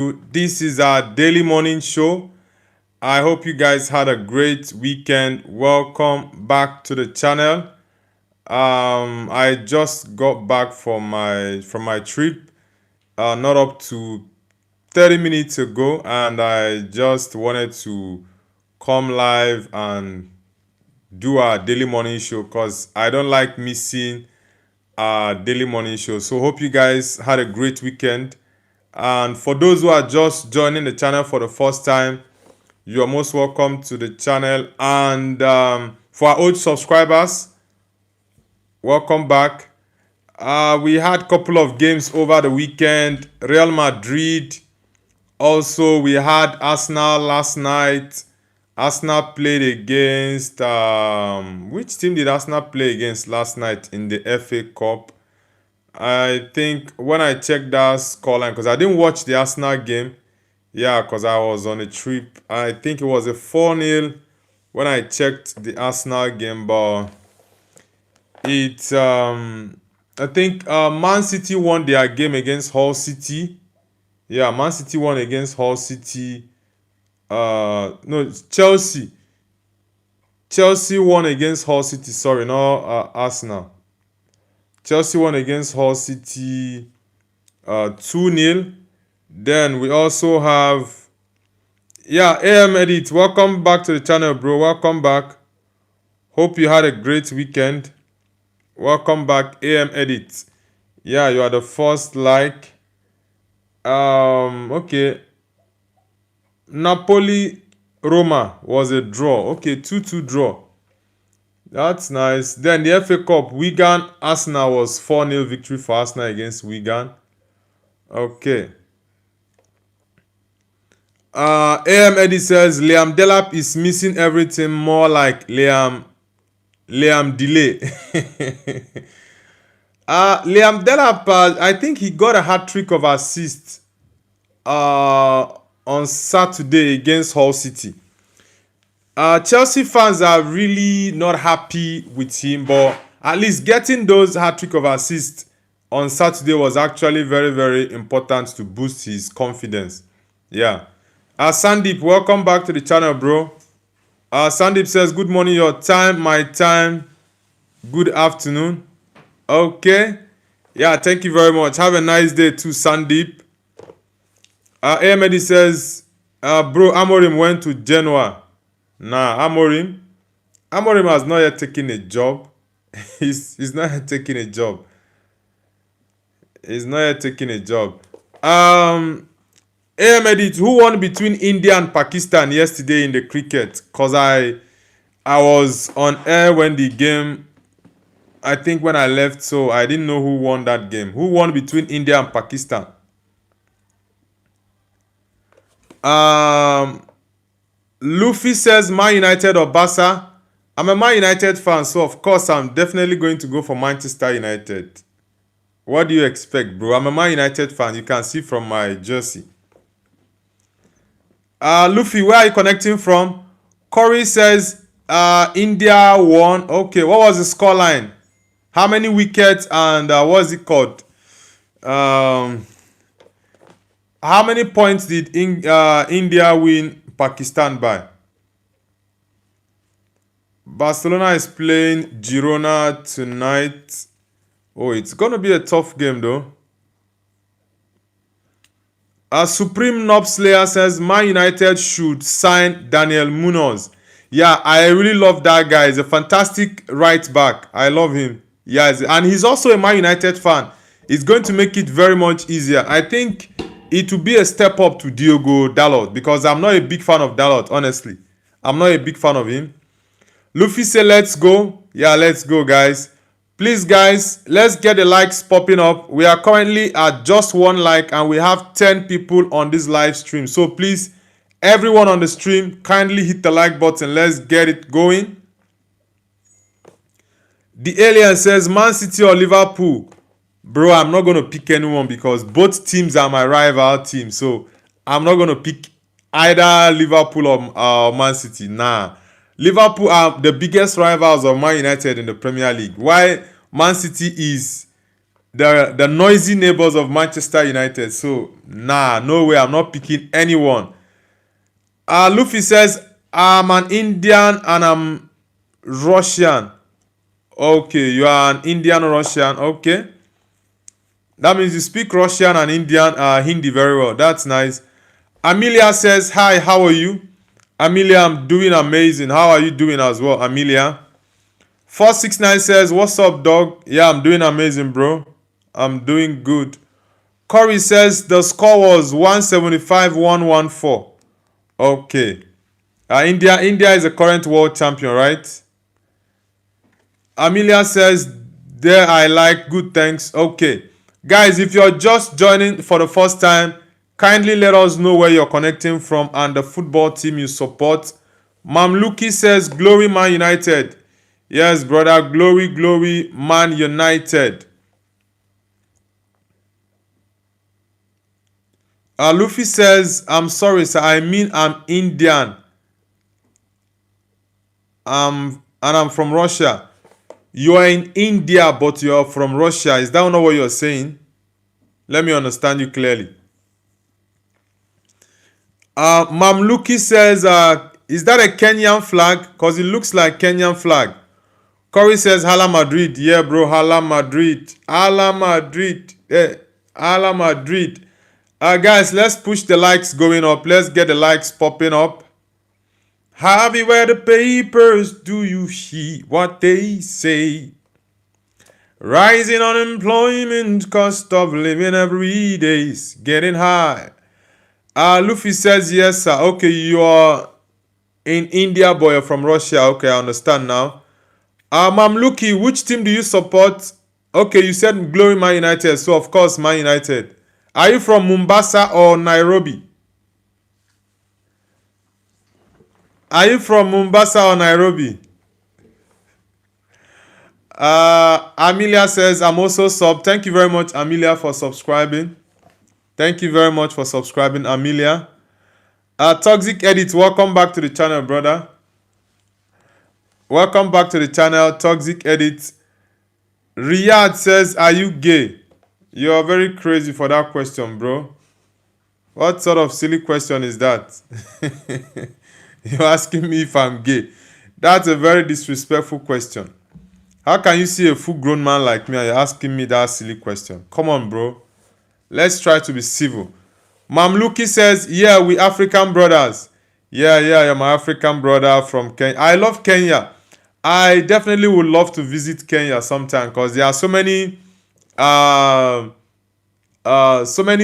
This is our daily morning show. I hope you guys had a great weekend. Welcome back to the channel. I just got back from my trip, not up to 30 minutes ago, and I just wanted to come live and do our daily morning show because I don't like missing our daily morning show. So hope you guys had a great weekend. And for those who are just joining the channel for the first time, you are most welcome to the channel. And for our old subscribers, welcome back. We had a couple of games over the weekend. Real Madrid. Also, we had Arsenal last night. Arsenal played against which team did Arsenal play against last night in the FA Cup? I think when I checked that scoreline, because I didn't watch the Arsenal game, yeah, because I was on a trip. I think it was a 4-0 when I checked the Arsenal game, but I think Man City won their game against Hull City. Yeah, Man City won against Hull City. No, it's Chelsea. Chelsea won against Hull City. Sorry, no, Arsenal. Chelsea won against Hull City 2-0. Then we also have, yeah, AM Edit. Welcome back to the channel, bro. Welcome back. Hope you had a great weekend. Welcome back, AM Edit. Yeah, you are the first like. Okay. Napoli Roma was a draw. Okay, 2-2 draw. That's nice. Then the FA Cup, Wigan Arsenal was 4-0 victory for Arsenal against Wigan. Okay. AM Eddie says Liam Delap is missing everything, more like Liam Delay. Liam Delap, I think he got a hat-trick of assists on Saturday against Hull City. Chelsea fans are really not happy with him, but at least getting those hat-trick of assists on Saturday was actually very, very important to boost his confidence. Yeah. Sandeep, welcome back to the channel, bro. Sandeep says, good morning, your time, my time. Good afternoon. Okay. Yeah, thank you very much. Have a nice day too, Sandeep. Ahmedi says, bro, Amorim went to Genoa. Nah, Amorim has not yet taken a job. he's not yet taking a job. He's not yet taking a job. Edit, who won between India and Pakistan yesterday in the cricket? Because I was on air when the game, I think when I left, so I didn't know who won that game. Who won between India and Pakistan? Luffy says Man United or Barca. I'm a Man United fan, so of course I'm definitely going to go for Manchester United. What do you expect, bro? I'm a Man United fan. You can see from my jersey. Luffy, where are you connecting from? Corey says India won. Okay, what was the scoreline? How many wickets and what is it called? How many points did India win Pakistan by? Barcelona is playing Girona tonight. Oh, it's going to be a tough game though. Supreme Nob Slayer says Man United should sign Daniel Munoz. Yeah, I really love that guy. He's a fantastic right back. I love him. Yeah, and he's also a Man United fan. It's going to make it very much easier. I think it will be a step up to Diogo Dalot because I'm not a big fan of Dalot, honestly. I'm not a big fan of him. Luffy say let's go. Yeah, let's go, guys. Please, guys, let's get the likes popping up. We are currently at just 1 like and we have 10 people on this live stream. So please, everyone on the stream, kindly hit the like button. Let's get it going. The alien says Man City or Liverpool. Bro, I'm not going to pick anyone because both teams are my rival team. So I'm not going to pick either Liverpool or Man City. Nah. Liverpool are the biggest rivals of Man United in the Premier League. Why Man City is the noisy neighbors of Manchester United. So nah, no way. I'm not picking anyone. Luffy says I'm an Indian and I'm Russian. Okay, you are an Indian Russian. Okay, that means you speak Russian and Indian Hindi very well. That's nice. Amelia says hi. How are you? Amelia, I'm doing amazing. How are you doing as well, Amelia? 469 says, what's up, dog? Yeah, I'm doing amazing, bro. I'm doing good. Corey says the score was 175-114. Okay. India is the current world champion, right? Amelia says, there I like, good, thanks. Okay. Guys, if you're just joining for the first time, kindly let us know where you're connecting from and the football team you support. Mamluki says, glory Man United. Yes, brother, glory, glory Man United. Luffy says, I'm sorry, sir. I mean, I'm Indian. And I'm from Russia. You are in India, but you are from Russia. Is that not what you're saying? Let me understand you clearly. Mamluki says, is that a Kenyan flag? Because it looks like Kenyan flag. Corey says, Hala Madrid. Yeah, bro, Hala Madrid. Hala Madrid. Hala Madrid. Guys, let's push the likes going up. Let's get the likes popping up. Have you read the papers? Do you hear what they say? Rising unemployment, cost of living every day's getting high. Luffy says, yes, sir. Okay, you are in India, but you're from Russia. Okay, I understand now. Mamluki, which team do you support? Okay, you said Glory Man United, so of course Man United. Are you from Mombasa or Nairobi? Are you from Mombasa or Nairobi? Amelia says, I'm also sub. Thank you very much, Amelia, for subscribing. Thank you very much for subscribing, Amelia. Toxic Edit, welcome back to the channel, brother. Welcome back to the channel, Toxic Edit. Riyadh says, are you gay? You are very crazy for that question, bro. What sort of silly question is that? You're asking me if I'm gay. That's a very disrespectful question. How can you see a full-grown man like me and you're asking me that silly question? Come on, bro. Let's try to be civil. Mamluki says, yeah, we African brothers. Yeah, you're my African brother from Kenya. I love Kenya. I definitely would love to visit Kenya sometime because there are so many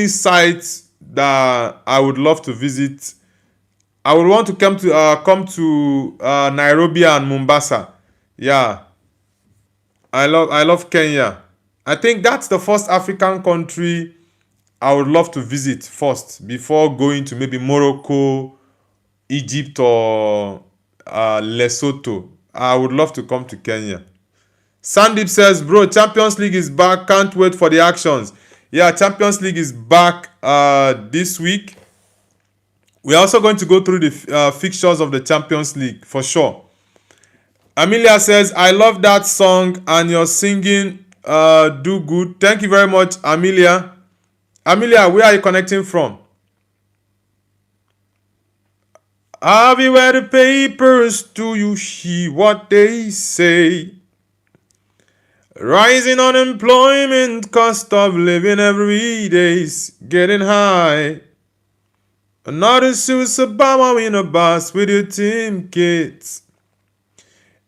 sites that I would love to visit. I would want to come to Nairobi and Mombasa. Yeah. I love Kenya. I think that's the first African country I would love to visit first before going to maybe Morocco, Egypt, or Lesotho. I would love to come to Kenya. Sandeep says, bro, Champions League is back. Can't wait for the actions. Yeah, Champions League is back this week. We're also going to go through the fixtures of the Champions League for sure. Amelia says, I love that song and your singing do good. Thank you very much, Amelia. Amelia, where are you connecting from? Have you read the papers? Do you hear what they say? Rising unemployment, cost of living every day's getting high. Another suicide bomber in a bus with your team kids.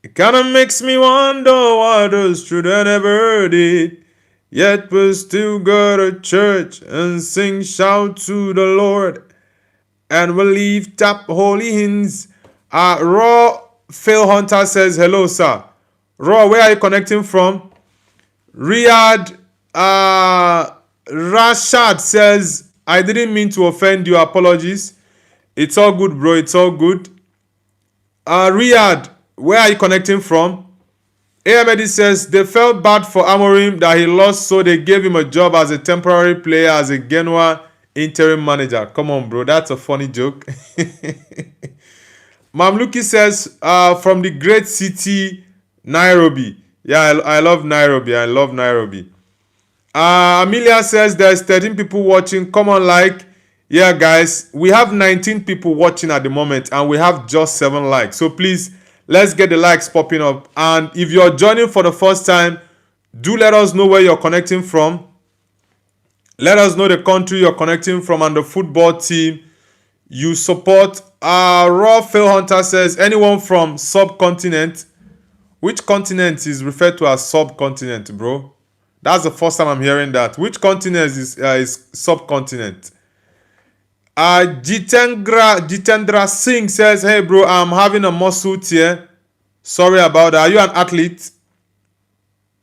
It kinda makes me wonder what those children ever did. Yet we still go to church and sing shout to the Lord. And we'll leave tap holy hymns. Raw Phil Hunter says, hello, sir. Raw, where are you connecting from? Riyadh Rashad says, I didn't mean to offend you. Apologies. It's all good, bro. It's all good. Riyadh, where are you connecting from? Ahmed says, they felt bad for Amorim that he lost, so they gave him a job as a temporary player as a Genoa interim manager. Come on, bro. That's a funny joke. Mamluki says, from the great city, Nairobi. Yeah, I love Nairobi. I love Nairobi. Amelia says there's 13 people watching. Come on, like. Yeah, guys, we have 19 people watching at the moment and we have just 7 likes. So please, let's get the likes popping up. And if you're joining for the first time, do let us know where you're connecting from. Let us know the country you're connecting from and the football team you support. Raw Phil Hunter says, anyone from subcontinent? Which continent is referred to as subcontinent, bro? That's the first time I'm hearing that. Which continent is subcontinent? Jitendra Singh says, hey bro, I'm having a muscle tear. Sorry about that. Are you an athlete?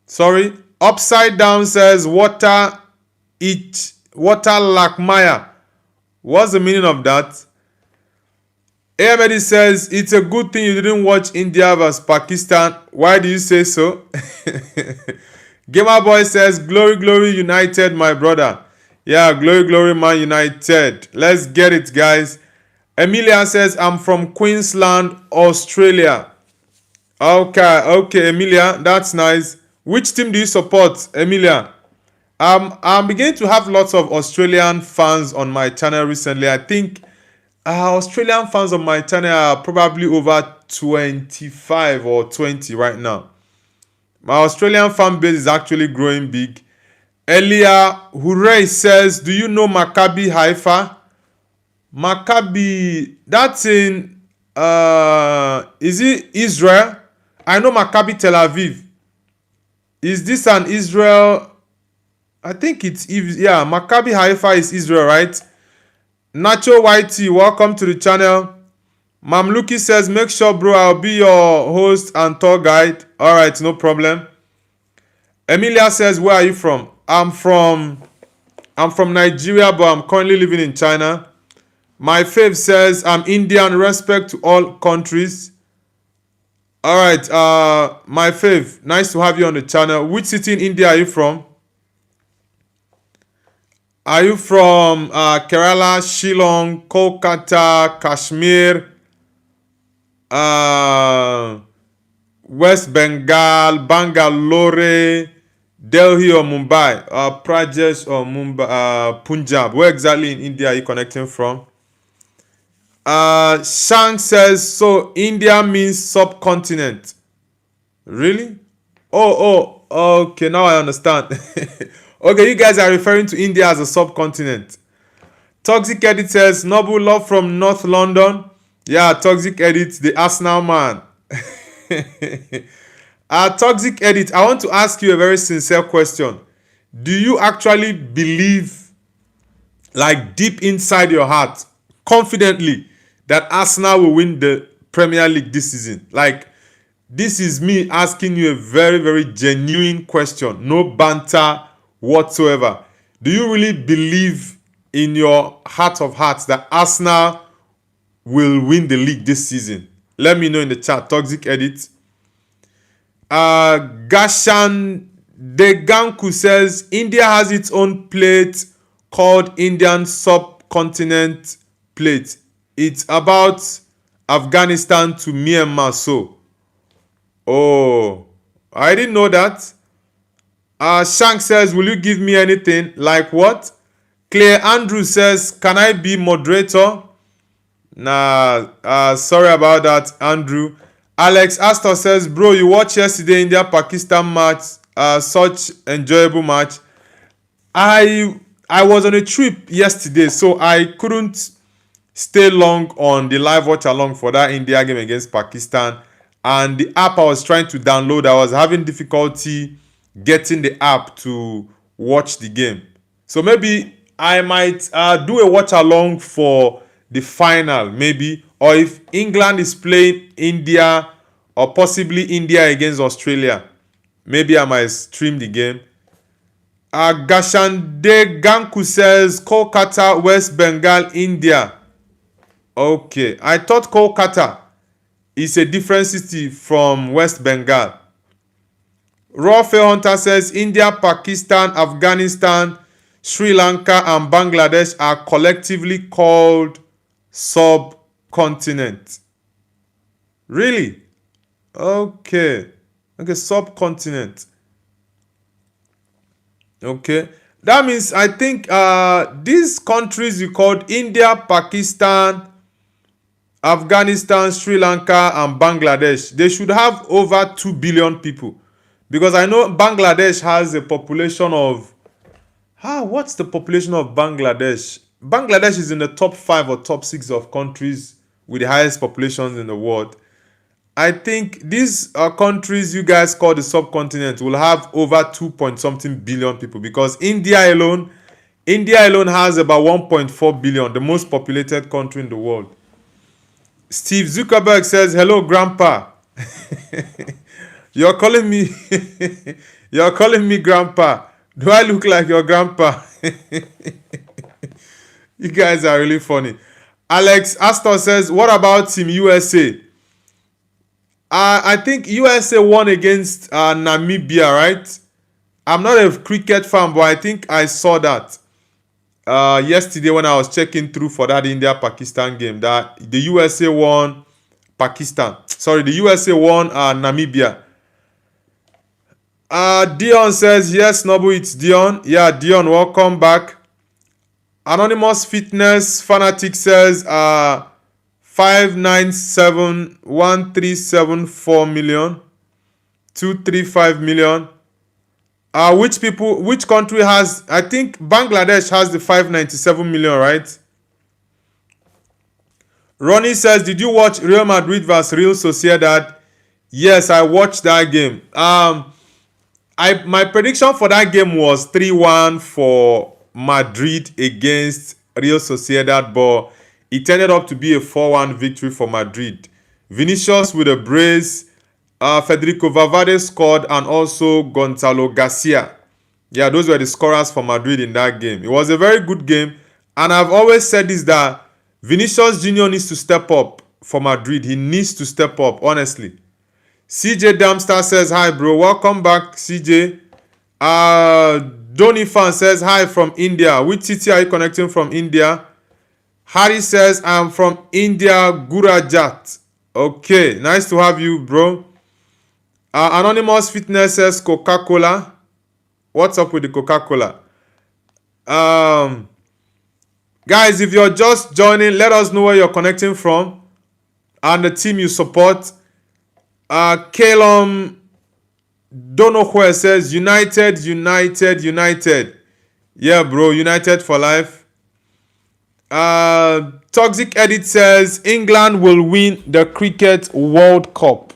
Sorry. Upside Down says, water lakmaya. What's the meaning of that? Ahmed says, it's a good thing you didn't watch India vs Pakistan. Why do you say so? Gamer Boy says, glory, glory, United, my brother. Yeah, glory, glory, Man United. Let's get it, guys. Emilia says, I'm from Queensland, Australia. Okay, Emilia, that's nice. Which team do you support, Emilia? I'm beginning to have lots of Australian fans on my channel recently. I think Australian fans on my channel are probably over 25 or 20 right now. My Australian fan base is actually growing big. Elia Hooray says, do you know Maccabi Haifa? Maccabi, that's in, is it Israel? I know Maccabi Tel Aviv. Is this an Israel? I think it's, yeah, Maccabi Haifa is Israel, right? Nacho Whitey, welcome to the channel. Mamluki says, make sure, bro, I'll be your host and tour guide. All right, no problem. Emilia says, where are you from? I'm from Nigeria, but I'm currently living in China. My fave says, I'm Indian, respect to all countries. All right, my fave, nice to have you on the channel. Which city in India are you from? Are you from Kerala, Shillong, Kolkata, Kashmir, West Bengal, Bangalore, Delhi or Mumbai, Pradesh or Mumbai, Punjab? Where exactly in India are you connecting from? Shang says, so India means subcontinent. Really? Oh, okay, now I understand. Okay, you guys are referring to India as a subcontinent. Toxic Edit says, Noble love from North London. Yeah, Toxic Edit, the Arsenal man. Toxic Edit, I want to ask you a very sincere question. Do you actually believe, like deep inside your heart, confidently, that Arsenal will win the Premier League this season? Like, this is me asking you a very, very genuine question. No banter whatsoever. Do you really believe in your heart of hearts that Arsenal will win the league this season? Let me know in the chat. Toxic Edit. Gashan Deganku says, India has its own plate called Indian Subcontinent Plate. It's about Afghanistan to Myanmar. So, oh, I didn't know that. Shank says, will you give me anything? Like what? Claire Andrew says, can I be moderator? Nah, sorry about that, Andrew. Alex Astor says, bro, you watched yesterday India-Pakistan match, such enjoyable match. I was on a trip yesterday, so I couldn't stay long on the live watch along for that India game against Pakistan. And the app I was trying to download, I was having difficulty getting the app to watch the game. So maybe I might do a watch along for the final, maybe. Or if England is playing India or possibly India against Australia, maybe I might stream the game. Gashande Ganku says, Kolkata, West Bengal, India. Okay, I thought Kolkata is a different city from West Bengal. Rafael Hunter says, India, Pakistan, Afghanistan, Sri Lanka, and Bangladesh are collectively called subcontinent. Really? Okay, subcontinent. Okay. That means I think these countries you called India, Pakistan, Afghanistan, Sri Lanka, and Bangladesh, they should have over 2 billion people. Because I know Bangladesh has a population of what's the population of Bangladesh? Bangladesh is in the top 5 or top 6 of countries with the highest populations in the world. I think these countries you guys call the subcontinent will have over 2 point something billion people, because India alone has about 1.4 billion, the most populated country in the world. Steve Zuckerberg says, "Hello, Grandpa." You're calling me, you're calling me Grandpa. Do I look like your grandpa? You guys are really funny. Alex Astor says, "What about Team USA?" I think USA won against Namibia, right? I'm not a cricket fan, but I think I saw that yesterday when I was checking through for that India-Pakistan game, that the USA won Pakistan. Sorry, the USA won Namibia. Dion says, "Yes, Nobu, it's Dion." Yeah, Dion, welcome back. Anonymous Fitness Fanatic says 5971374 million 235 million. Which country has, I think Bangladesh has the 597 million, right? Ronnie says, "Did you watch Real Madrid vs Real Sociedad?" Yes, I watched that game. My prediction for that game was 3-1 for Madrid against Real Sociedad, but it ended up to be a 4-1 victory for Madrid. Vinicius with a brace, Federico Valverde scored, and also Gonzalo Garcia. Yeah, those were the scorers for Madrid in that game. It was a very good game, and I've always said this, that Vinicius Junior needs to step up for Madrid. He needs to step up, honestly. CJ Damstar says, "Hi, bro. Welcome back, CJ. Donny Fan says, "Hi from India." Which city are you connecting from India? Harry says, "I'm from India, Gurajat." Okay, nice to have you, bro. Anonymous Fitness says Coca-Cola. What's up with the Coca-Cola? Guys, if you're just joining, let us know where you're connecting from and the team you support. Kalum Donohue says United. Yeah, bro, United for life. Toxic Edit says England will win the Cricket World Cup.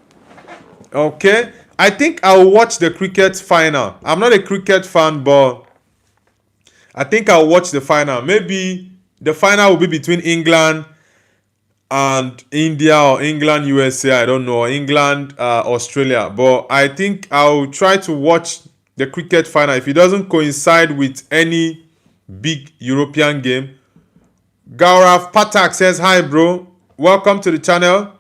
Okay, I think I'll watch the cricket final. I'm not a cricket fan, but I think I'll watch the final. Maybe the final will be between England and India, or England USA, I don't know, or England Australia, but I think I'll try to watch the cricket final if it doesn't coincide with any big European game. Gaurav Patak says, "Hi, bro, welcome to the channel."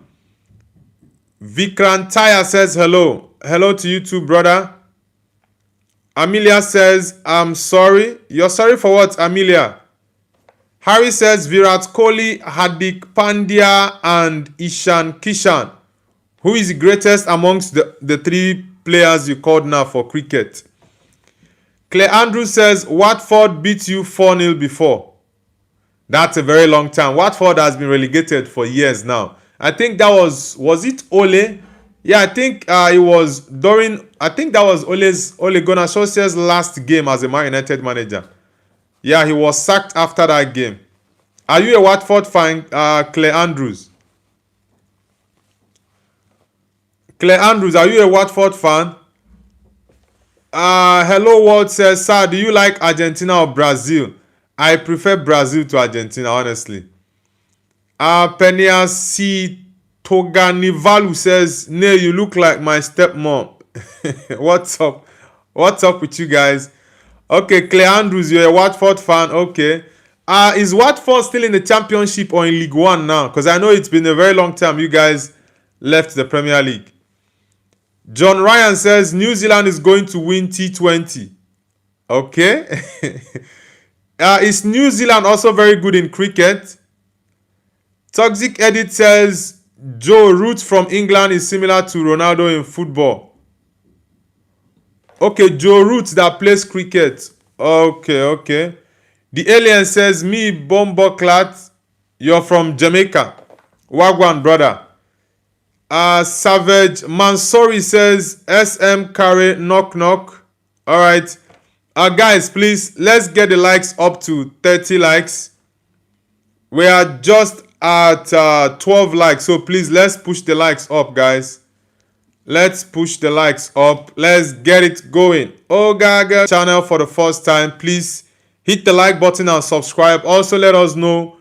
Vikrantaya says hello to you too, brother. Amelia says, "I'm sorry." You're sorry for what, Amelia? Harry says Virat Kohli, Hardik Pandya, and Ishan Kishan. Who is the greatest amongst the three players you called now for cricket? Claire Andrews says Watford beat you 4-0 before. That's a very long time. Watford has been relegated for years now. I think that was it Ole? Yeah, I think it was during, I think that was Ole Gunnar Solskjaer's last game as a Man United manager. Yeah, he was sacked after that game. Are you a Watford fan, Claire Andrews? Claire Andrews, are you a Watford fan? Hello World says, "Sir, do you like Argentina or Brazil?" I prefer Brazil to Argentina, honestly. Penias C. Toganivalu says, "Nay, you look like my stepmom." What's up? What's up with you guys? Okay, Claire Andrews, you're a Watford fan. Okay. Is Watford still in the Championship or in League One now? Because I know it's been a very long time you guys left the Premier League. John Ryan says New Zealand is going to win T20. Okay. Is New Zealand also very good in cricket? Toxic Edit says Joe Root from England is similar to Ronaldo in football. Okay, Joe Roots that plays cricket. Okay, okay. The alien says, me, Bomboclat, you're from Jamaica. Wagwan, brother. Savage Mansori says, SM carry knock knock. Alright. Guys, please, let's get the likes up to 30 likes. We are just at 12 likes. So please, let's push the likes up, guys. Let's push the likes up. Let's get it going. Oh, Gaga channel for the first time. Please hit the like button and subscribe. Also, let us know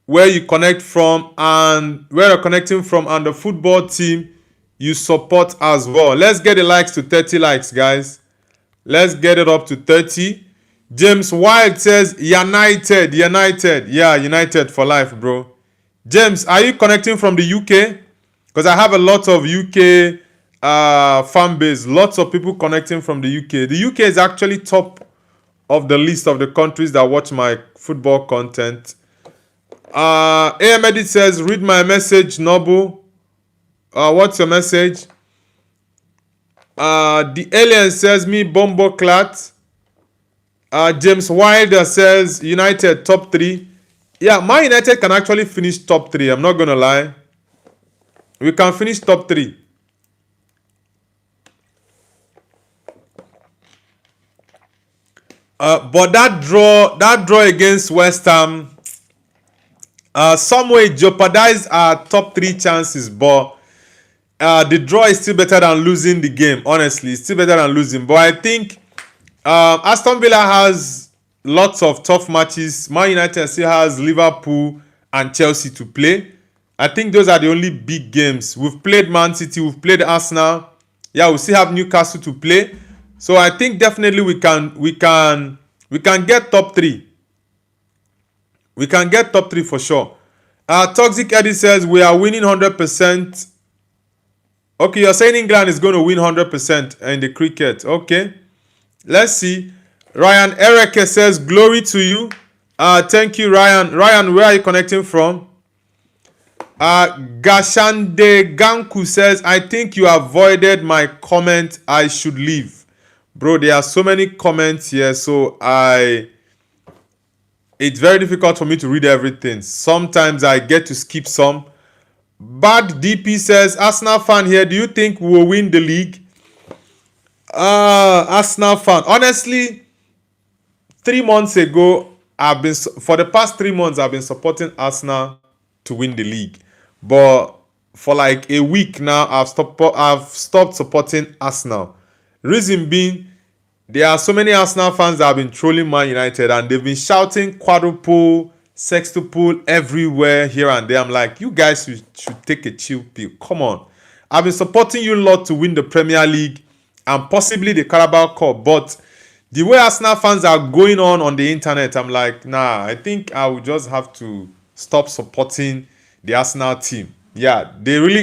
where you connect from and where you're connecting from and the football team you support as well. Let's get the likes to 30 likes, guys. Let's get it up to 30. James Wild says, United. Yeah, United for life, bro. James, are you connecting from the UK? Because I have a lot of UK fan base. Lots of people connecting from the UK. The UK is actually top of the list of the countries that watch my football content. AM Edit says, read my message, Nobu. What's your message? The alien says, me, Bombo Clat. James Wilder says, United top 3. Yeah, my United can actually finish top 3. I'm not going to lie. We can finish top 3. But that draw against West Ham, some way jeopardized our top 3 chances. But the draw is still better than losing the game. Honestly, it's still better than losing. But I think Aston Villa has lots of tough matches. Man United still has Liverpool and Chelsea to play. I think those are the only big games. We've played Man City, we've played Arsenal. Yeah, we still have Newcastle to play. So I think definitely we can get top 3. We can get top 3 for sure. Toxic Eddie says we are winning 100%. Okay, you're saying England is going to win 100% in the cricket. Okay. Let's see. Ryan Ereke says, glory to you. Thank you, Ryan. Ryan, where are you connecting from? Gashande Ganku says, I think you avoided my comment. I should leave. Bro, there are so many comments here, so it's very difficult for me to read everything. Sometimes I get to skip some. Bad DP says, Arsenal fan here, do you think we will win the league? Arsenal fan. Honestly, 3 months ago, for the past 3 months, I've been supporting Arsenal to win the league. But for like a week now, I've stopped supporting Arsenal. Reason being, there are so many Arsenal fans that have been trolling Man United and they've been shouting quadruple, sextuple everywhere here and there. I'm like, you guys should take a chill pill. Come on. I've been supporting you lot to win the Premier League and possibly the Carabao Cup. But the way Arsenal fans are going on the internet, I'm like, nah, I think I will just have to stop supporting the Arsenal team. Yeah,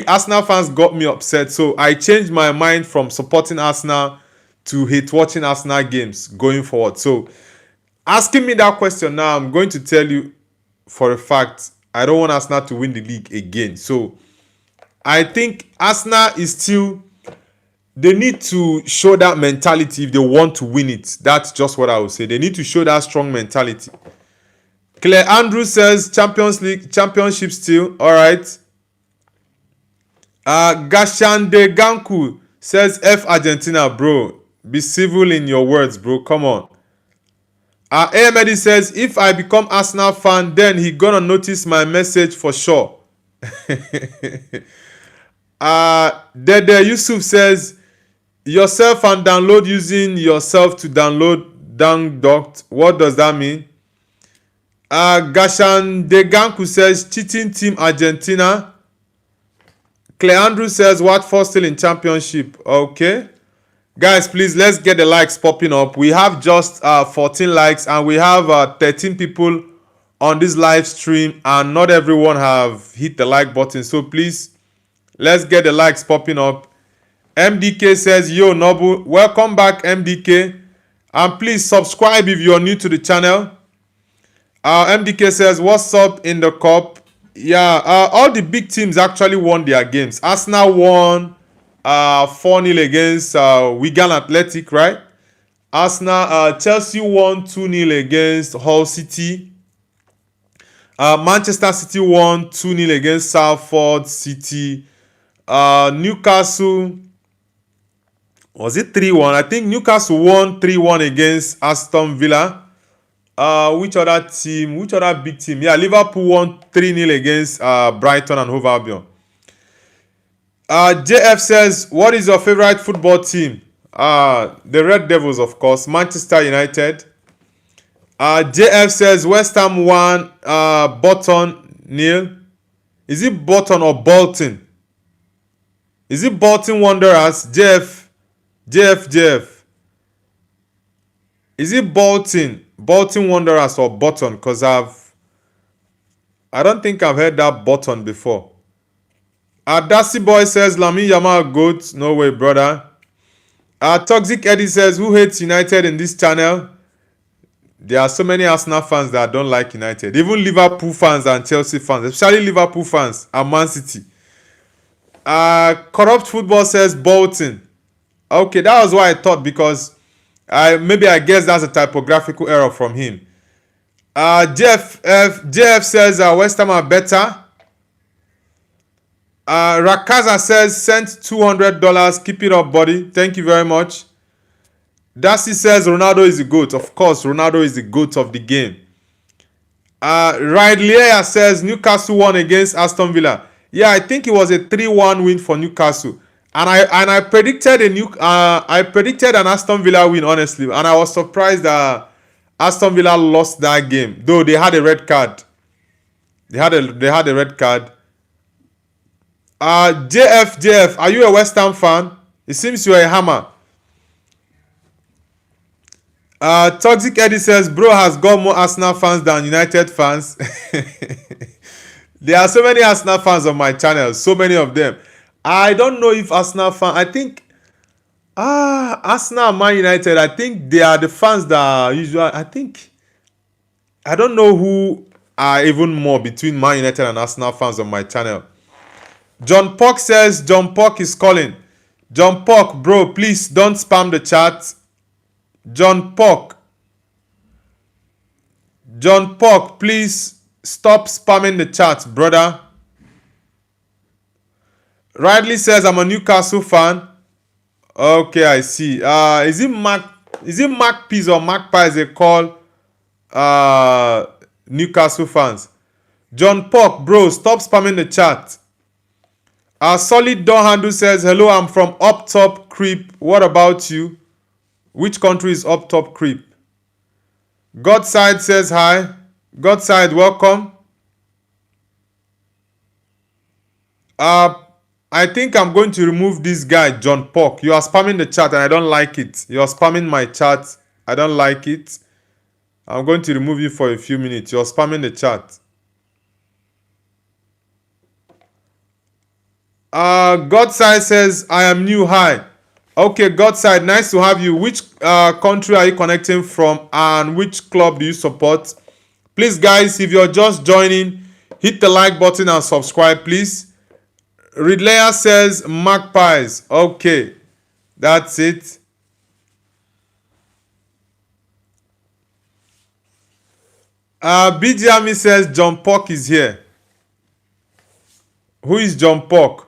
Arsenal fans got me upset. So I changed my mind from supporting Arsenal to hate watching Arsenal games going forward. So asking me that question now, I'm going to tell you for a fact, I don't want Arsenal to win the league again. So I think Arsenal is still, they need to show that mentality if they want to win it. That's just what I would say. They need to show that strong mentality. Claire Andrews says Champions League, championship still. All right. Gashande Ganku says F Argentina, bro. Be civil in your words, bro. Come on. Ahmed says, if I become Arsenal fan, then he gonna notice my message for sure. Dede Yusuf says, yourself and download using yourself to download downduct. What does that mean? Gashan Deganku says, cheating team Argentina. Claire Andrew says, Watford still in championship. Okay. Guys, please, let's get the likes popping up. We have just 14 likes and we have 13 people on this live stream and not everyone have hit the like button. So please, let's get the likes popping up. MDK says, yo, Nobu, welcome back, MDK. And please subscribe if you're new to the channel. MDK says, what's up in the cup? Yeah, all the big teams actually won their games. Arsenal won 4-0 against Wigan Athletic, right? Chelsea won 2-0 against Hull City. Manchester City won 2-0 against Salford City. Newcastle, was it 3-1? I think Newcastle won 3-1 against Aston Villa. Which other big team? Yeah, Liverpool won 3-0 against Brighton and Hove Albion. JF says, what is your favorite football team? The Red Devils, of course. Manchester United. JF says, West Ham won, Bolton nil. Is it Bolton or Bolton? Is it Bolton Wanderers? JF. Is it Bolton Wanderers or Bolton? Because I don't think I've heard that Bolton before. Darcy Boy says, Lamine Yamal GOAT. No way, brother. Toxic Eddie says, who hates United in this channel? There are so many Arsenal fans that don't like United. Even Liverpool fans and Chelsea fans, especially Liverpool fans and Man City. Corrupt Football says Bolton. Okay, that was what I thought, because I guess that's a typographical error from him. JF says West Ham are better. Rakaza says sent $200. Keep it up, buddy. Thank you very much. Darcy says Ronaldo is the GOAT. Of course, Ronaldo is the GOAT of the game. Ridley says Newcastle won against Aston Villa. Yeah, I think it was a 3-1 win for Newcastle. And I predicted an Aston Villa win, honestly. And I was surprised that Aston Villa lost that game, though they had a red card. They had a red card. JF, are you a West Ham fan? It seems you're a hammer. Toxic Eddie says, bro has got more Arsenal fans than United fans. There are so many Arsenal fans on my channel, so many of them. I don't know if Arsenal fan, I think Arsenal and Man United, I think they are the fans that are usually, I don't know who are even more between Man United and Arsenal fans on my channel. John Pock says John Pock is calling. John Pock, bro, please don't spam the chat. John Pock, please stop spamming the chat, brother. Ridley says I'm a Newcastle fan. Okay, I see. Is it Magpies or Magpies they call Newcastle fans? John Pock, bro, stop spamming the chat. Solid Door Handle says, hello, I'm from Up Top Creep. What about you? Which country is Up Top Creep? Godside says hi. Godside, welcome. I think I'm going to remove this guy, John Pock. You are spamming the chat and I don't like it. You are spamming my chat. I don't like it. I'm going to remove you for a few minutes. You are spamming the chat. Godside says, I am new. Hi. Okay, Godside, nice to have you. Which country are you connecting from and which club do you support? Please, guys, if you're just joining, hit the like button and subscribe, please. Ridley says Magpies. Okay, that's it. BGME says John Pock is here. Who is John Pock?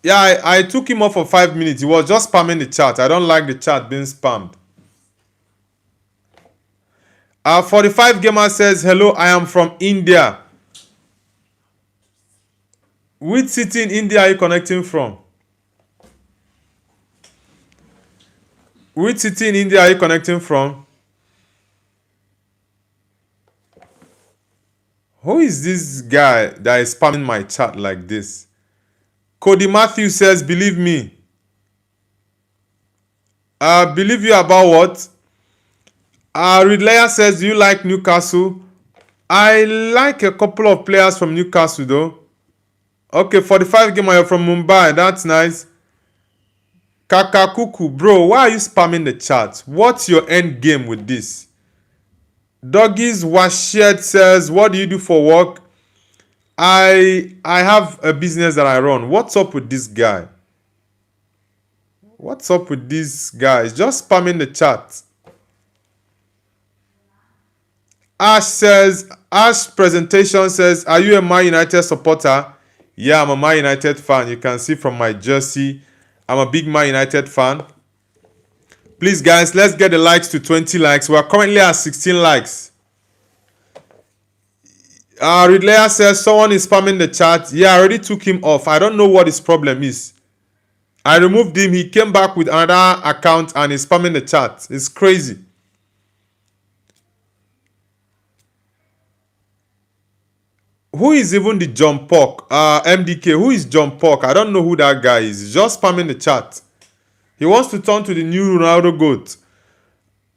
Yeah, I took him off for 5 minutes. He was just spamming the chat. I don't like the chat being spammed. 45 Gamer says, hello, I am from India. Which city in India are you connecting from? Which city in India are you connecting from? Who is this guy that is spamming my chat like this? Cody Matthew says, believe me. Believe you about what? Ridley says, do you like Newcastle? I like a couple of players from Newcastle though. Okay, 45 Gamer, you're from Mumbai. That's nice. Kakakuku, bro, why are you spamming the chat? What's your end game with this? Doggies Washed says, what do you do for work? I have a business that I run. What's up with this guy? What's up with these guys? Just spamming the chat. Ash presentation says, are you a Man United supporter? Yeah, I'm a Man United fan. You can see from my jersey, I'm a big Man United fan. Please, guys, let's get the likes to 20 likes. We are currently at 16 likes. Ridlea says, someone is spamming the chat. Yeah, I already took him off. I don't know what his problem is. I removed him. He came back with another account and is spamming the chat. It's crazy. Who is even the John Pork? MDK. Who is John Pork? I don't know who that guy is. He's just spamming the chat. He wants to turn to the new Ronaldo GOAT.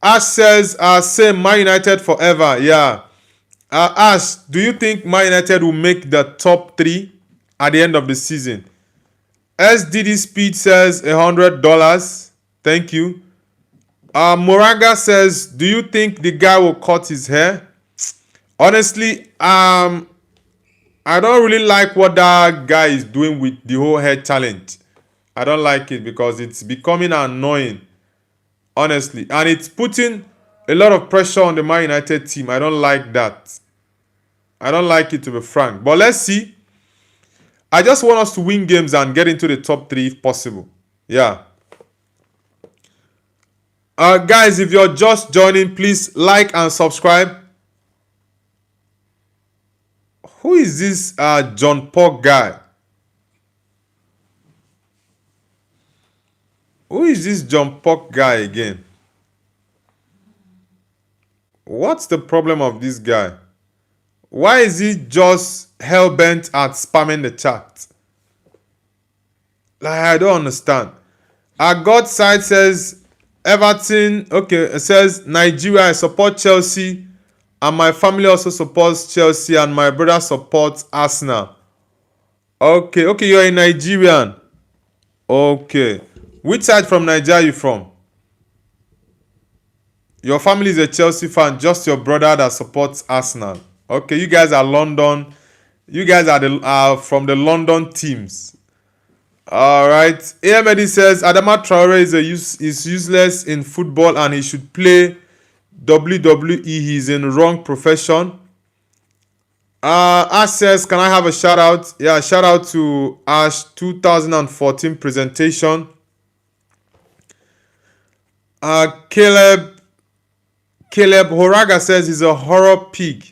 Ash says, same Man United forever. Yeah. Ash, do you think Man United will make the top 3 at the end of the season? SDD Speed says $100. Thank you. Moraga says, do you think the guy will cut his hair? Honestly, I don't really like what that guy is doing with the whole hair challenge. I don't like it because it's becoming annoying. Honestly. And it's putting a lot of pressure on the Man United team. I don't like that. I don't like it, to be frank. But let's see. I just want us to win games and get into the top 3 if possible. Yeah. Guys, if you're just joining, please like and subscribe. Who is this John Pork guy? Who is this John Pork guy again? What's the problem of this guy? Why is he just hell-bent at spamming the chat? Like, I don't understand. Our God side says Everton. Okay, it says Nigeria. I support Chelsea, and my family also supports Chelsea, and my brother supports Arsenal. Okay, you're a Nigerian. Okay. Which side from Nigeria are you from? Your family is a Chelsea fan, just your brother that supports Arsenal. Okay, you guys are London. You guys are from the London teams. Alright. AMD says Adama Traore is useless in football and he should play WWE. He's in wrong profession. Ash says, can I have a shout out? Yeah, shout out to Ash 2014 presentation. Caleb Horaga says he's a horror pig.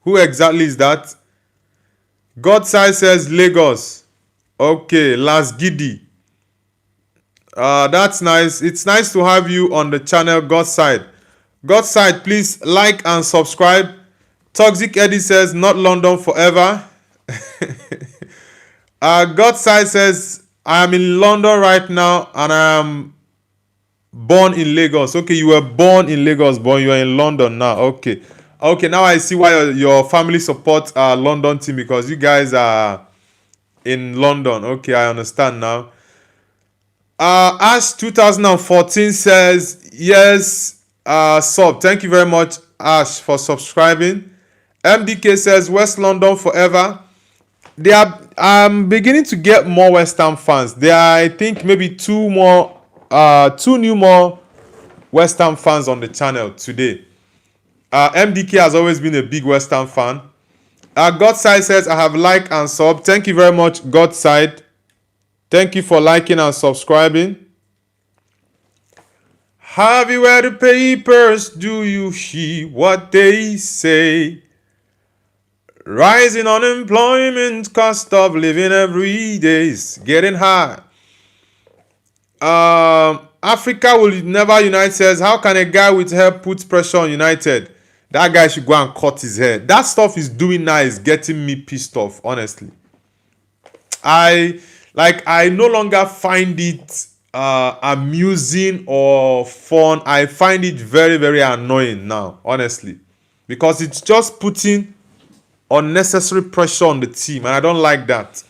Who exactly is that? Godside says Lagos. Okay, Las Giddy. That's nice. It's nice to have you on the channel, Godside. Godside, please like and subscribe. Toxic Eddie says not London forever. Godside says I am in London right now and I am born in Lagos. Okay, you were born in Lagos, but you are in London now. Okay, now I see why your family supports London team, because you guys are in London. Okay, I understand now. Ash 2014 says yes. Sub. Thank you very much, Ash, for subscribing. MDK says West London forever. I'm beginning to get more West Ham fans. There are, I think, maybe two new more West Ham fans on the channel today. MDK has always been a big West Ham fan. Godside says I have liked and sub. Thank you very much, Godside. Thank you for liking and subscribing. Have you read the papers? Do you hear what they say? Rising unemployment, cost of living every day is getting high. Africa will never unite says, how can a guy with hair put pressure on United? That guy should go and cut his hair. That stuff he's doing now is getting me pissed off, honestly. I no longer find it amusing or fun. I find it very, very annoying now, honestly. Because it's just putting unnecessary pressure on the team, and I don't like that.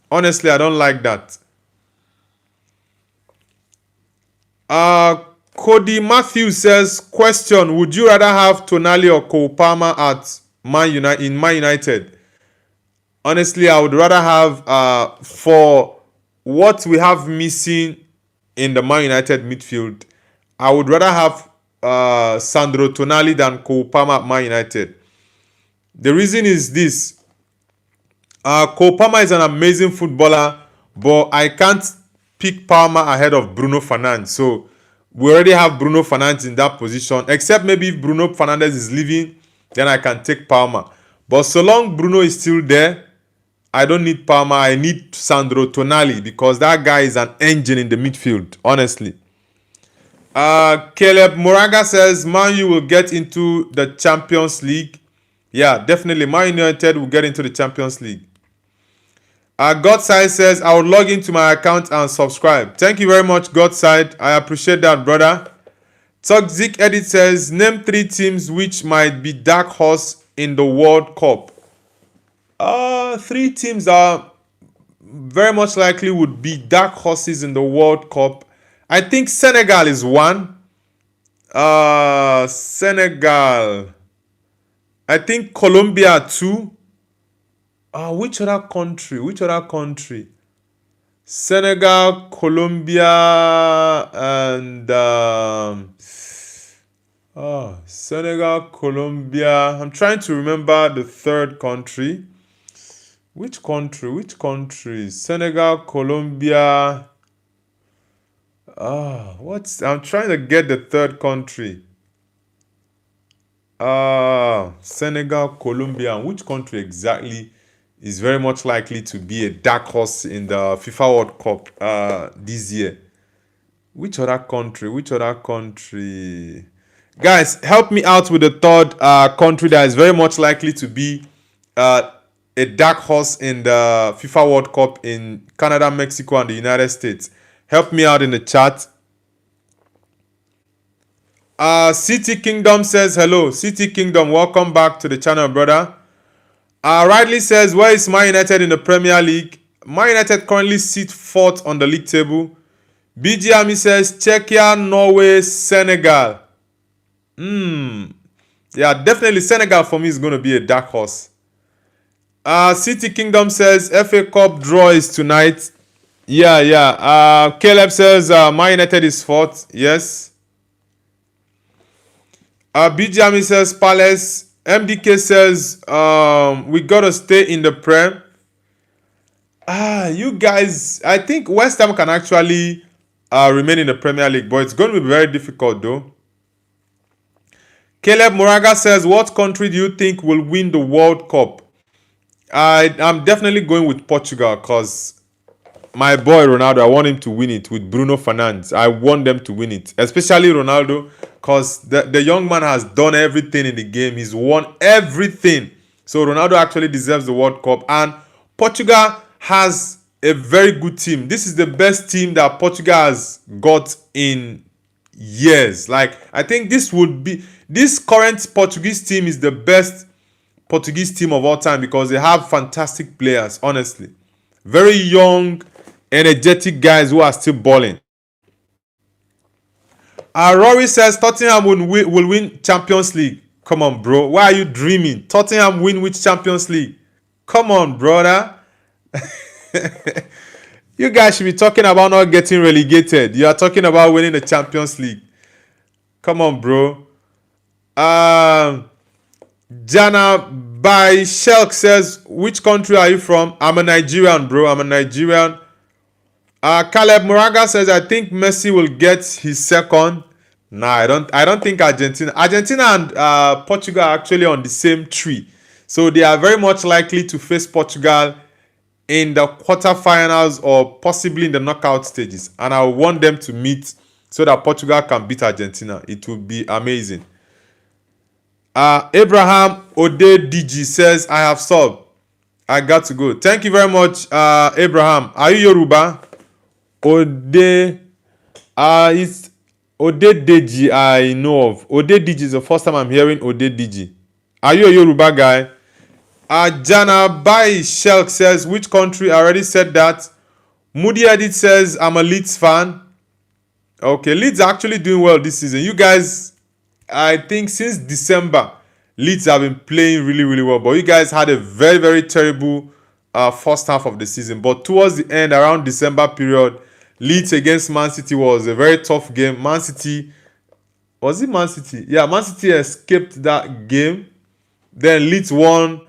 Honestly, I don't like that. Cody Matthews says, question, would you rather have Tonali or Cole Palmer at Man United? Honestly, I would rather have, for what we have missing in the Man United midfield, I would rather have Sandro Tonali than Cole Palmer at Man United. The reason is this. Cole Palmer is an amazing footballer, but I can't pick Palmer ahead of Bruno Fernandes. So we already have Bruno Fernandes in that position. Except maybe if Bruno Fernandes is leaving, then I can take Palmer. But so long Bruno is still there, I don't need Palmer. I need Sandro Tonali because that guy is an engine in the midfield, honestly. Caleb Moraga says Man U will get into the Champions League. Yeah, definitely. Man United will get into the Champions League. Godside says, I will log into my account and subscribe. Thank you very much, Godside. I appreciate that, brother. Toxic Edit says, name 3 teams which might be dark horse in the World Cup. 3 teams are very much likely would be dark horses in the World Cup. I think Senegal is one. Senegal. I think Colombia 2. Which other country? Senegal, Colombia, and Senegal, Colombia. I'm trying to remember the third country. Which country? Senegal, Colombia. I'm trying to get the third country. Senegal, Colombia. Which country exactly is very much likely to be a dark horse in the FIFA World Cup this year? Which other country? Guys, help me out with the third country that is very much likely to be a dark horse in the FIFA World Cup in Canada, Mexico, and the United States. Help me out in the chat. City Kingdom says hello. City Kingdom, welcome back to the channel, brother. Riley says, where is Man United in the Premier League? Man United currently sit 4th on the league table. BG Army says, Czechia, Norway, Senegal. Yeah, definitely Senegal for me is going to be a dark horse. City Kingdom says, FA Cup draw is tonight. Yeah. Caleb says, Man United is 4th. Yes. BG Army says, Palace. MDK says, we gotta stay in the Prem. You guys, I think West Ham can actually remain in the Premier League, but it's going to be very difficult though. Caleb Moraga says, what country do you think will win the World Cup? I'm definitely going with Portugal because my boy Ronaldo, I want him to win it with Bruno Fernandes. I want them to win it, especially Ronaldo, because the young man has done everything in the game. He's won everything. So Ronaldo actually deserves the World Cup. And Portugal has a very good team. This is the best team that Portugal has got in years. Like, I think this current Portuguese team is the best Portuguese team of all time because they have fantastic players, honestly. Very young, energetic guys who are still balling. Rory says Tottenham will win Champions League. Come on, bro. Why are you dreaming? Tottenham win which Champions League? Come on, brother. You guys should be talking about not getting relegated. You are talking about winning the Champions League. Come on, bro. Jana by Shelk says, which country are you from? I'm a Nigerian, bro. I'm a Nigerian. Caleb Moraga says, I think Messi will get his second. Nah, I don't think Argentina. Argentina and Portugal are actually on the same tree. So they are very much likely to face Portugal in the quarterfinals or possibly in the knockout stages. And I want them to meet so that Portugal can beat Argentina. It would be amazing. Abraham Ode DG says, I have subbed. I got to go. Thank you very much, Abraham. Are you Yoruba? Ode, it's Ode Deji I know of. Ode Deji is the first time I'm hearing Ode Deji. Are you a Yoruba guy? Jana Bai Shelk says, which country? I already said that. Moody Edit says, I'm a Leeds fan. Okay, Leeds are actually doing well this season. You guys, I think since December, Leeds have been playing really, really well. But you guys had a very, very terrible first half of the season. But towards the end, around December period, Leeds against Man City was a very tough game. Man City, was it Man City? Yeah, Man City escaped that game. Then Leeds won.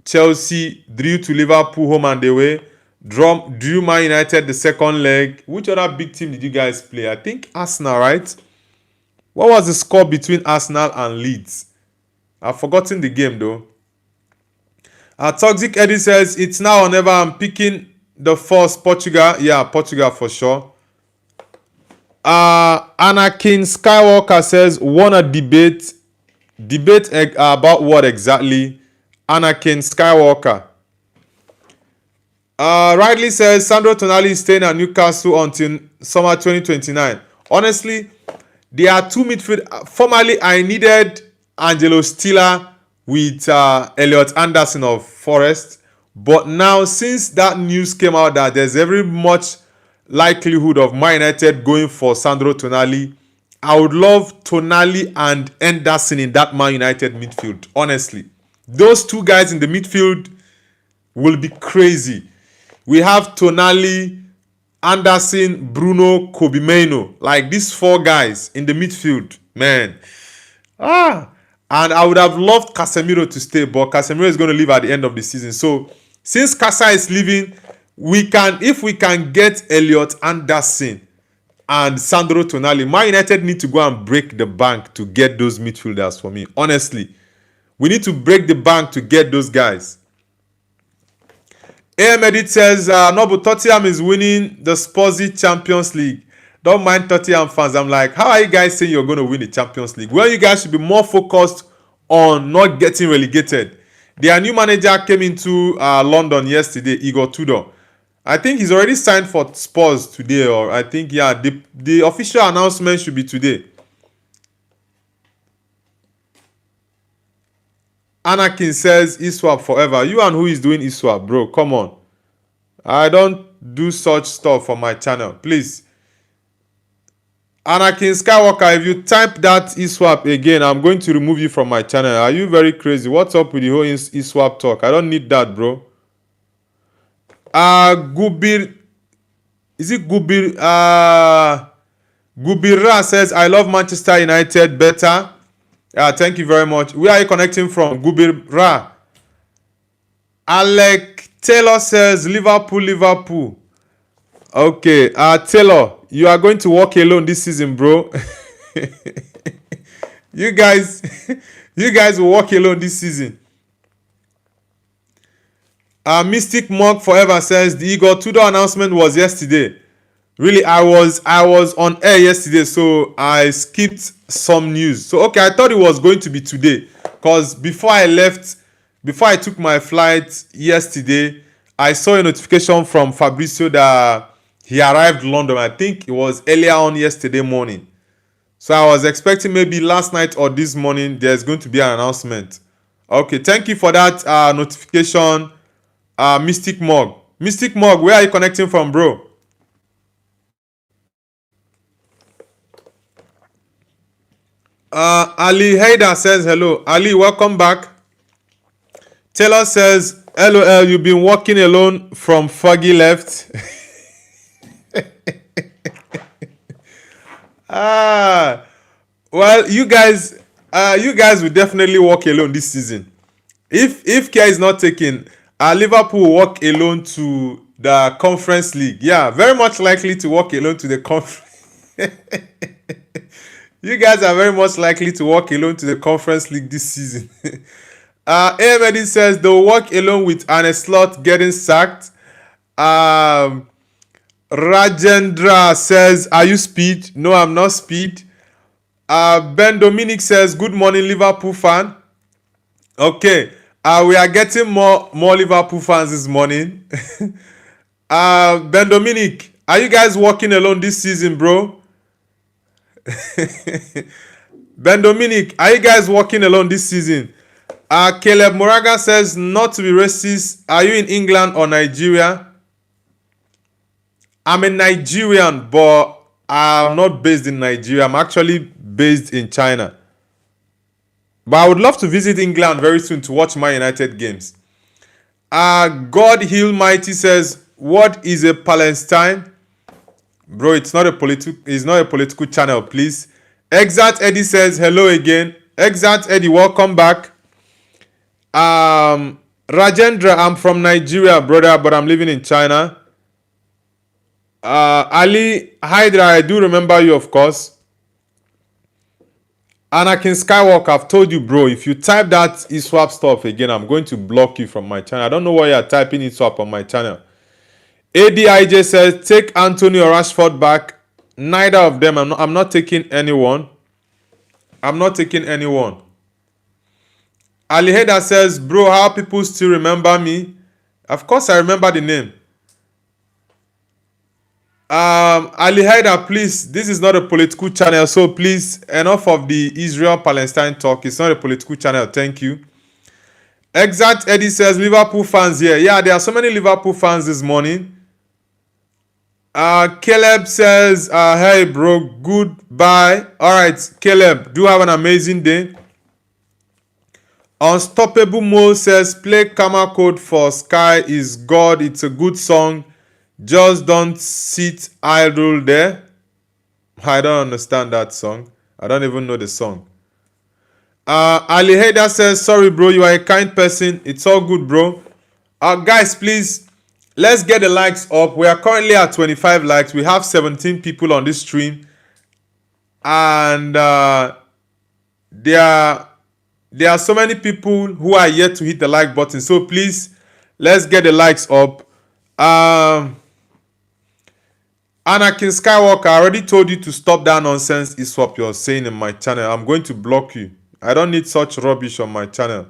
Chelsea drew to Liverpool home and away. Drew Man United the second leg. Which other big team did you guys play? I think Arsenal, right? What was the score between Arsenal and Leeds? I've forgotten the game though. Toxic Eddie says, it's now or never. I'm picking the first Portugal. Yeah, Portugal for sure. Anakin Skywalker says, won a debate. Debate about what exactly? Anakin Skywalker. Ridley says, Sandro Tonali is staying at Newcastle until summer 2029. Honestly, there are two midfield. Formerly, I needed Angelo Stiller with Elliot Anderson of Forest. But now, since that news came out that there's very much likelihood of Man United going for Sandro Tonali, I would love Tonali and Anderson in that Man United midfield. Honestly, those two guys in the midfield will be crazy. We have Tonali, Anderson, Bruno, Kobe Mainoo. Like these four guys in the midfield, man. And I would have loved Casemiro to stay, but Casemiro is going to leave at the end of the season. So since Casa is leaving, if we can get Elliot Anderson and Sandro Tonali, Man United need to go and break the bank to get those midfielders for me. Honestly, we need to break the bank to get those guys. AM Edit says, no, but Tottenham is winning the Spursy Champions League. Don't mind Tottenham fans. I'm like, how are you guys saying you're going to win the Champions League? Well, you guys should be more focused on not getting relegated. Their new manager came into London yesterday, Igor Tudor. I think he's already signed for Spurs today, or I think, yeah, the official announcement should be today. Anakin says, eSwap forever. You and who is doing eSwap, bro? Come on. I don't do such stuff for my channel. Please. Anakin Skywalker, if you type that eSwap again, I'm going to remove you from my channel. Are you very crazy? What's up with the whole eSwap talk? I don't need that, bro. Gubir. Is it Gubir? Gubira says, I love Manchester United better. Thank you very much. Where are you connecting from? Gubira. Alec Taylor says, Liverpool. Okay. Taylor, you are going to walk alone this season, bro. you guys will walk alone this season. Mystic Monk Forever says, the Igor Tudor announcement was yesterday. Really, I was on air yesterday, so I skipped some news. So, okay, I thought it was going to be today. Because before I took my flight yesterday, I saw a notification from Fabrizio that he arrived in London. I think it was earlier on yesterday morning. So I was expecting maybe last night or this morning there's going to be an announcement. Okay, thank you for that notification, Mystic Mog. Mystic Mog, where are you connecting from, bro? Ali Haida says hello. Ali, welcome back. Taylor says, LOL, you've been walking alone from Foggy left. Well, you guys will definitely walk alone this season. If care is not taken, Liverpool will walk alone to the Conference League. Yeah, very much likely to walk alone to the conference. You guys are very much likely to walk alone to the Conference League this season. Ahmed says they'll walk alone with Arne Slot getting sacked. Rajendra says, are you Speed? No, I'm not Speed. Ben Dominic says, good morning, Liverpool fan. Okay, we are getting more Liverpool fans this morning. Ben Dominic, are you guys walking alone this season, bro? Ben Dominic, are you guys walking alone this season? Caleb Moraga says, not to be racist, are you in England or Nigeria? I'm a Nigerian, but I'm not based in Nigeria. I'm actually based in China. But I would love to visit England very soon to watch my United games. God Heal Mighty says, what is a Palestine? Bro, it's not a political channel, please. Exact Eddie says hello again. Exact Eddie, welcome back. Rajendra, I'm from Nigeria, brother, but I'm living in China. Ali Hydra, I do remember you, of course. Anakin Skywalker, I've told you, bro, if you type that eSwap stuff again, I'm going to block you from my channel. I don't know why you're typing eSwap on my channel. ADIJ says, take Anthony or Rashford back. Neither of them. I'm not taking anyone. I'm not taking anyone. Ali Heda says, bro, how people still remember me? Of course, I remember the name. Ali Heda, please, this is not a political channel, so please, enough of the Israel-Palestine talk. It's not a political channel. Thank you. Exact Eddie says, Liverpool fans here. Yeah, there are so many Liverpool fans this morning. Caleb says, hey, bro, goodbye. All right, Caleb, do have an amazing day. Unstoppable Mo says, play Karma Code for Sky is God. It's a good song. Just don't sit idle there. I don't understand that song. I don't even know the song. Ali Heda says, sorry, bro, you are a kind person. It's all good, bro. Guys, please, let's get the likes up. We are currently at 25 likes. We have 17 people on this stream. And there are so many people who are yet to hit the like button. So please, let's get the likes up. Anakin Skywalker, I already told you to stop that nonsense eSwap you're saying in my channel. I'm going to block you. I don't need such rubbish on my channel.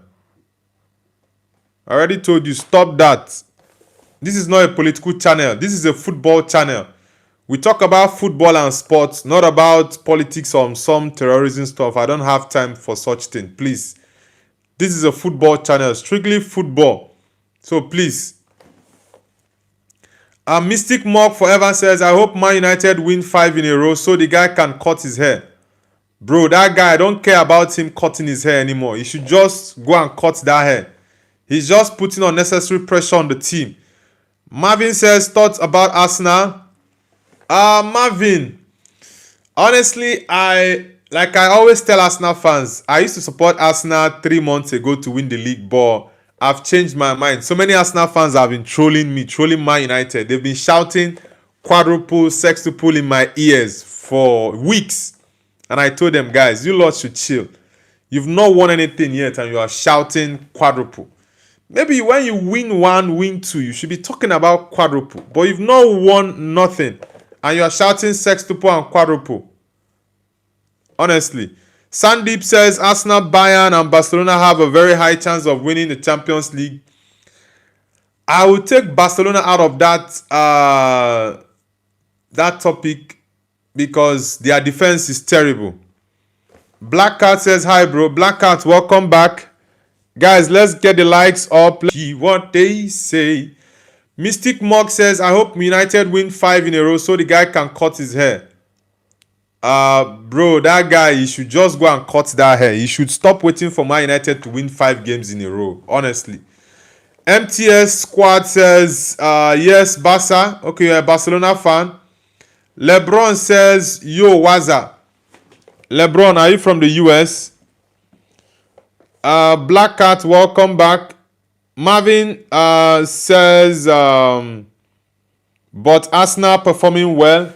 I already told you, stop that. This is not a political channel. This is a football channel. We talk about football and sports, not about politics or some terrorism stuff. I don't have time for such thing. Please. This is a football channel. Strictly football. So please. Mystic Mock Forever says, I hope Man United win 5 in a row so the guy can cut his hair. Bro, that guy, I don't care about him cutting his hair anymore. He should just go and cut that hair. He's just putting unnecessary pressure on the team. Marvin says, thoughts about Arsenal? Marvin, honestly, I always tell Arsenal fans, I used to support Arsenal 3 months ago to win the league, but I've changed my mind. So many Arsenal fans have been trolling me, trolling Man United. They've been shouting quadruple, sextuple in my ears for weeks. And I told them, guys, you lot should chill. You've not won anything yet and you are shouting quadruple. Maybe when you win 1, win 2, you should be talking about quadruple. But you've not won nothing and you are shouting sextuple and quadruple. Honestly. Sandeep says Arsenal, Bayern and Barcelona have a very high chance of winning the Champions League. I will take Barcelona out of that topic because their defense is terrible. Black Cat says hi, bro. Black Cat, welcome back. Guys, let's get the likes up. What they say. Mystic Mog says, I hope United win 5 in a row so the guy can cut his hair. Bro, that guy, he should just go and cut that hair. He should stop waiting for Man United to win 5 games in a row. Honestly. MTS Squad says, yes, Barca. Okay, you're a Barcelona fan. LeBron says, yo, Waza. LeBron, are you from the US? Black Cat, welcome back. Marvin says, but Arsenal performing well.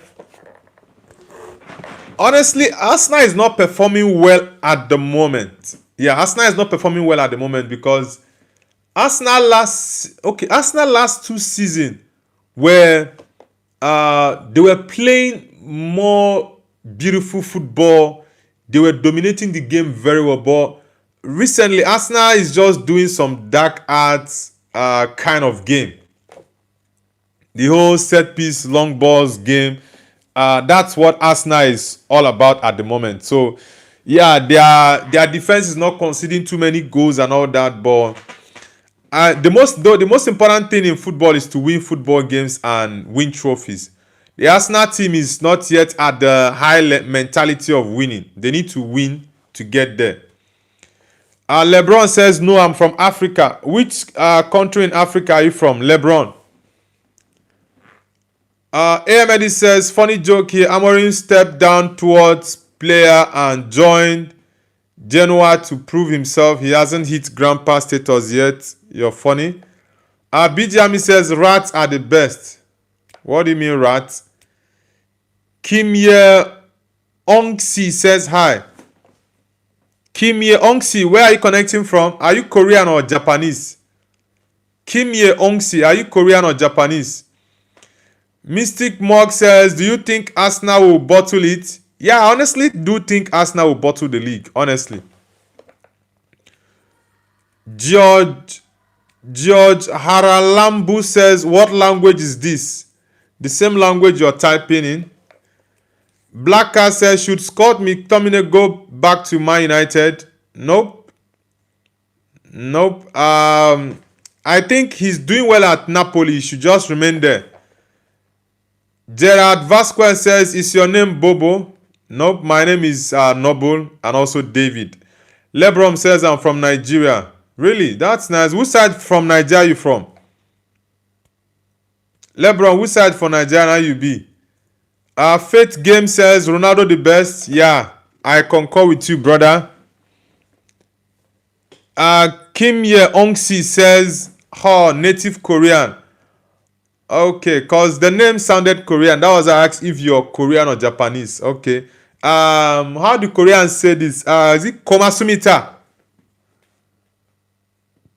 Honestly, Arsenal is not performing well at the moment. Yeah, Arsenal is not performing well at the moment because Arsenal last 2 seasons where they were playing more beautiful football. They were dominating the game very well. But recently, Arsenal is just doing some dark arts kind of game. The whole set piece, long balls game. That's what Arsenal is all about at the moment. So, yeah, their defense is not conceding too many goals and all that. But the most important thing in football is to win football games and win trophies. The Arsenal team is not yet at the high mentality of winning. They need to win to get there. LeBron says, no, I'm from Africa. Which country in Africa are you from, LeBron? AMD says, funny joke here. Amorim stepped down towards player and joined Genoa to prove himself. He hasn't hit grandpa status yet. You're funny. BGMI says, rats are the best. What do you mean, rats? Kimye Ongsi says, hi. Kimye Ongsi, where are you connecting from? Are you Korean or Japanese? Kimye Ongsi, are you Korean or Japanese? Mystic Mog says, do you think Arsenal will bottle it? Yeah, I honestly do think Arsenal will bottle the league. Honestly. George Haralambu says, what language is this? The same language you're typing in. Black Cat says, should Scott McTominay go back to Man United? Nope. I think he's doing well at Napoli. He should just remain there. Gerard Vasquez says, is your name Bobo? Nope, my name is Noble and also David. Lebron says, I'm from Nigeria. Really? That's nice. Which side from Nigeria are you from? Lebron, which side for Nigeria you be? Faith Game says, Ronaldo the best. Yeah, I concur with you, brother. Kim Ye Ongsi says, oh, native Korean. Okay, because the name sounded Korean. That was I asked if you're Korean or Japanese. Okay. How do Koreans say this? Is it Komasumita?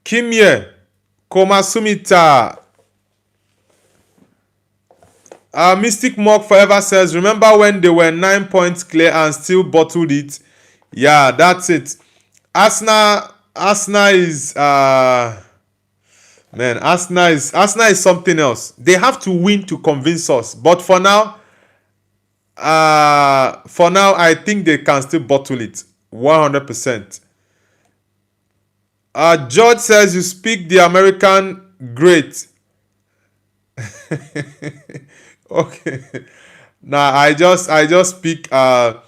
Kimye Komasumita. Mystic Mock Forever says, remember when they were 9 points clear and still bottled it? Yeah, that's it. Arsenal is man, Arsenal is something else. They have to win to convince us. But for now, I think they can still bottle it 100%. George says, you speak the American great. Okay. Nah, I just speak the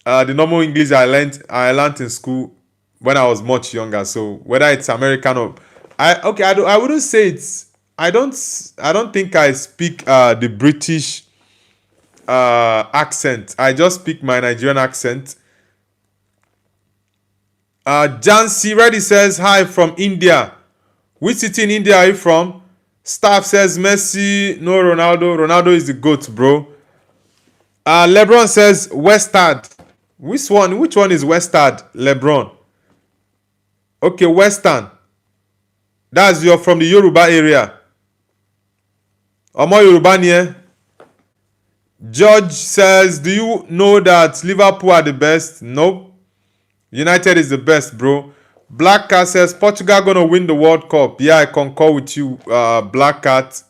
normal English I learned in school when I was much younger. So whether it's American or I wouldn't say it's I don't think I speak the British accent. I just speak my Nigerian accent. Jancy Reddy says, hi from India. Which city in India are you from? Staff says, Messi, no Ronaldo. Ronaldo is the GOAT, bro. LeBron says, Westard. Which one is Westard, LeBron? Okay, Western. That's you're from the Yoruba area. Omo Yoruba niye. George says, do you know that Liverpool are the best? Nope. United is the best, bro. Black Cat says, Portugal gonna win the World Cup. Yeah, I concur with you, Black Cat.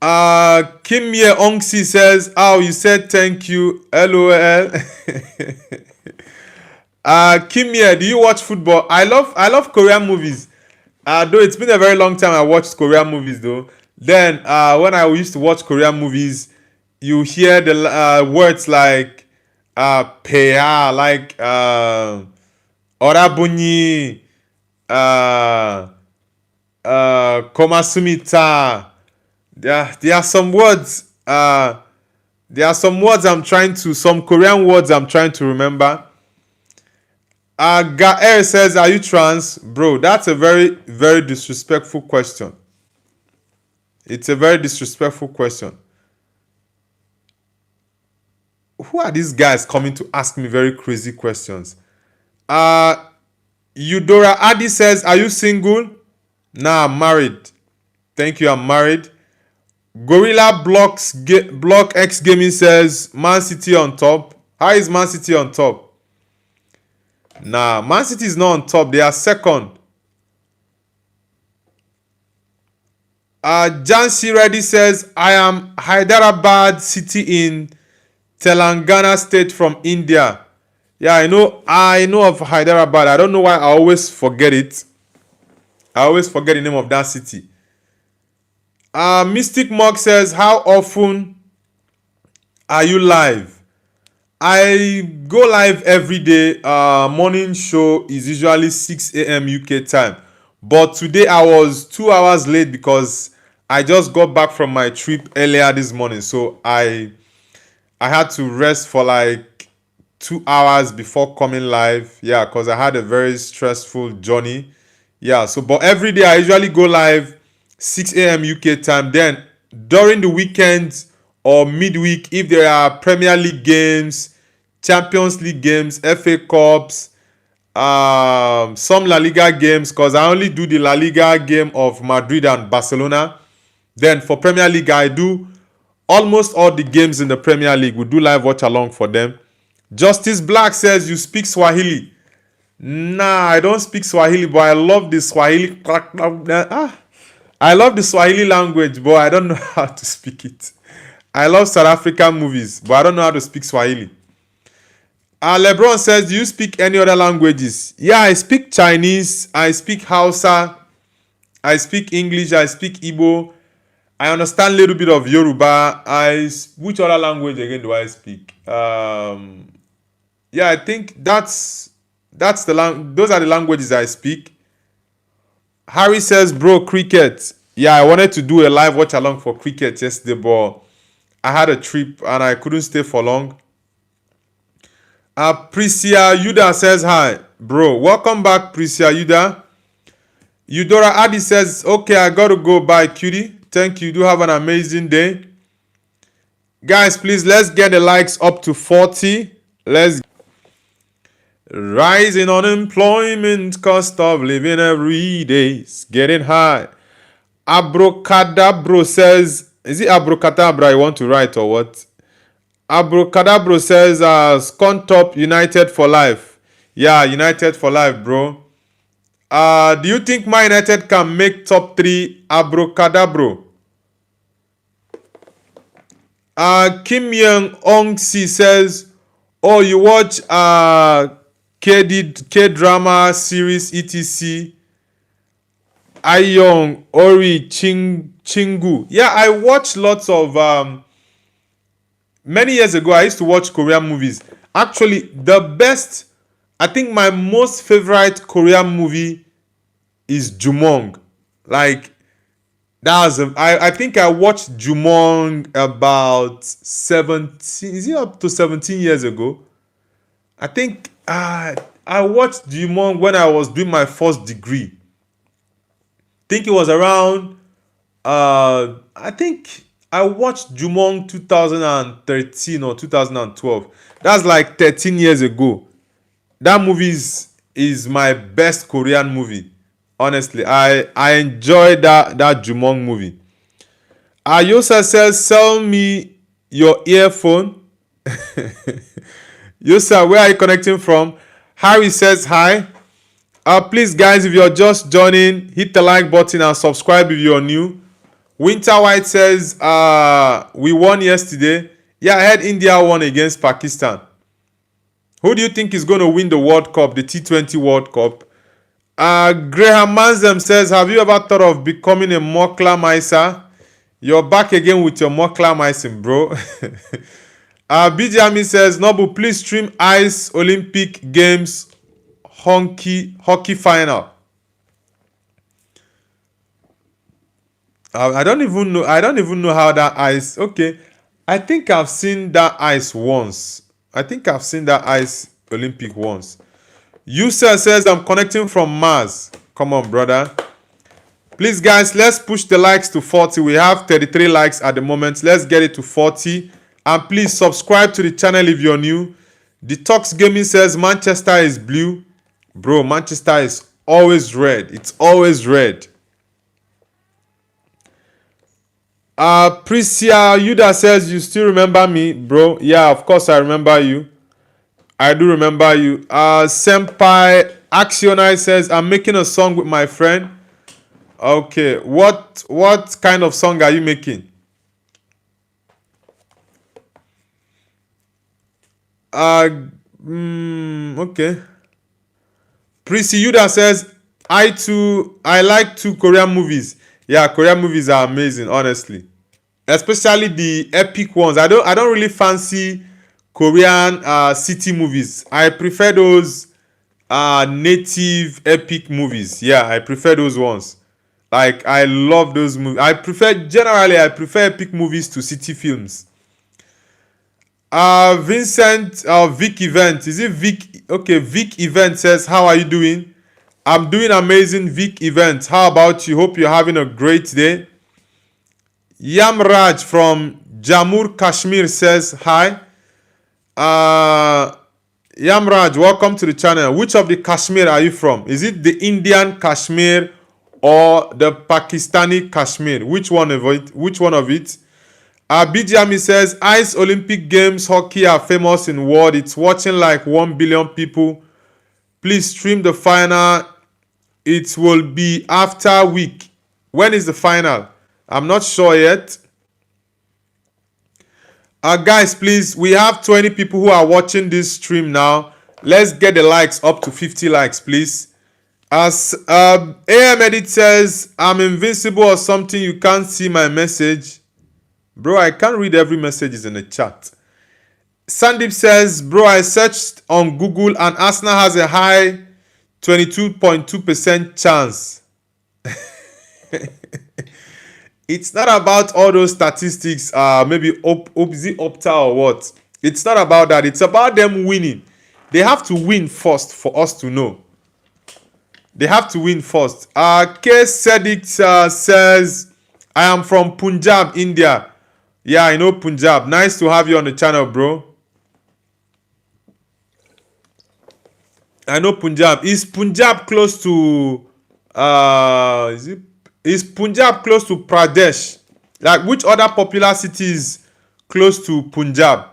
Kimye Ongsi says, oh, you said thank you. LOL. Kimye, do you watch football? I love Korean movies. Though it's been a very long time I watched Korean movies though. Then when I used to watch Korean movies, you hear the words like Pea, like Orabunyi, Komasumita. There are some words. Some Korean words I'm trying to remember. Gaer says, are you trans? Bro, that's a very, very disrespectful question. It's a very disrespectful question. Who are these guys coming to ask me very crazy questions? Eudora Adi says, are you single? Nah, I'm married. Thank you, I'm married. Gorilla Block X Gaming says, Man City on top. How is Man City on top? Nah, Man City is not on top. They are second. Jansi Reddy says, I am Hyderabad City in Telangana State from India. Yeah, I know of Hyderabad. I don't know why I always forget it. I always forget the name of that city. Mystic Mog says, how often are you live? I go live every day. Morning show is usually 6 a.m. UK time. But today I was 2 hours late because I just got back from my trip earlier this morning. So I had to rest for like 2 hours before coming live. Yeah, because I had a very stressful journey. Yeah, so but every day I usually go live 6 a.m. UK time. Then during the weekends or midweek, if there are Premier League games, Champions League games, FA Cups, some La Liga games, because I only do the La Liga game of Madrid and Barcelona. Then for Premier League, I do almost all the games in the Premier League. We do live watch along for them. Justice Black says you speak Swahili. Nah, I don't speak Swahili, but I love the Swahili. I love the Swahili language, but I don't know how to speak it. I love South African movies, but I don't know how to speak Swahili. LeBron says, do you speak any other languages? Yeah, I speak Chinese, I speak Hausa, I speak English, I speak Igbo. I understand a little bit of Yoruba. Which other language again do I speak? Yeah, I think that's those are the languages I speak. Harry says, bro, cricket. Yeah, I wanted to do a live watch along for cricket yesterday, but I had a trip and I couldn't stay for long. Prisia Yuda says hi, bro. Welcome back, Prisia Yuda. Eudora Adi says, okay, I gotta go. Bye, cutie. Thank you. Do have an amazing day. Guys, please, let's get the likes up to 40. Rising unemployment, cost of living every day is getting high. Abracadabro says, is it abracadabra you want to write or what? Abracadabro says, Scon top United for life. Yeah, United for life, bro. Do you think Man United can make top 3? Abracadabro. Kim Young Ong Si says, oh, you watch K-drama series etc. Ayong Ori Chingu. Yeah, I watch lots of many years ago I used to watch Korean movies. Actually, I think my most favorite Korean movie is Jumong. Like, I think I watched Jumong about 17, is it up to 17 years ago? I think I watched Jumong when I was doing my first degree. I think it was around I think I watched Jumong 2013 or 2012. That's like 13 years ago. That movie is my best Korean movie. Honestly, I enjoyed that Jumong movie. Yosa says, sell me your earphone. Yosa, where are you connecting from? Harry says hi. Please, guys, if you're just joining, hit the like button and subscribe if you're new. Winter White says, we won yesterday. Yeah, I heard India won against Pakistan. Who do you think is going to win the World Cup, the T20 World Cup? Graham Mansem says, have you ever thought of becoming a Mokla Maisa? You're back again with your Mokla Maisen, bro. Bijami says, Nobu, please stream Ice Olympic Games hockey final. I don't even know how that ice. Okay, I think I've seen that ice once. I think I've seen that ice Olympic once. User says, I'm connecting from Mars. Come on, brother. Please, guys, let's push the likes to 40. We have 33 likes at the moment. Let's get it to 40. And please subscribe to the channel if you're new. Detox Gaming says Manchester is blue. Bro, Manchester is always red. It's always red. Prisia Yuda says, you still remember me, bro? Yeah, of course I remember you. I do remember you. Senpai Actionai says, I'm making a song with my friend. Okay, what kind of song are you making? Okay. Prissy Yuda says, I like two Korean movies. Yeah, Korean movies are amazing, honestly. Especially the epic ones. I don't really fancy Korean city movies. I prefer those native epic movies. Yeah, I prefer those ones. Like, I love those movies. Generally, I prefer epic movies to city films. Vincent, Vic Event. Is it Vic? Okay, Vic Event says, how are you doing? I'm doing amazing, Vic Event. How about you? Hope you're having a great day. Yamraj from Jammu Kashmir says, hi. Yamraj, welcome to the channel. Which of the Kashmir are you from? Is it the Indian Kashmir or the Pakistani Kashmir? Which one of it? BGMI says, Ice Olympic Games hockey are famous in world. It's watching like 1 billion people. Please stream the final. It will be after week. When is the final? I'm not sure yet. Guys, please, we have 20 people who are watching this stream now. Let's get the likes up to 50 likes, please. As AM Edit says, I'm invincible or something. You can't see my message. Bro, I can't read every message in the chat. Sandeep says, bro, I searched on Google and Arsenal has a high 22.2% chance. It's not about all those statistics, maybe Opta or what. It's not about that. It's about them winning. They have to win first for us to know. They have to win first. K. Sedik says, I am from Punjab, India. Yeah, I know Punjab. Nice to have you on the channel, bro. I know Punjab. Is Punjab close to is Punjab close to Pradesh? Like, which other popular cities close to Punjab?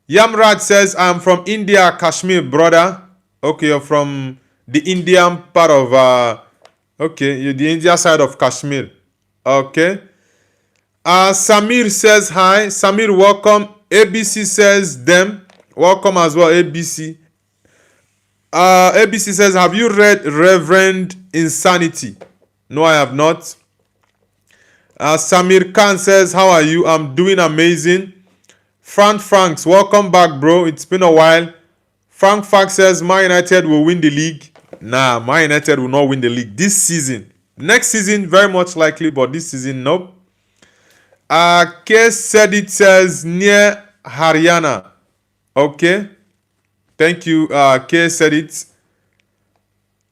Yamraj says, I'm from India, Kashmir, brother. Okay, you're from the Indian part of okay, you're the India side of Kashmir. Okay. Samir says hi. Samir, welcome. ABC says them. Welcome as well, ABC. ABC says, have you read Reverend Insanity? No, I have not. Samir Khan says, how are you? I'm doing amazing. Franks, welcome back, bro. It's been a while. Frank says, Man United will win the league. Nah, Man United will not win the league this season. Next season, very much likely, but this season, nope. K said it says near Haryana. Okay. Thank you. K said it.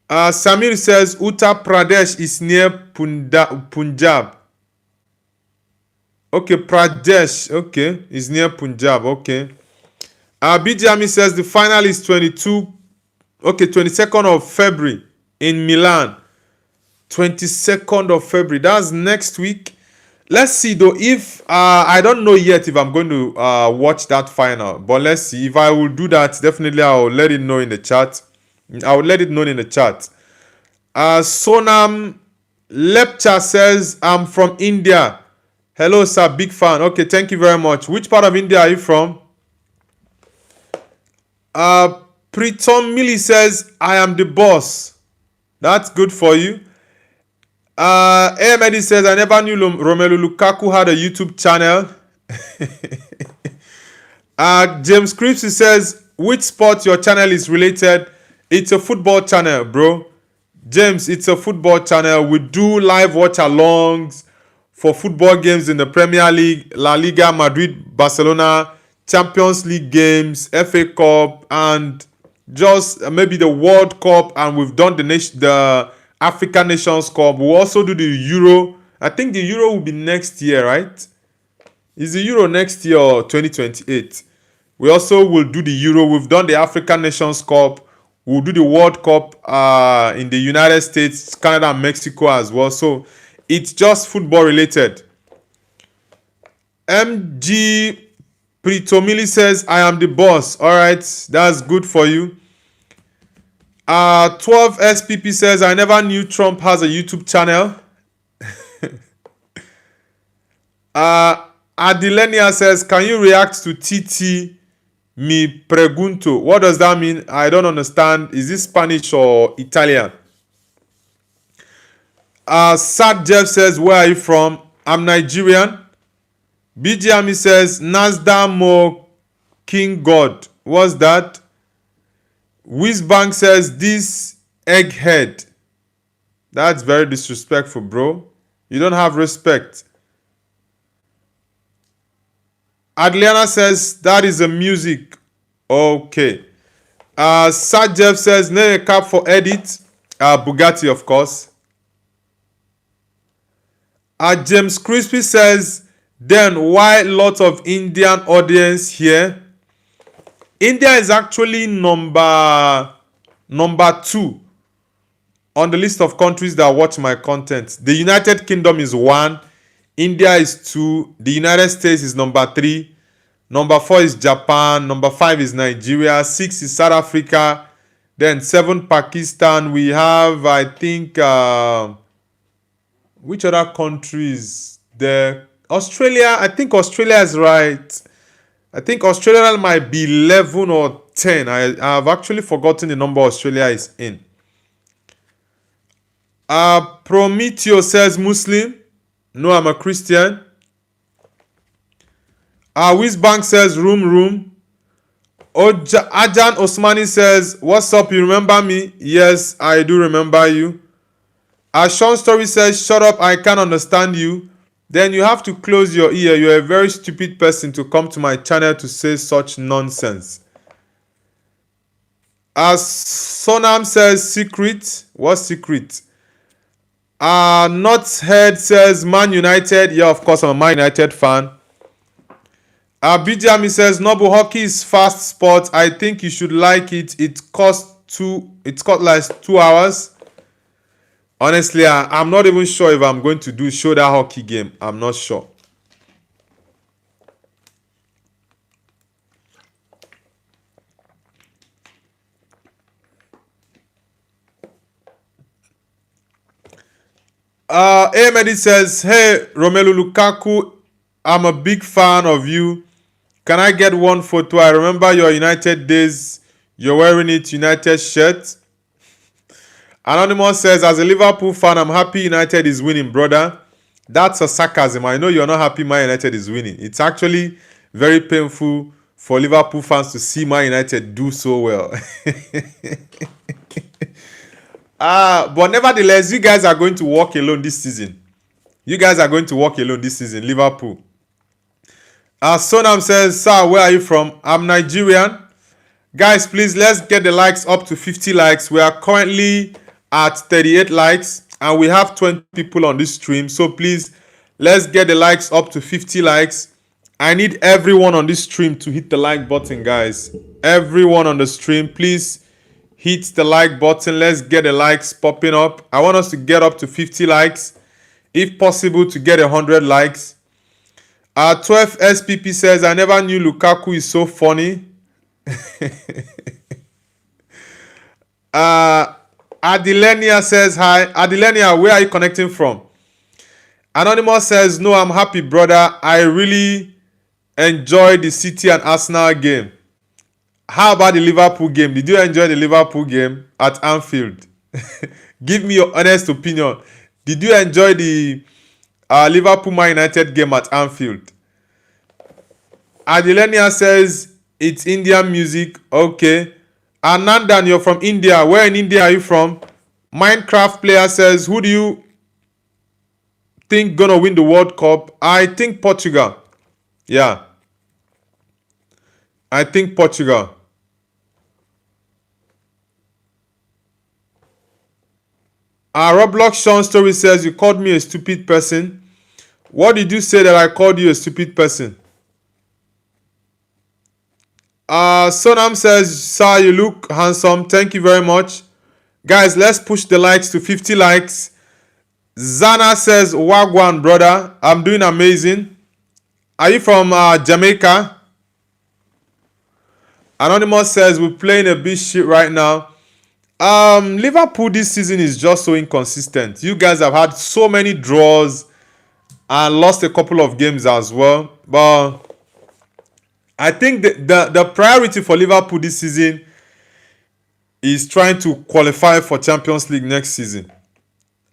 Samir says Uttar Pradesh is near Punjab. Okay, Pradesh. Okay, is near Punjab. Okay. BJami says the final is 22nd of February in Milan. 22nd of February. That's next week. Let's see though, if I don't know yet if I'm going to watch that final, but let's see. If I will do that, definitely I'll let it know in the chat. Sonam Lepcha says, I'm from India. Hello sir, big fan. Okay, thank you very much. Which part of India are you from? Pritom Mili says, I am the boss. That's good for you. Ahmedi says, I never knew Romelu Lukaku had a YouTube channel. James Cripsy says, which sport your channel is related? It's a football channel, bro. James, it's a football channel. We do live watch-alongs for football games in the Premier League, La Liga, Madrid, Barcelona, Champions League games, FA Cup, and just maybe the World Cup. And we've done the African Nations Cup. We'll also do the Euro. I think the Euro will be next year, right? Is the Euro next year or 2028? We also will do the Euro. We've done the African Nations Cup. We'll do the World Cup in the United States, Canada, and Mexico as well. So it's just football related. MG Pritomili says, I am the boss. All right, that's good for you. 12 SPP says, I never knew Trump has a YouTube channel. Adilenia says, can you react to TT Mi Pregunto? What does that mean? I don't understand. Is this Spanish or Italian? Sad Jeff says, where are you from? I'm Nigerian. BGMI says, Nazda Mo King God. What's that? Wizbank says, this egghead. That's very disrespectful, bro. You don't have respect. Adliana says, that is a music. Okay. Sajef says, name a cap for edit. Bugatti, of course. James Crispy says, then why lot of Indian audience here? India is actually number 2 on the list of countries that watch my content. The United Kingdom is 1. India is 2. The United States is number 3. Number 4 is Japan. Number 5 is Nigeria. 6 is South Africa. Then 7 Pakistan. We have, I think, which other countries there? Australia. I think Australia is right. I think Australia might be 11 or 10. I have actually forgotten the number Australia is in. Prometeo says Muslim. No, I'm a Christian. Wizbank says room. Ajan Osmani says, what's up? You remember me? Yes, I do remember you. Sean Story says, shut up, I can't understand you. Then you have to close your ear. You're a very stupid person to come to my channel to say such nonsense. Sonam says secret. What secret? Not head says Man United. Yeah, of course, I'm a Man United fan. Bijami says Nobu hockey is fast sport. I think you should like it. It cost like 2 hours. Honestly, I'm not even sure if I'm going to show that hockey game. I'm not sure. Ahmed says, hey, Romelu Lukaku, I'm a big fan of you. Can I get one photo? I remember your United days. You're wearing it, United shirt. Anonymous says, as a Liverpool fan, I'm happy United is winning, brother. That's a sarcasm. I know you're not happy Man United is winning. It's actually very painful for Liverpool fans to see Man United do so well. But nevertheless, you guys are going to walk alone this season. Liverpool. Sonam says, sir, where are you from? I'm Nigerian. Guys, please, let's get the likes up to 50 likes. We are currently at 38 likes and we have 20 people on this stream. So please, let's get the likes up to 50 likes. I need everyone on this stream to hit the like button, guys. Everyone on the stream, please hit the like button. Let's get the likes popping up. I want us to get up to 50 likes. If possible, to get 100 likes. 12 SPP says, I never knew Lukaku is so funny. Adelenia says, hi. Adelenia, where are you connecting from? Anonymous says, no, I'm happy, brother. I really enjoyed the City and Arsenal game. How about the Liverpool game? Did you enjoy the Liverpool game at Anfield? Give me your honest opinion. Did you enjoy the Liverpool Man United game at Anfield? Adelenia says, it's Indian music. Okay. Anandan, you're from India. Where in India are you from? Minecraft player says, who do you think gonna win the World Cup? I think Portugal. Yeah. I think Portugal. Roblox Sean Story says, you called me a stupid person. What did you say that I called you a stupid person? Sonam says, sir, you look handsome. Thank you very much. Guys, let's push the likes to 50 likes. Zana says, Wagwan, brother. I'm doing amazing. Are you from Jamaica? Anonymous says, we're playing a bit shit right now. Liverpool this season is just so inconsistent. You guys have had so many draws and lost a couple of games as well. But I think the priority for Liverpool this season is trying to qualify for Champions League next season.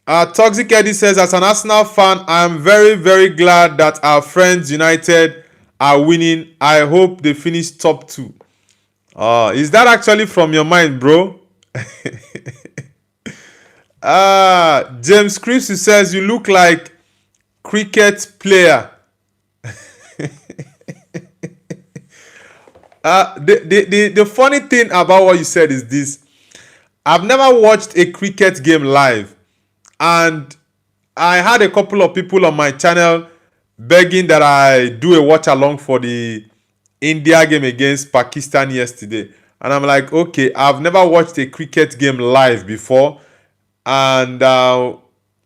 Toxic Eddie says, as an Arsenal fan, I am very, very glad that our friends United are winning. I hope they finish top 2. Is that actually from your mind, bro? James Cripps says you look like cricket player. The funny thing about what you said is this. I've never watched a cricket game live, and I had a couple of people on my channel begging that I do a watch along for the India game against Pakistan yesterday. And I'm like, okay, I've never watched a cricket game live before. And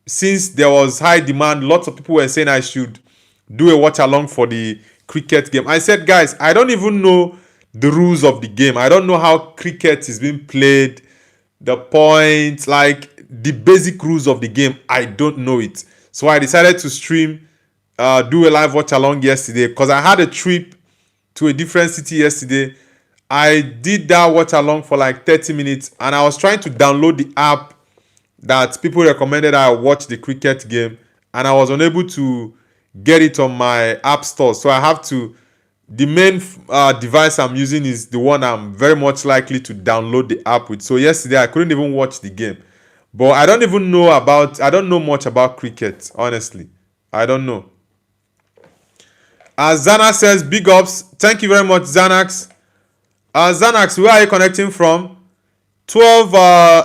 since there was high demand, lots of people were saying I should do a watch along for the cricket game. I said, guys, I don't even know the rules of the game. I don't know how cricket is being played, the points, like the basic rules of the game. I don't know it. So I decided to stream, do a live watch along yesterday because I had a trip to a different city yesterday. I did that watch along for like 30 minutes and I was trying to download the app that people recommended I watch the cricket game, and I was unable to get it on my app store. So I have to, the main device I'm using is the one I'm very much likely to download the app with. So yesterday I couldn't even watch the game. But I don't know much about cricket, honestly. I don't know. Zana says, big ups. Thank you very much, Xanax. Xanax, where are you connecting from? 12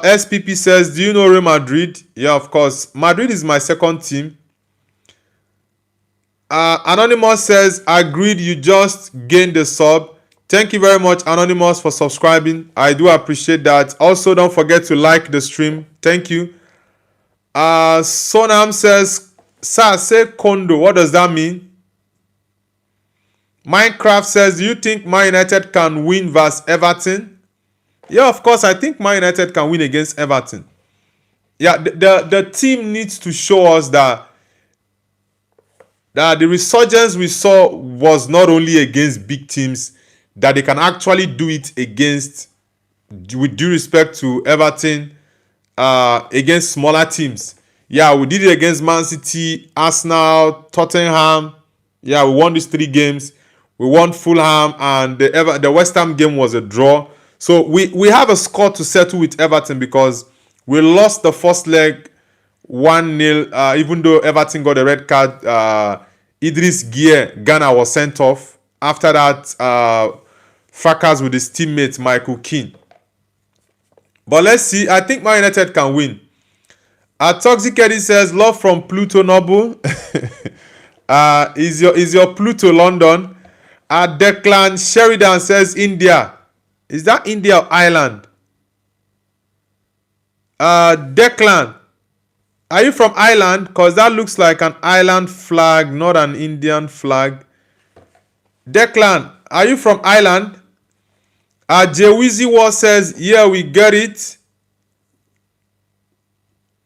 SPP says, do you know Real Madrid? Yeah, of course. Madrid is my second team. Anonymous says, agreed, you just gained the sub. Thank you very much, Anonymous, for subscribing. I do appreciate that. Also, don't forget to like the stream. Thank you. Sonam says, sir, say condo. What does that mean? Minecraft says, do you think Man United can win versus Everton? Yeah, of course, I think Man United can win against Everton. Yeah, the team needs to show us that the resurgence we saw was not only against big teams, that they can actually do it against, with due respect to Everton, against smaller teams. Yeah, we did it against Man City, Arsenal, Tottenham. Yeah, we won these 3 games. We won Fulham, and the West Ham game was a draw. So we have a score to settle with Everton because we lost the first leg 1-0, even though Everton got a red card. Idris Ghana was sent off. After that, fracas with his teammate Michael Keane. But let's see. I think Man United can win. Toxic Eddie says, love from Pluto Noble. Is your Pluto London? Declan Sheridan says, India. Is that India or Ireland? Declan, are you from Ireland? Because that looks like an island flag, not an Indian flag. Declan, are you from Ireland? Wizzy Wars says, yeah, we get it.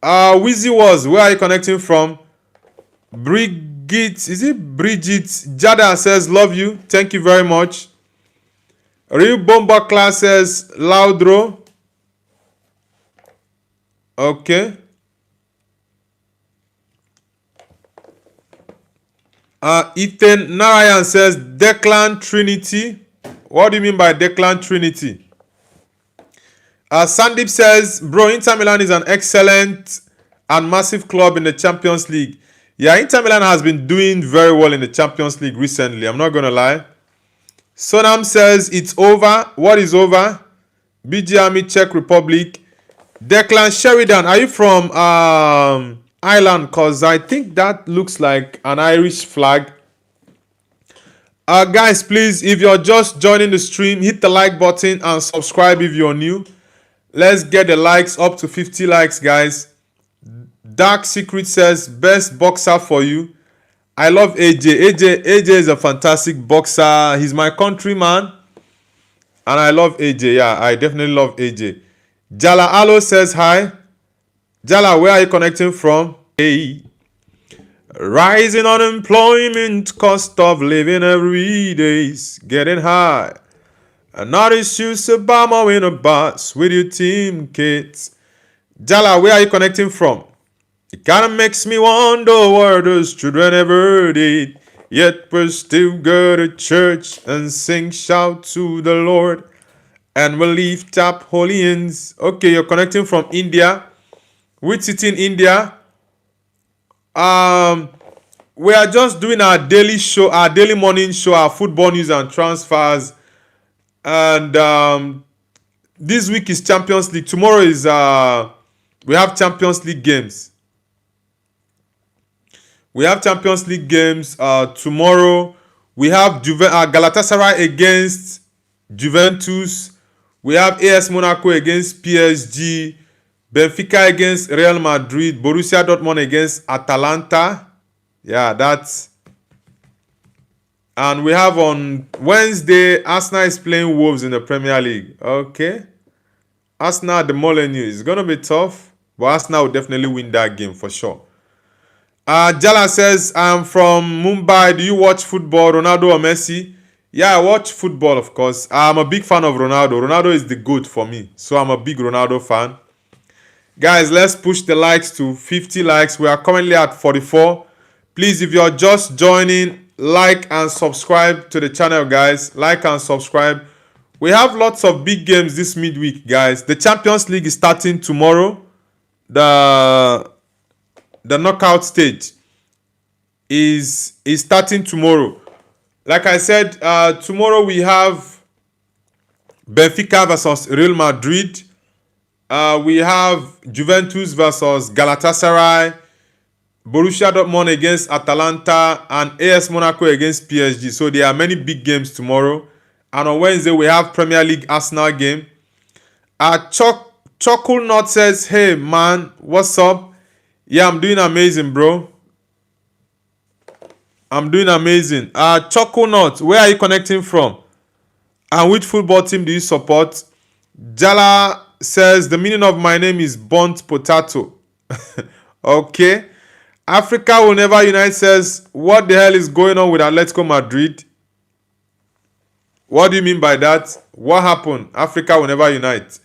Wizzy Wars, where are you connecting from? Brigitte, is it Bridget? Jada says, love you. Thank you very much. Real Bomber Class says, Loudro. Okay. Ethan Narayan says, Declan Trinity. What do you mean by Declan Trinity? Sandeep says, bro, Inter Milan is an excellent and massive club in the Champions League. Yeah, Inter Milan has been doing very well in the Champions League recently. I'm not going to lie. Sonam says, it's over. What is over? BG Army, Czech Republic. Declan Sheridan, are you from Ireland? Because I think that looks like an Irish flag. Guys, please, if you're just joining the stream, hit the like button and subscribe if you're new. Let's get the likes up to 50 likes, guys. Dark Secret says, best boxer for you. I love AJ. AJ is a fantastic boxer. He's my countryman. And I love AJ. Yeah, I definitely love AJ. Jala Alo says hi. Jala, where are you connecting from? Hey. Rising unemployment, cost of living every day's getting high. And not issues Obama in a bus with your team kids. Jala, where are you connecting from? It kinda makes me wonder where those children ever did. Yet we're still go to church and sing shout to the Lord. And we'll leave tap Holians. Okay, you're connecting from India. Which city in India? We are just doing our daily show, our daily morning show, our football news and transfers. And this week is Champions League. Tomorrow is we have Champions League games. We have Champions League games tomorrow. We have Galatasaray against Juventus. We have AS Monaco against PSG. Benfica against Real Madrid. Borussia Dortmund against Atalanta. Yeah, that's... And we have on Wednesday, Arsenal is playing Wolves in the Premier League. Okay. Arsenal at the Molineux. It's going to be tough, but Arsenal will definitely win that game for sure. Jala says, I'm from Mumbai. Do you watch football, Ronaldo or Messi? Yeah, I watch football, of course. I'm a big fan of Ronaldo. Ronaldo is the GOAT for me. So I'm a big Ronaldo fan. Guys, let's push the likes to 50 likes. We are currently at 44. Please, if you're just joining, like and subscribe to the channel, guys. Like and subscribe. We have lots of big games this midweek, guys. The Champions League is starting tomorrow. The knockout stage is starting tomorrow. Like I said, tomorrow we have Benfica versus Real Madrid. We have Juventus versus Galatasaray, Borussia Dortmund against Atalanta, and AS Monaco against PSG. So there are many big games tomorrow. And on Wednesday, we have Premier League Arsenal game. Chocolnut says, hey man, what's up? Yeah, I'm doing amazing, bro. I'm doing amazing. Chocolnut, where are you connecting from? And which football team do you support? Jala says, the meaning of my name is burnt potato. Okay. Africa will never unite says, what the hell is going on with Atletico Madrid? What do you mean by that? What happened? Africa will never unite.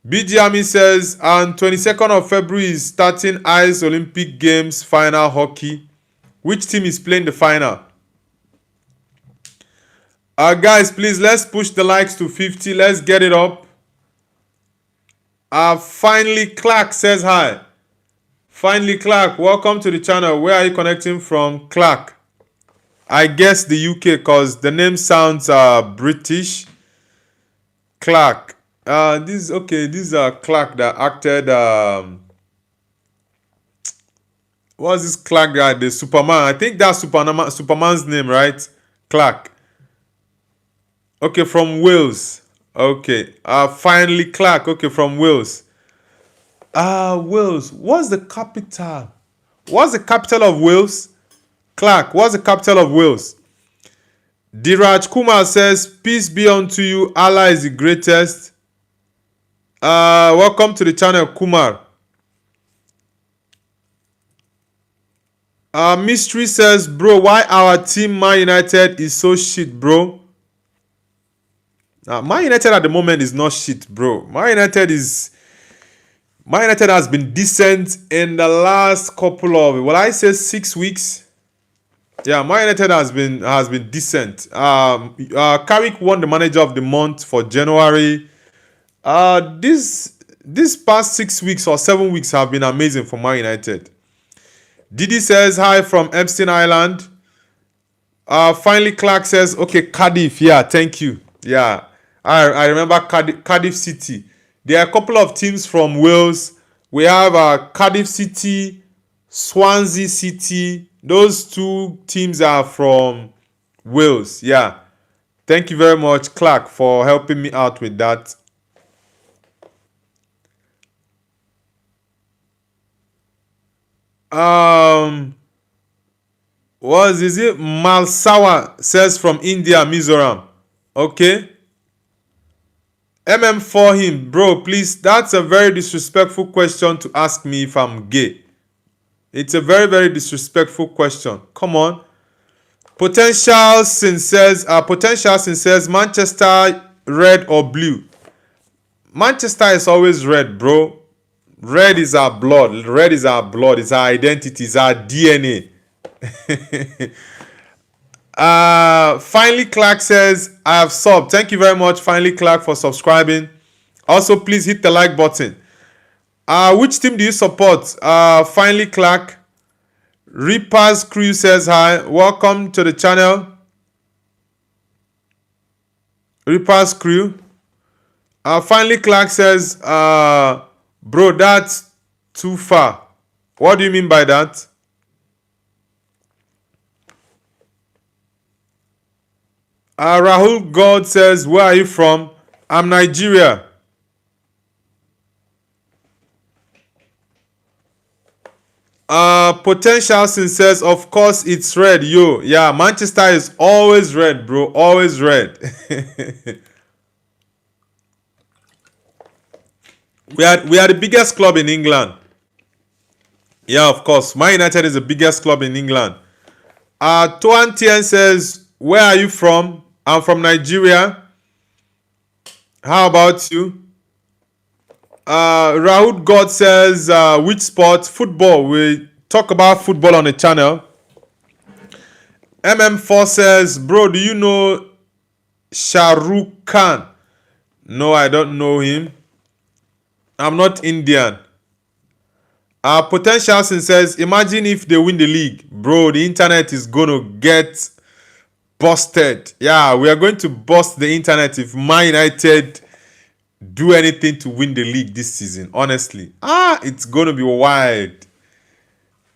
BG Army says, on 22nd of February is starting Ice Olympic Games final hockey. Which team is playing the final? Guys, please, let's push the likes to 50. Let's get it up. Finally, Clark says hi. Finally, Clark, welcome to the channel. Where are you connecting from, Clark? I guess the UK, because the name sounds British. Clark. This is Clark that acted. What's this Clark guy? The Superman. I think that's Superman's name, right? Clark. Okay, from Wales. Okay. Finally, Clark. Okay, from Wales. Wales. What's the capital? What's the capital of Wales? Clark, what's the capital of Wales? Diraj Kumar says, peace be unto you. Allah is the greatest. Welcome to the channel, Kumar. Mystery says, bro, why our team Man United is so shit, bro? Man United at the moment is not shit, bro. Man United has been decent in the last couple of, well, I say 6 weeks. Yeah, Man United has been decent. Carrick won the manager of the month for January. This past 6 weeks or 7 weeks have been amazing for Man United. Didi says hi from Epstein Island. Finally, Clark says, okay, Cardiff. Yeah, thank you. Yeah, I remember Cardiff City. There are a couple of teams from Wales. We have Cardiff City, Swansea City. Those two teams are from Wales. Yeah. Thank you very much, Clark, for helping me out with that. What is it? Malsawa says from India, Mizoram. Okay. For him, bro, please. That's a very disrespectful question to ask me if I'm gay. It's a very, very disrespectful question. Come on. Potential Sin says, Manchester red or blue? Manchester is always red, bro. Red is our blood. Red is our blood. It's our identity. It's our DNA. Finally, Clark says, I have subbed. Thank you very much, Finally Clark, for subscribing. Also, please hit the like button. Which team do you support? Finally Clark. Reapers Crew says hi. Welcome to the channel. Reapers Crew. Finally Clark says, bro, that's too far. What do you mean by that? Rahul God says, where are you from? I'm Nigeria. Potential says, of course it's red. Yo, yeah, Manchester is always red, bro. Always red. we are the biggest club in England. Yeah, of course. Man United is the biggest club in England. Tuan Tien says, where are you from? I'm from Nigeria. How about you? Rahul God says, which sport? Football. We talk about football on the channel. MM4 says, bro, do you know Shah Rukh Khan? No, I don't know him. I'm not Indian. Potential says, imagine if they win the league. Bro, the internet is going to get busted. Yeah, we are going to bust the internet if Man United do anything to win the league this season. Honestly. It's going to be wild.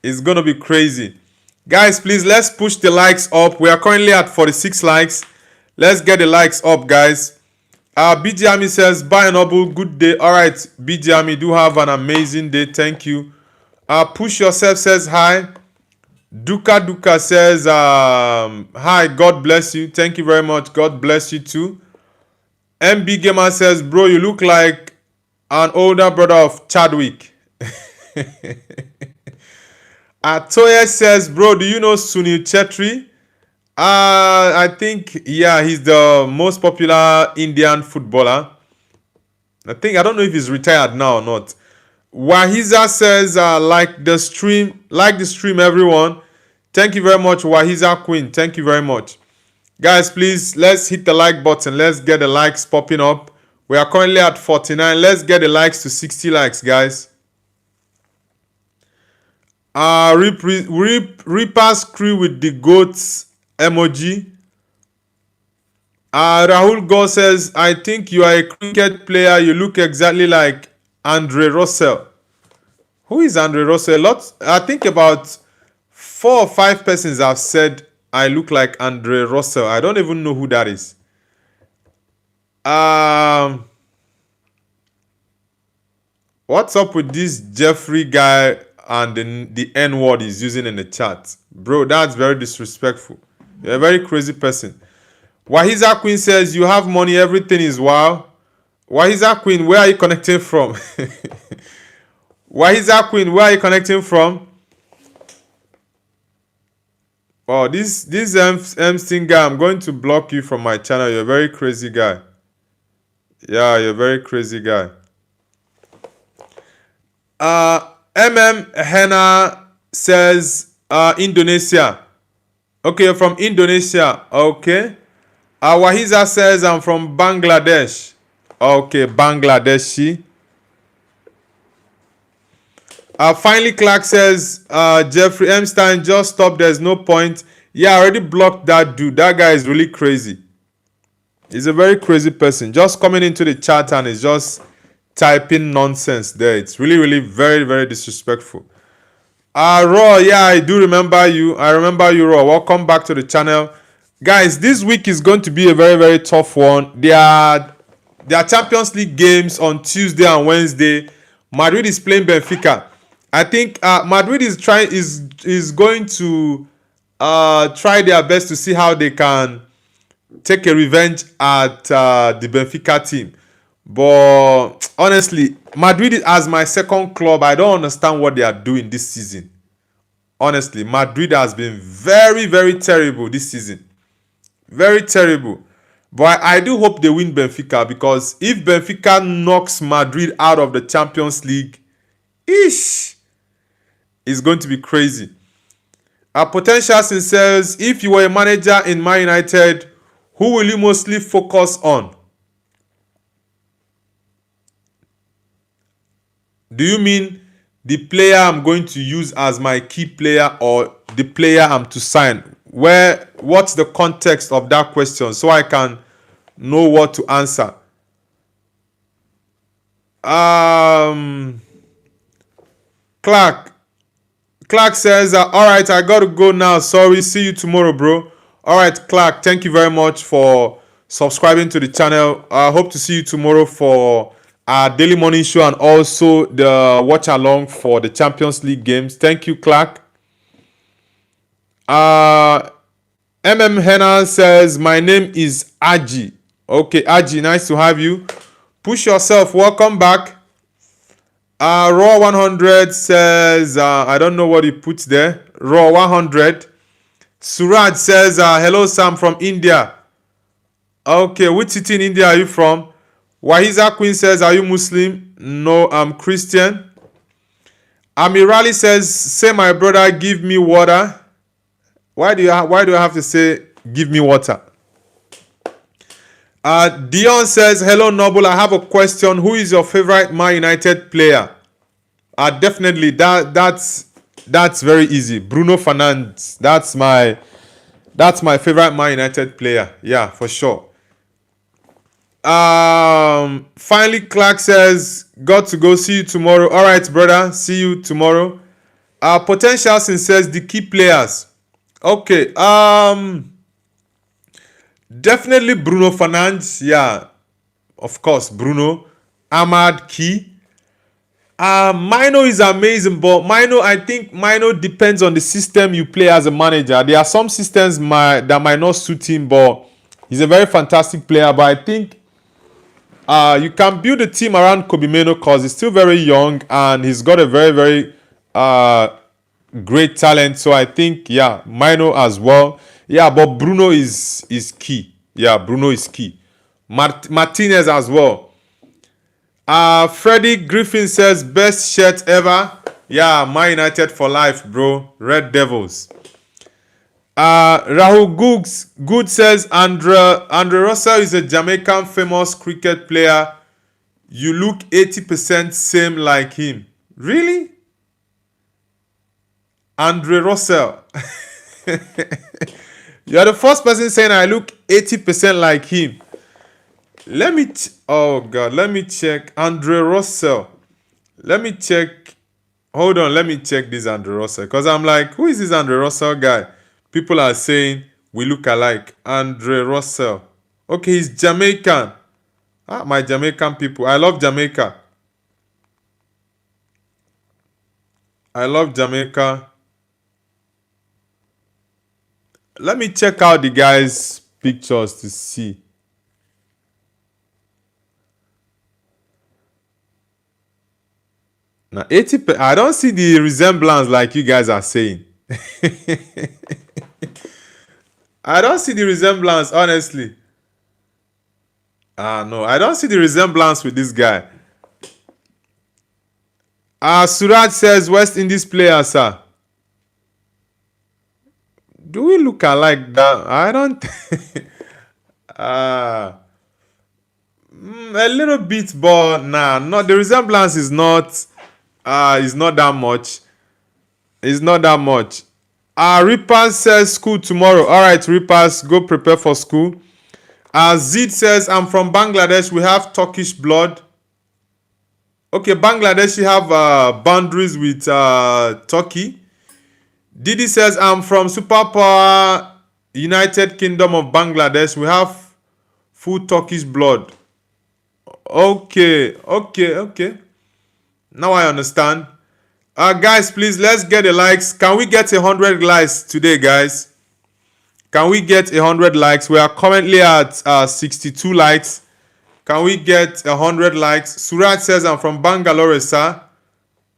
It's going to be crazy. Guys, please, let's push the likes up. We are currently at 46 likes. Let's get the likes up, guys. BG Ami says, bye Noble, good day. All right, BG Ami, do have an amazing day. Thank you. Push Yourself says hi. Duka says, hi, God bless you. Thank you very much. God bless you too. MB Gamer says, bro, you look like an older brother of Chadwick. Toya says, bro, do you know Sunil Chetri? I think, yeah, he's the most popular Indian footballer. I don't know if he's retired now or not. Wahiza says, like the stream, everyone. Thank you very much, Wahiza Queen. Thank you very much. Guys, please, let's hit the like button. Let's get the likes popping up. We are currently at 49. Let's get the likes to 60 likes, guys. Reapers Crew with the goats emoji. Rahul Go says, I think you are a cricket player. You look exactly like Andre Russell. Who is Andre Russell? I think about 4 or 5 persons have said I look like Andre Russell. I don't even know who that is. What's up with this Jeffrey guy and the N-word he's using in the chat? Bro, that's very disrespectful. You're a very crazy person. Wahiza Queen says, you have money, everything is wow. Wahiza Queen, where are you connecting from? Wahiza Queen, where are you connecting from? Oh, this M-Sting guy, I'm going to block you from my channel. You're a very crazy guy. Yeah, you're a very crazy guy. Henna says, Indonesia. Okay, you're from Indonesia. Okay. Wahiza says, I'm from Bangladesh. Okay, Bangladeshi. Finally, Clark says, Jeffrey Epstein, just stop. There's no point. Yeah, I already blocked that dude. That guy is really crazy. He's a very crazy person. Just coming into the chat and is just typing nonsense there. It's really, really very, very disrespectful. Raw, yeah, I do remember you. I remember you, Raw. Welcome back to the channel. Guys, this week is going to be a very, very tough one. There are Champions League games on Tuesday and Wednesday. Madrid is playing Benfica. I think Madrid is going to try their best to see how they can take a revenge at the Benfica team. But honestly, Madrid as my second club, I don't understand what they are doing this season. Honestly, Madrid has been very, very terrible this season. Very terrible. But I do hope they win Benfica, because if Benfica knocks Madrid out of the Champions League, it's going to be crazy. Potential says, if you were a manager in Man United, Who will you mostly focus on? Do you mean the player I'm going to use as my key player or the player I'm to sign? What's the context of that question so I can know what to answer? Clark. Clark says, all right, I got to go now. Sorry, see you tomorrow, bro. All right, Clark, thank you very much for subscribing to the channel. I hope to see you tomorrow for our daily morning show and also the watch along for the Champions League games. Thank you, Clark. Henna says, my name is Aji. Okay, Aji, nice to have you. Push yourself. Welcome back. Raw 100 says, I don't know what he puts there. Raw 100. Suraj says, hello, Sam from India. Okay, which city in India are you from? Wahiza Queen says, are you Muslim? No, I'm Christian. Amirali says, say my brother, give me water. Why do I have to say, give me water? Dion says, hello, Noble, I have a question. Who is your favorite Man United player? Definitely, that's very easy. Bruno Fernandes. That's my favorite Man United player. Yeah, for sure. Finally, Clark says, got to go, see you tomorrow. All right, brother, see you tomorrow. Potential says the key players. Okay. Definitely Bruno Fernandes. Yeah, of course, Bruno. Ahmad Key. Mino is amazing, but I think Mino depends on the system you play as a manager. There are some systems that might not suit him, but he's a very fantastic player. But I think you can build a team around Kobe Mino because he's still very young and he's got a very, very great talent. So I think, yeah, Mino as well. Yeah, but Bruno is key. Yeah, Bruno is key. Martinez as well. Freddie Griffin says, best shirt ever. Yeah, Man United for life, bro. Red Devils. Rahul Good says, Andre Russell is a Jamaican famous cricket player. You look 80% same like him. Really? Andre Russell. You're the first person saying I look 80% like him. Let me check. Andre Russell. Let me check. Hold on, let me check this Andre Russell. Because I'm like, who is this Andre Russell guy? People are saying we look alike. Andre Russell. Okay, he's Jamaican. My Jamaican people. I love Jamaica. I love Jamaica. Let me check out the guy's pictures to see. Now, 80%, I don't see the resemblance like you guys are saying. I don't see the resemblance, honestly. No, I don't see the resemblance with this guy. Suraj says, West Indies player, sir. Do we look alike that? I don't. A little bit, but nah, the resemblance is not that much. It's not that much. Rippers says school tomorrow. All right, Rippers, go prepare for school. Zid says, I'm from Bangladesh. We have Turkish blood. Okay, Bangladesh, you have boundaries with Turkey. Didi says, I'm from Superpower United Kingdom of Bangladesh. We have full Turkish blood. Okay. Now I understand. Guys, please, let's get the likes. Can we get 100 likes today, guys? Can we get 100 likes? We are currently at 62 likes. Can we get 100 likes? Suraj says, I'm from Bangalore, sir.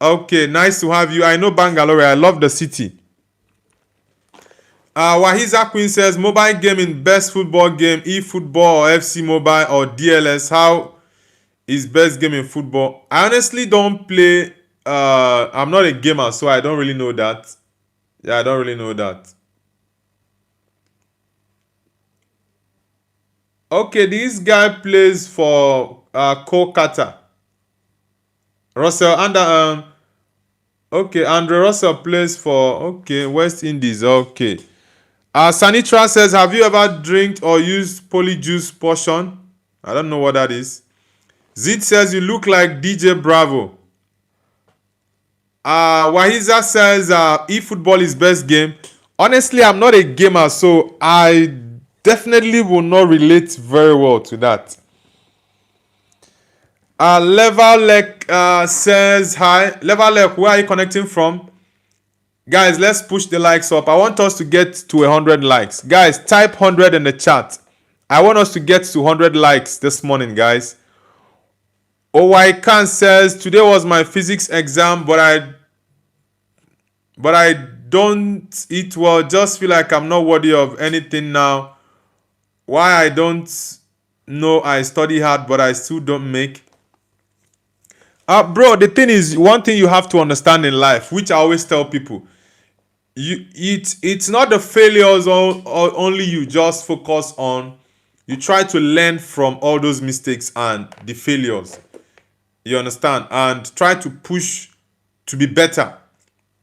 Okay, nice to have you. I know Bangalore. I love the city. Wahiza Queen says, mobile gaming, best football game, eFootball or FC Mobile or DLS. How is best game in football? I honestly don't play. I'm not a gamer, so I don't really know that. Yeah, I don't really know that. Okay, this guy plays for Kolkata. Russell under okay, Andre Russell plays for West Indies. Okay. Sanitra says, have you ever drank or used polyjuice portion? I don't know what that is. Zid says, you look like DJ Bravo. Wahiza says, eFootball is best game. Honestly, I'm not a gamer, so I definitely will not relate very well to that. Levalek says, hi. Levalek, where are you connecting from? Guys, let's push the likes up. I want us to get to 100 likes. Guys, type 100 in the chat. I want us to get to 100 likes this morning, guys. Owaikan says, today was my physics exam, but I don't eat well. Just feel like I'm not worthy of anything now. Why I don't know I study hard, but I still don't make. Bro, the thing is, one thing you have to understand in life, which I always tell people, it's not the failures only you just focus on. You try to learn from all those mistakes and the failures. You understand? And try to push to be better.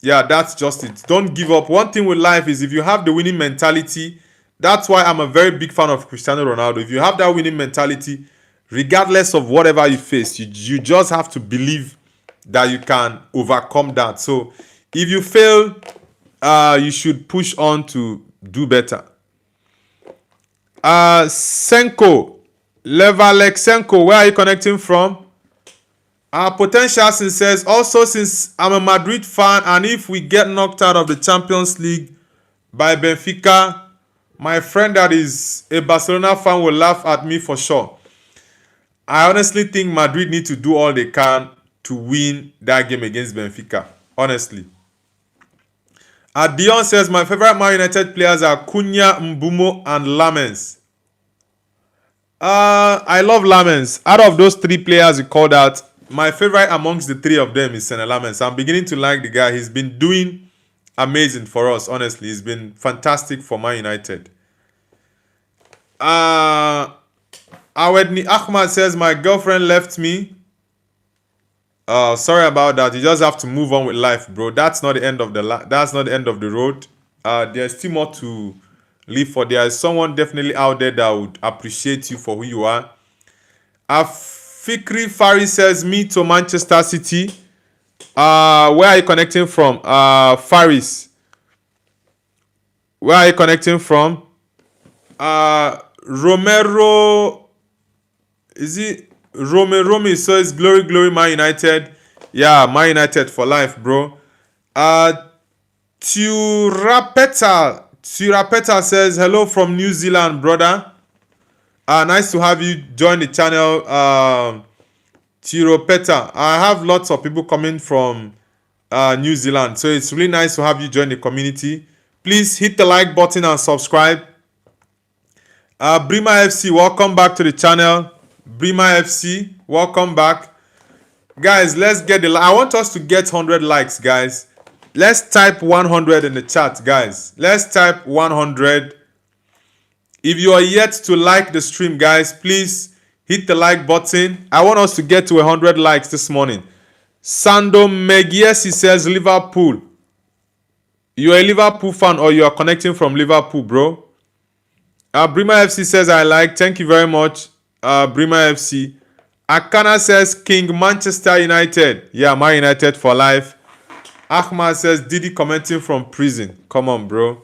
Yeah, that's just it. Don't give up. One thing with life is if you have the winning mentality, that's why I'm a very big fan of Cristiano Ronaldo. If you have that winning mentality, regardless of whatever you face, you just have to believe that you can overcome that. So if you fail, you should push on to do better. Senko, Levalek Senko, where are you connecting from? Potential says, also since I'm a Madrid fan and if we get knocked out of the Champions League by Benfica, my friend that is a Barcelona fan will laugh at me for sure. I honestly think Madrid need to do all they can to win that game against Benfica. Honestly. Dion says, my favorite Man United players are Cunha, Mbumo, and Lamens. I love Lamens. Out of those three players you called out, my favorite amongst the three of them is Senne Lamens. I'm beginning to like the guy. He's been doing amazing for us, honestly. He's been fantastic for Man United. Awedni Ahmad says, my girlfriend left me. Sorry about that. You just have to move on with life, bro. That's not the end of the road. There's still more to live for. There is someone definitely out there that would appreciate you for who you are. Fikri Fari says, me to Manchester City. Where are you connecting from? Faris. Where are you connecting from? Romero. Is it Romero? So it's glory, glory, Man United. Yeah, Man United for life, bro. Turapeta says, hello from New Zealand, brother. Nice to have you join the channel, Tiropeta. I have lots of people coming from New Zealand, so it's really nice to have you join the community. Please hit the like button and subscribe. Brima FC, welcome back to the channel. Brima FC, welcome back. Guys, let's get I want us to get 100 likes, guys. Let's type 100 in the chat, guys. Let's type 100. If you are yet to like the stream, guys, please hit the like button. I want us to get to 100 likes this morning. Sando Megiesi says Liverpool. You're a Liverpool fan or you are connecting from Liverpool, bro. Brima FC says I like. Thank you very much, Brima FC. Akana says King Manchester United. Yeah, Man United for life. Ahmad says Didi commenting from prison. Come on, bro.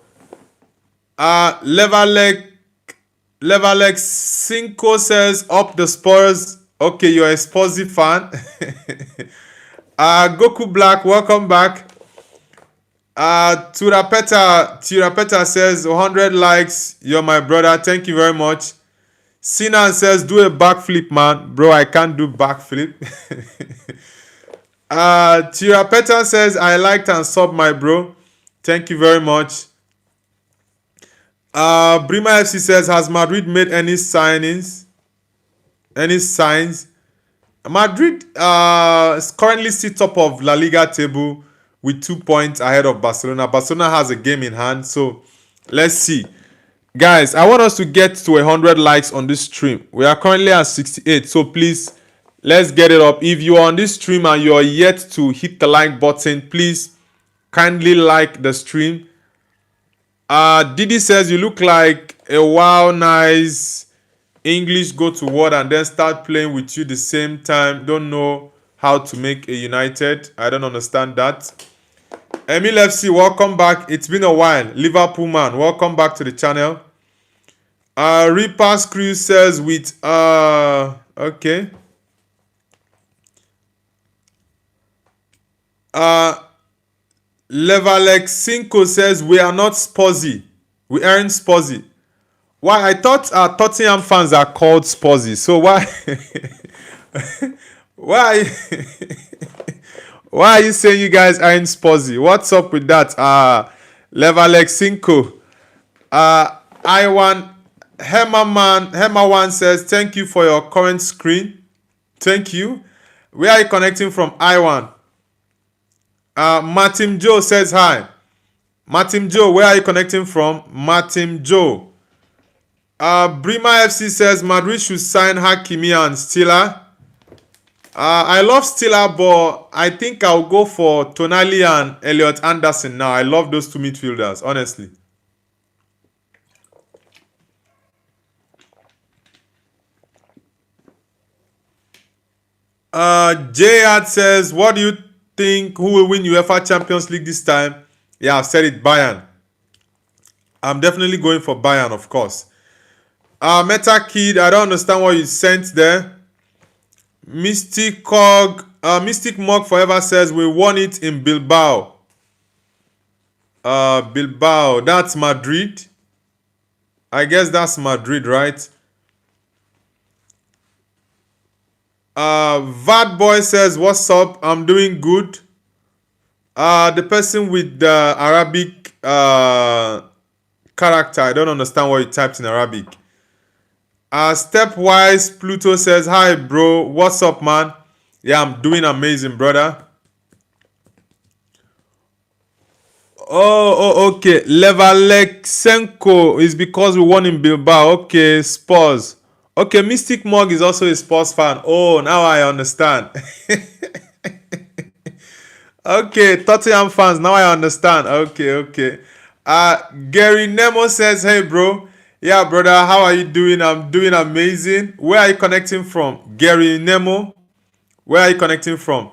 Levalek Cinco says up the Spurs. Okay, you're a Spursy fan. Goku Black, welcome back. Turapeta says 100 likes. You're my brother. Thank you very much. Sinan says do a backflip, man. Bro, I can't do backflip. Turapeta says I liked and sub my bro. Thank you very much. Brima FC says, has Madrid made any signings? Any signs? Madrid currently sits top of La Liga table with 2 points ahead of Barcelona. Barcelona has a game in hand, so let's see. Guys, I want us to get to 100 likes on this stream. We are currently at 68, so please, let's get it up. If you are on this stream and you are yet to hit the like button, please kindly like the stream. Didi says you look like a wow, nice English go to word and then start playing with you the same time. Don't know how to make a United. I don't understand that. Emil FC, welcome back. It's been a while. Liverpool man, welcome back to the channel. Reapers Crew says with okay. Levalek Cinco says we are not Spursy. We aren't Spursy. Why? I thought Tottenham fans are called Spursy. So why why why are you saying you guys aren't Spursy? What's up with that? Levalek Cinco. Iwan Hemawan says thank you for your current screen. Thank you. Where are you connecting from, Iwan? Martin Joe says hi. Martin Joe, where are you connecting from? Martin Joe. Brima FC says Madrid should sign Hakimi and Stiller. I love Stiller, but I think I'll go for Tonali and Elliot Anderson now. I love those two midfielders, honestly. Jayad says, what do you think? Who will win UEFA Champions League this time? Yeah, I've said it, Bayern. I'm definitely going for Bayern, of course. Meta Kid, I don't understand what you sent there. Mystic Mog Forever says we won it in Bilbao. Bilbao, that's Madrid. I guess that's Madrid, right? Vad Boy says, what's up? I'm doing good. The person with the Arabic character, I don't understand what you typed in Arabic. Stepwise Pluto says, hi bro, what's up man? Yeah, I'm doing amazing, brother. Okay. Levaleksenko is because we won in Bilbao. Okay, Spurs. Okay, Mystic Mog is also a Spurs fan. Oh, now I understand. Okay, Tottenham fans, now I understand. Okay. Gary Nemo says, hey bro. Yeah, brother, how are you doing? I'm doing amazing. Where are you connecting from? Gary Nemo. Where are you connecting from?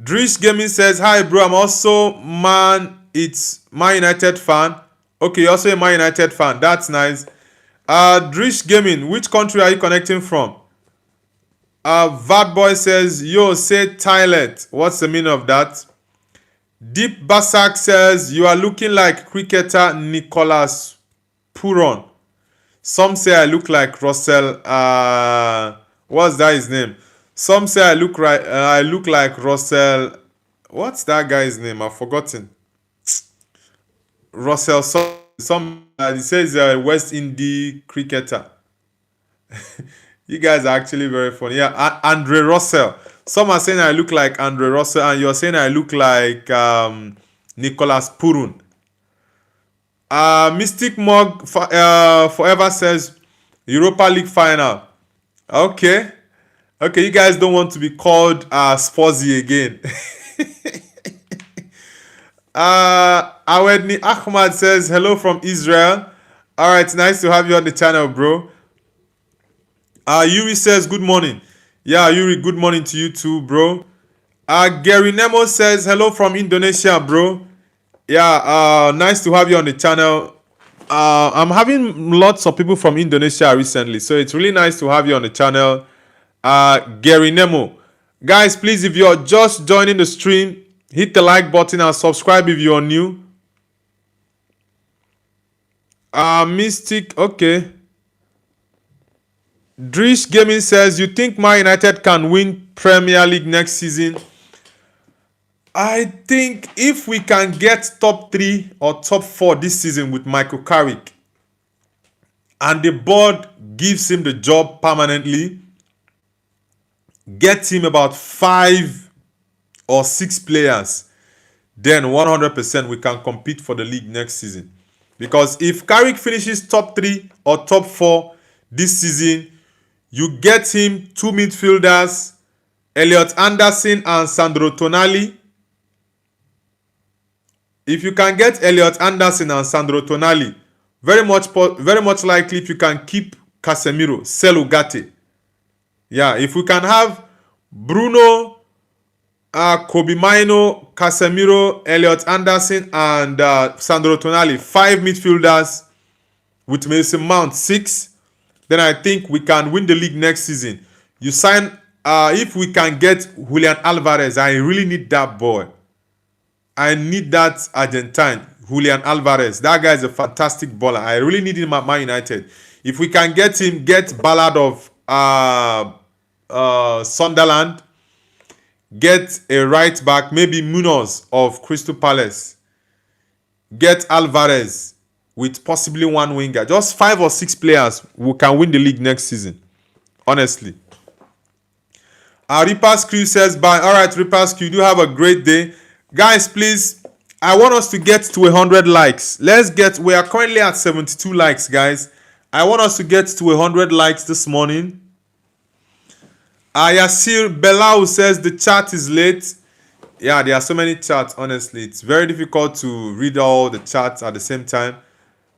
Drish Gaming says, hi bro, I'm also Man United fan. Okay, you're also a Man United fan. That's nice. Drish Gaming, which country are you connecting from? Vad Boy says, yo, say Thailand. What's the meaning of that? Deep Basak says, you are looking like cricketer Nicholas Puron. Some say I look like Russell. What's that his name? Some say I look like Russell. What's that guy's name? I've forgotten. Russell. He says a West Indies cricketer. You guys are actually very funny. Yeah, Andre Russell. Some are saying I look like Andre Russell, and you're saying I look like Nicholas Purun. Mystic Mog Forever says Europa League final. Okay, you guys don't want to be called Spursy again. Awedni Ahmad says hello from Israel. All right, nice to have you on the channel, bro. Yuri says good morning. Yeah, Yuri, good morning to you too, bro. Gary Nemo says hello from Indonesia, bro. Yeah, nice to have you on the channel. I'm having lots of people from Indonesia recently, so it's really nice to have you on the channel. Gary Nemo. Guys, please, if you're just joining the stream, hit the like button and subscribe if you're new. Mystic, okay. Drish Gaming says, you think Man United can win Premier League next season? I think if we can get top 3 or top 4 this season with Michael Carrick and the board gives him the job permanently, get him about 5 or 6 players, then 100% we can compete for the league next season. Because if Carrick finishes top 3 or top 4 this season, you get him 2 midfielders, Elliot Anderson and Sandro Tonali. If you can get Elliot Anderson and Sandro Tonali, very much likely if you can keep Casemiro, sell Ugarte. Yeah, if we can have Bruno, Kobe Mino, Casemiro, Elliot Anderson, and Sandro Tonali, 5 midfielders with Mason Mount 6, then I think we can win the league next season. You sign, if we can get Julian Alvarez, I really need that boy. I need that Argentine, Julian Alvarez. That guy is a fantastic baller. I really need him at Man United. If we can get him, get Ballard of Sunderland, get a right back, maybe Munoz of Crystal Palace, get Alvarez with possibly 1 winger. Just 5 or 6 players who can win the league next season. Honestly. Reaper's Crew says bye. Alright, Reaper's Crew, do have a great day. Guys, please, I want us to get to 100 likes. We are currently at 72 likes, guys. I want us to get to 100 likes this morning. Yasir Belau says the chat is late. Yeah, there are so many chats, honestly. It's very difficult to read all the chats at the same time.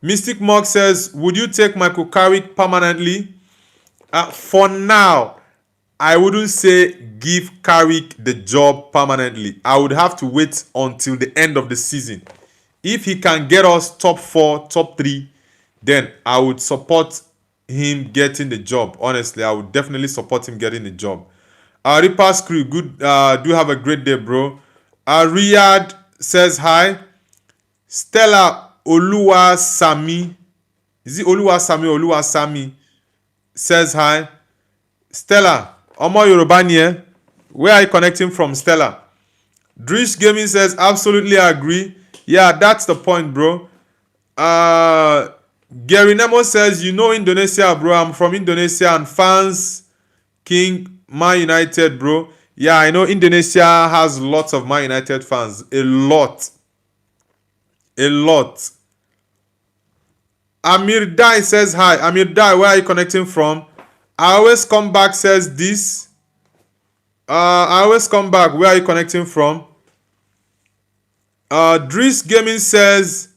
Mystic Mog says, would you take Michael Carrick permanently? For now, I wouldn't say give Carrick the job permanently. I would have to wait until the end of the season. If he can get us top 4, top 3, then I would support him getting the job. Honestly, I would definitely support him getting the job. Reaper's Crew, good. Do have a great day, bro. Riyadh says hi. Stella Oluwasami. Is it Oluwasami or Oluwasami? Says hi. Stella, Omo Yorubani, where are you connecting from, Stella? Drish Gaming says, absolutely agree. Yeah, that's the point, bro. Gary Nemo says, you know Indonesia, bro. I'm from Indonesia and fans King Man United, bro. Yeah, I know Indonesia has lots of Man United fans. A lot. Amir Dai says hi. Amir Dai, where are you connecting from? I always come back says this. I always come back. Where are you connecting from? Driss Gaming says,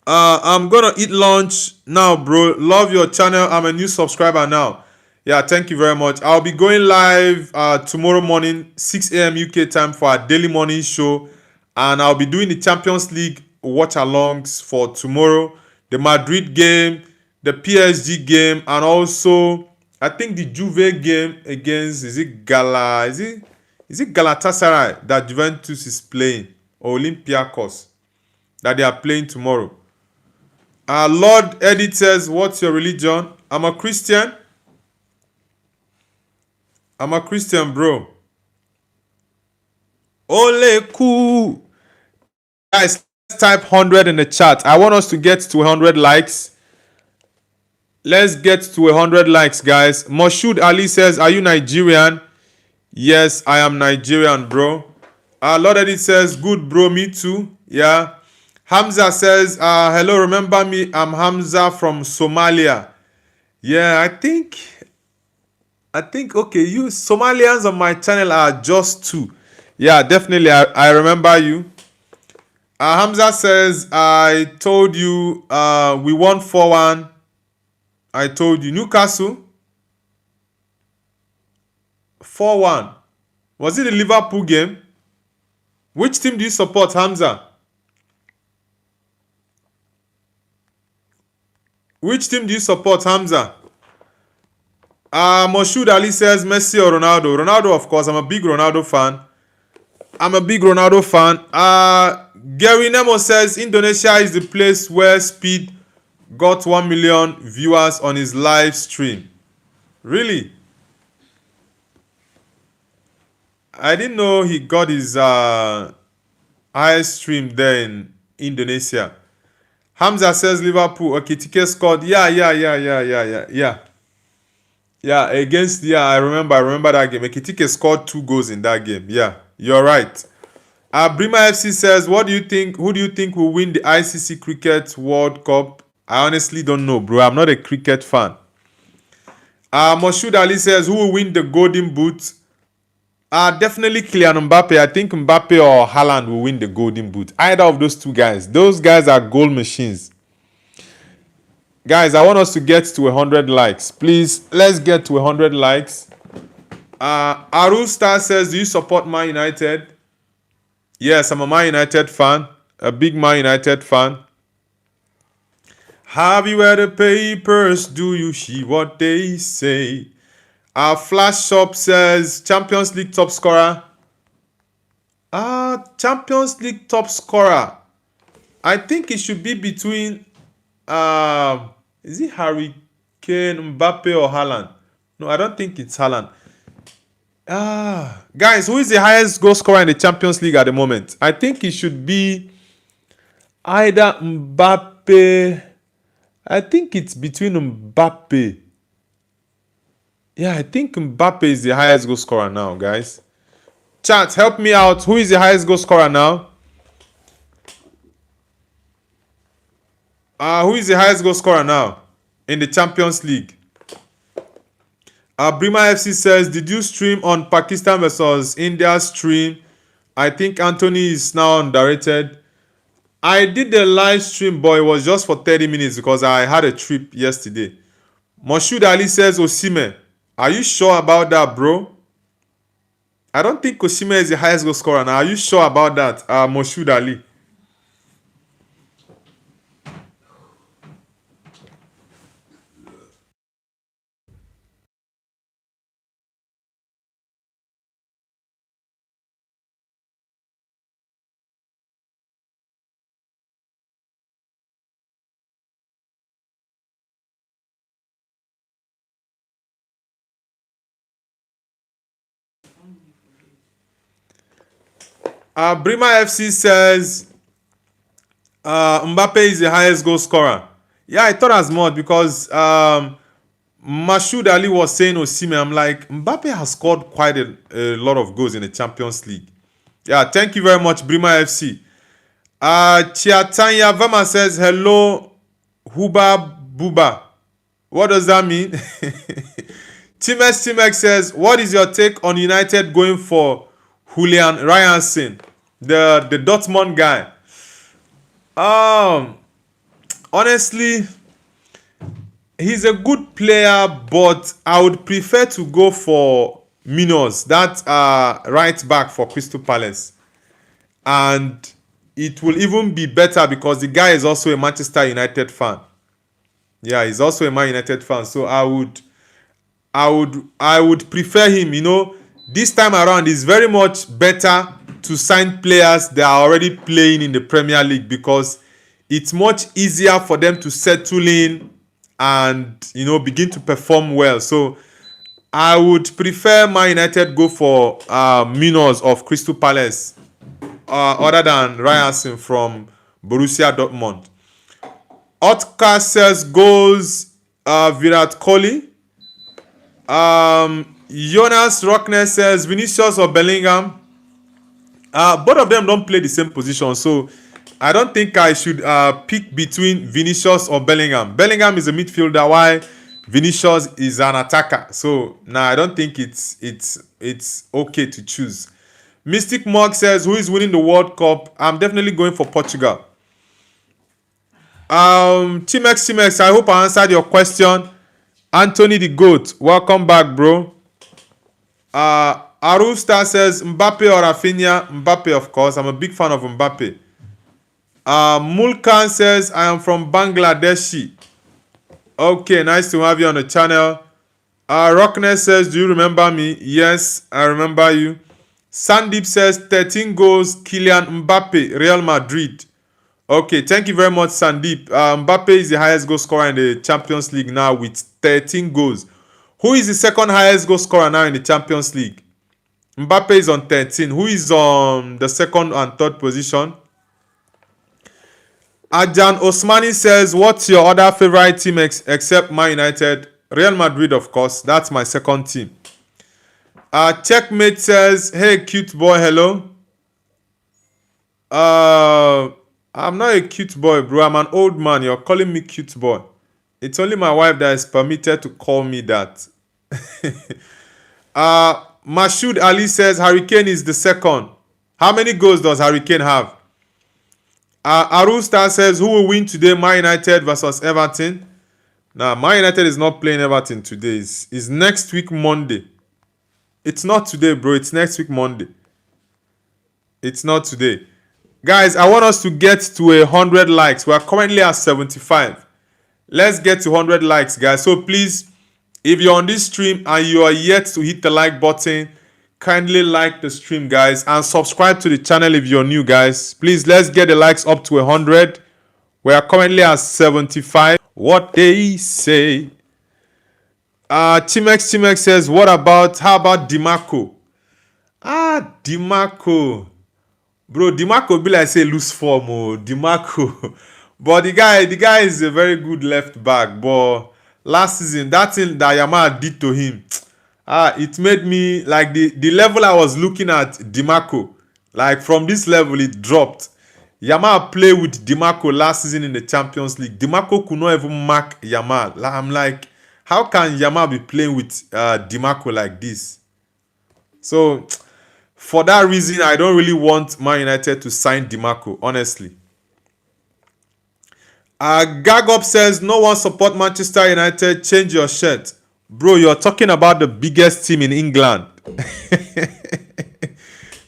I'm gonna eat lunch now, bro. Love your channel. I'm a new subscriber now. Yeah, thank you very much. I'll be going live tomorrow morning, 6 a.m. UK time for our daily morning show. And I'll be doing the Champions League watch-alongs for tomorrow. The Madrid game, the PSG game, and also I think the Juve game against is it Galatasaray that Juventus is playing, or Olympiacos that they are playing tomorrow. Lord Edith says, what's your religion? I'm a Christian. I'm a Christian, bro. Ole cool. Guys, let's type 100 in the chat. I want us to get to 100 likes. Let's get to 100 likes, guys. Moshood Ali says, are you Nigerian? Yes, I am Nigerian, bro. Lord Edith says, good, bro. Me too. Yeah. Hamza says, hello, remember me? I'm Hamza from Somalia. Yeah, I think, okay, you Somalians on my channel are just 2. Yeah, definitely, I remember you. Hamza says, I told you we won 4-1. I told you. Newcastle 4-1. Was it the Liverpool game? Which team do you support, Hamza? Which team do you support, Hamza? Moshood Ali says Messi or Ronaldo. Ronaldo, of course. I'm a big Ronaldo fan. Gary Nemo says Indonesia is the place where Speed got 1 million viewers on his live stream. Really? I didn't know he got his highest stream there in Indonesia. Hamza says Liverpool. Okay, TK scored. Yeah. Yeah, against, I remember that game. Ekitike scored 2 goals in that game. Yeah, you're right. Brima FC says, what do you think? Who do you think will win the ICC Cricket World Cup? I honestly don't know, bro. I'm not a cricket fan. Moshood Ali says, who will win the Golden Boot? Definitely Kylian Mbappe. I think Mbappe or Haaland will win the Golden Boot. Either of those two guys. Those guys are goal machines. Guys, I want us to get to 100 likes. Please, let's get to 100 likes. Arul Star says, do you support Man United? Yes, I'm a Man United fan. A big Man United fan. Have you read the papers? Do you see what they say? Our Flash Shop says Champions League top scorer. Champions League top scorer. I think it should be between is it Harry Kane, Mbappe, or Haaland? No, I don't think it's Haaland. Guys, who is the highest goal scorer in the Champions League at the moment? I think it should be either Mbappe. I think it's between Mbappe. Yeah, I think Mbappe is the highest goal scorer now, guys. Chat, help me out. Who is the highest goal scorer now? Who is the highest goal scorer now in the Champions League? Brima FC says, did you stream on Pakistan versus India stream? I think Anthony is now underrated. I did the live stream, but it was just for 30 minutes because I had a trip yesterday. Moshood Ali says, Osimhen. Are you sure about that, bro? I don't think Osimhen is the highest goal scorer now. Are you sure about that, Moshood Ali? Brima FC says Mbappe is the highest goal scorer. Yeah, I thought as much because Moshood Ali was saying Osimhen. I'm like, Mbappe has scored quite a lot of goals in the Champions League. Yeah, thank you very much, Brima FC. Chiatanya Vama says, hello, Huba Buba. What does that mean? Timex says, what is your take on United going for Julian Ryanson, the Dortmund guy? Honestly, he's a good player, but I would prefer to go for Minos, that right back for Crystal Palace. And it will even be better because the guy is also a Manchester United fan. Yeah, he's also a Man United fan. So I would prefer him. You know, this time around it's very much better to sign players that are already playing in the Premier League because it's much easier for them to settle in and, you know, begin to perform well. So I would prefer Man United go for Minos of Crystal Palace other than Ryerson from Borussia Dortmund. Otka says goals Virat Kohli. Jonas Rockner says Vinicius or Bellingham. Both of them don't play the same position, so I don't think I should pick between Vinicius or Bellingham. Bellingham is a midfielder, while Vinicius is an attacker. So I don't think it's okay to choose. Mystic Mog says, who is winning the World Cup? I'm definitely going for Portugal. Timex, I hope I answered your question. Anthony the GOAT, welcome back, bro. Arul Star says Mbappe or Rafinha? Mbappe, of course. I'm a big fan of Mbappe. Mulkan says I am from Bangladeshi. Okay, nice to have you on the channel. Rockness says, do you remember me? Yes, I remember you. Sandeep says 13 goals, Kylian Mbappe, Real Madrid. Okay, thank you very much, Sandeep. Mbappe is the highest goal scorer in the Champions League now with 13 goals. Who is the second highest goal scorer now in the Champions League? Mbappe is on 13. Who is on the second and third position? Ajan Osmani says, what's your other favorite team except Man United? Real Madrid, of course. That's my second team. Checkmate says, hey, cute boy, hello. Uh, I'm not a cute boy, bro. I'm an old man. You're calling me cute boy. It's only my wife that is permitted to call me that. Mashoud Ali says Hurricane is the second. How many goals does Hurricane have? Arul Star says who will win today? Man United versus Everton. Nah, Man United is not playing Everton today. It's next week Monday. It's not today, bro. It's next week Monday. It's not today. Guys, I want us to get to 100 likes. We are currently at 75. Let's get to 100 likes, guys. So please, if you're on this stream and you are yet to hit the like button, kindly like the stream, guys, and subscribe to the channel if you're new, guys. Please, let's get the likes up to 100. We are currently at 75. What they say. Chimex says, how about DiMarco? DiMarco. Bro, DiMarco be like say loose form, DiMarco. But the guy is a very good left back. But last season, that thing that Yamal did to him, it made me like the level I was looking at DiMarco. Like from this level, it dropped. Yamal played with DiMarco last season in the Champions League. DiMarco could not even mark Yamal. I'm like, how can Yamal be playing with DiMarco like this? So, for that reason, I don't really want Man United to sign DiMarco, honestly. Gagop says, no one support Manchester United, change your shirt. Bro, you're talking about the biggest team in England.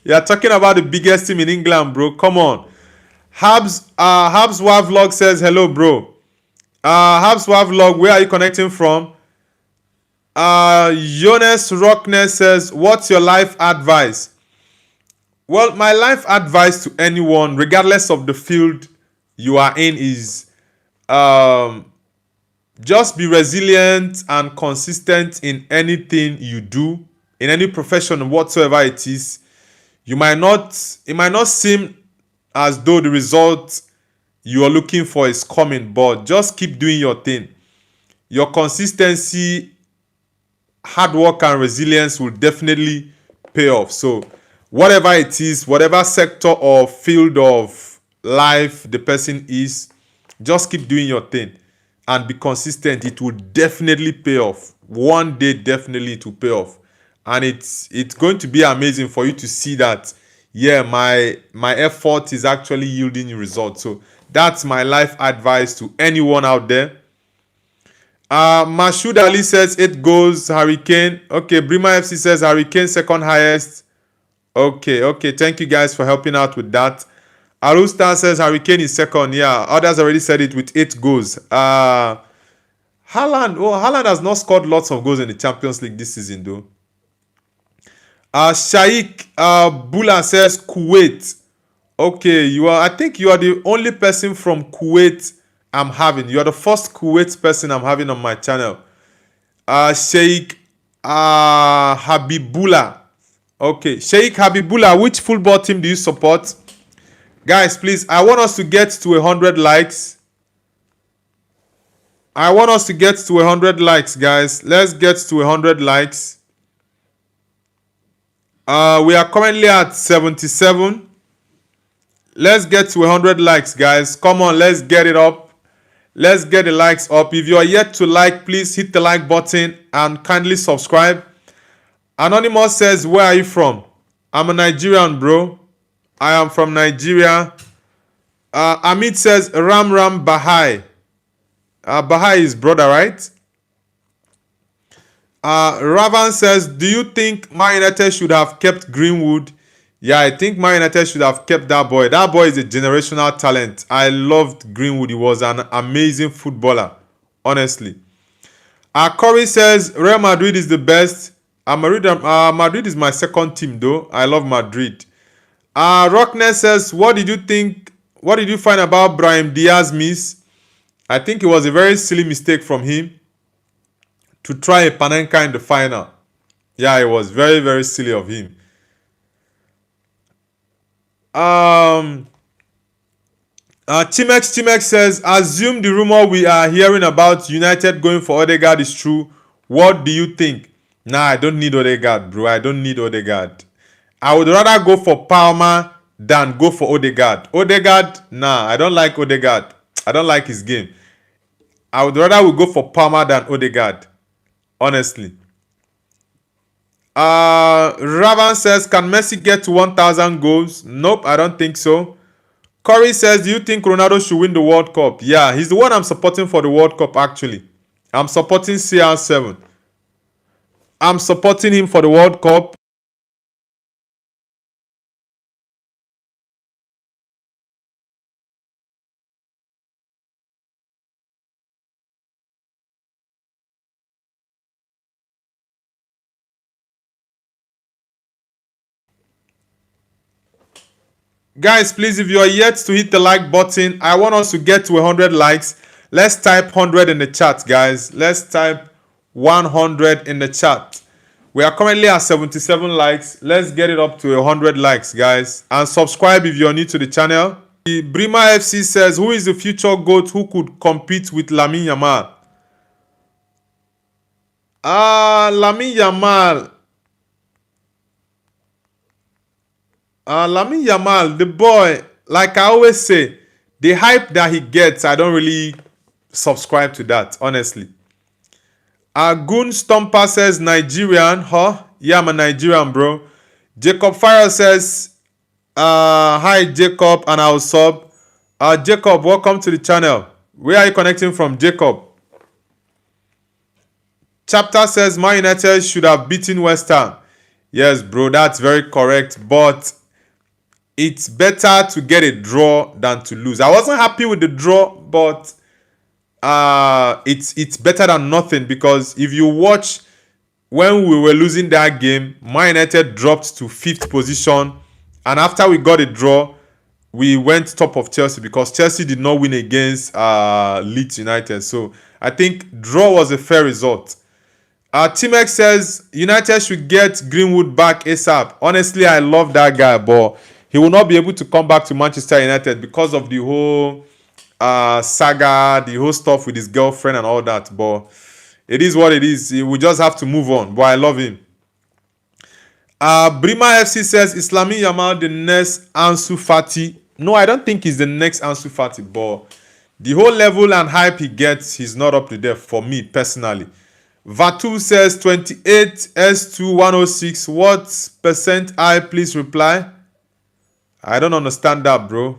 You're talking about the biggest team in England, bro. Come on. Habs Wavlog says, hello, bro. Habs Wavlog, where are you connecting from? Jonas Rockness says, what's your life advice? Well, my life advice to anyone, regardless of the field you are in, is just be resilient and consistent in anything you do, in any profession whatsoever it is. It might not seem as though the result you are looking for is coming, but just keep doing your thing. Your consistency, hard work, and resilience will definitely pay off. So whatever it is, whatever sector or field of life the person is, just keep doing your thing and be consistent. It will definitely pay off. One day, definitely it will pay off. And it's going to be amazing for you to see that, yeah, my effort is actually yielding results. So that's my life advice to anyone out there. Mashoud Ali says 8 goals, Hurricane. Okay, Brima FC says Hurricane second highest. Okay. Thank you guys for helping out with that. Arustar says Hurricane is second. Yeah, others already said it with 8 goals. Haaland has not scored lots of goals in the Champions League this season, though. Shaikh Bula says Kuwait. Okay, I think you are the only person from Kuwait I'm having. You are the first Kuwait person I'm having on my channel. Sheikh Habibullah. Okay, Sheikh Habibullah, which football team do you support? Guys, please, I want us to get to 100 likes. I want us to get to 100 likes, guys. Let's get to 100 likes. We are currently at 77. Let's get to 100 likes, guys. Come on, let's get it up. Let's get the likes up. If you are yet to like, please hit the like button and kindly subscribe. Anonymous says, where are you from? I'm a Nigerian, bro. I am from Nigeria. Amit says, Ram Bahai. Bahai is brother, right? Ravan says, do you think Man United should have kept Greenwood? Yeah, I think Man United should have kept that boy. That boy is a generational talent. I loved Greenwood. He was an amazing footballer, honestly. Corey says, Real Madrid is the best. Madrid is my second team, though. I love Madrid. Rockness says, what did you think? What did you find about Brahim Diaz miss? I think it was a very silly mistake from him to try a Panenka in the final. Yeah, it was very, very silly of him. Chimex says, assume the rumor we are hearing about United going for Odegaard is true. What do you think? Nah, I don't need Odegaard, bro. I don't need Odegaard. I would rather go for Palmer than go for Odegaard. Odegaard, nah, I don't like Odegaard. I don't like his game. I would rather we go for Palmer than Odegaard, honestly. Ravan says, can Messi get to 1,000 goals? Nope, I don't think so. Corey says, do you think Ronaldo should win the World Cup? Yeah, he's the one I'm supporting for the World Cup, actually. I'm supporting CR7. I'm supporting him for the World Cup. Guys, please, if you are yet to hit the like button, I want us to get to 100 likes. Let's type 100 in the chat, guys. Let's type 100 in the chat. We are currently at 77 likes. Let's get it up to 100 likes, guys. And subscribe if you're new to the channel. Brima FC says, who is the future GOAT who could compete with Lamine Yamal? Lamine Yamal. Lamine Yamal, the boy, like I always say, the hype that he gets, I don't really subscribe to that, honestly. Goon Stomper says Nigerian, huh? Yeah, I'm a Nigerian, bro. Jacob Farrell says, hi Jacob, and I'll sub. Jacob, welcome to the channel. Where are you connecting from, Jacob? Chapter says Man United should have beaten West Ham. Yes, bro, that's very correct, but it's better to get a draw than to lose. I wasn't happy with the draw, but it's better than nothing, because if you watch when we were losing that game, Man United dropped to 5th position, and after we got a draw, we went top of Chelsea because Chelsea did not win against Leeds United. So I think draw was a fair result. Timex says United should get Greenwood back ASAP. Honestly, I love that guy, but he will not be able to come back to Manchester United because of the whole saga, the whole stuff with his girlfriend and all that. But it is what it is. We just have to move on. But I love him. Brima FC says, is Lamine Yamal the next Ansu Fati? No, I don't think he's the next Ansu Fati, but the whole level and hype he gets, he's not up to there for me personally. Vatu says 28 S2 106. What percent I? Please reply. I don't understand that, bro.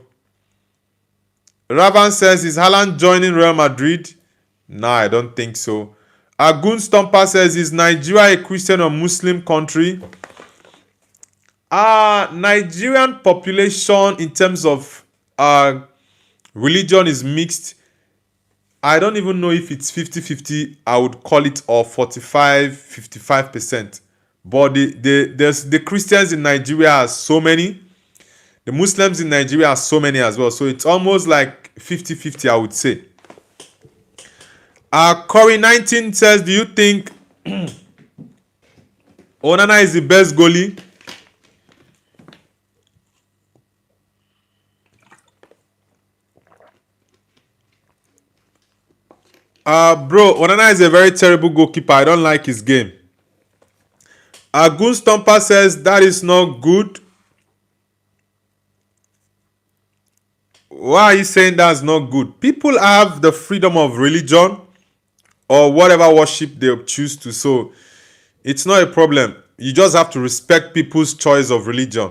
Ravan says, is Haaland joining Real Madrid? No, I don't think so. Agun Stomper says, is Nigeria a Christian or Muslim country? Nigerian population in terms of religion is mixed. I don't even know if it's 50-50. I would call it, or 45-55%. But the Christians in Nigeria are so many. The Muslims in Nigeria are so many as well. So it's almost like 50-50, I would say. Corey19 says, do you think Onana is the best goalie? Bro, Onana is a very terrible goalkeeper. I don't like his game. Goon Stomper says that is not good. Why are you saying that's not good? People have the freedom of religion or whatever worship they choose to. So it's not a problem. You just have to respect people's choice of religion.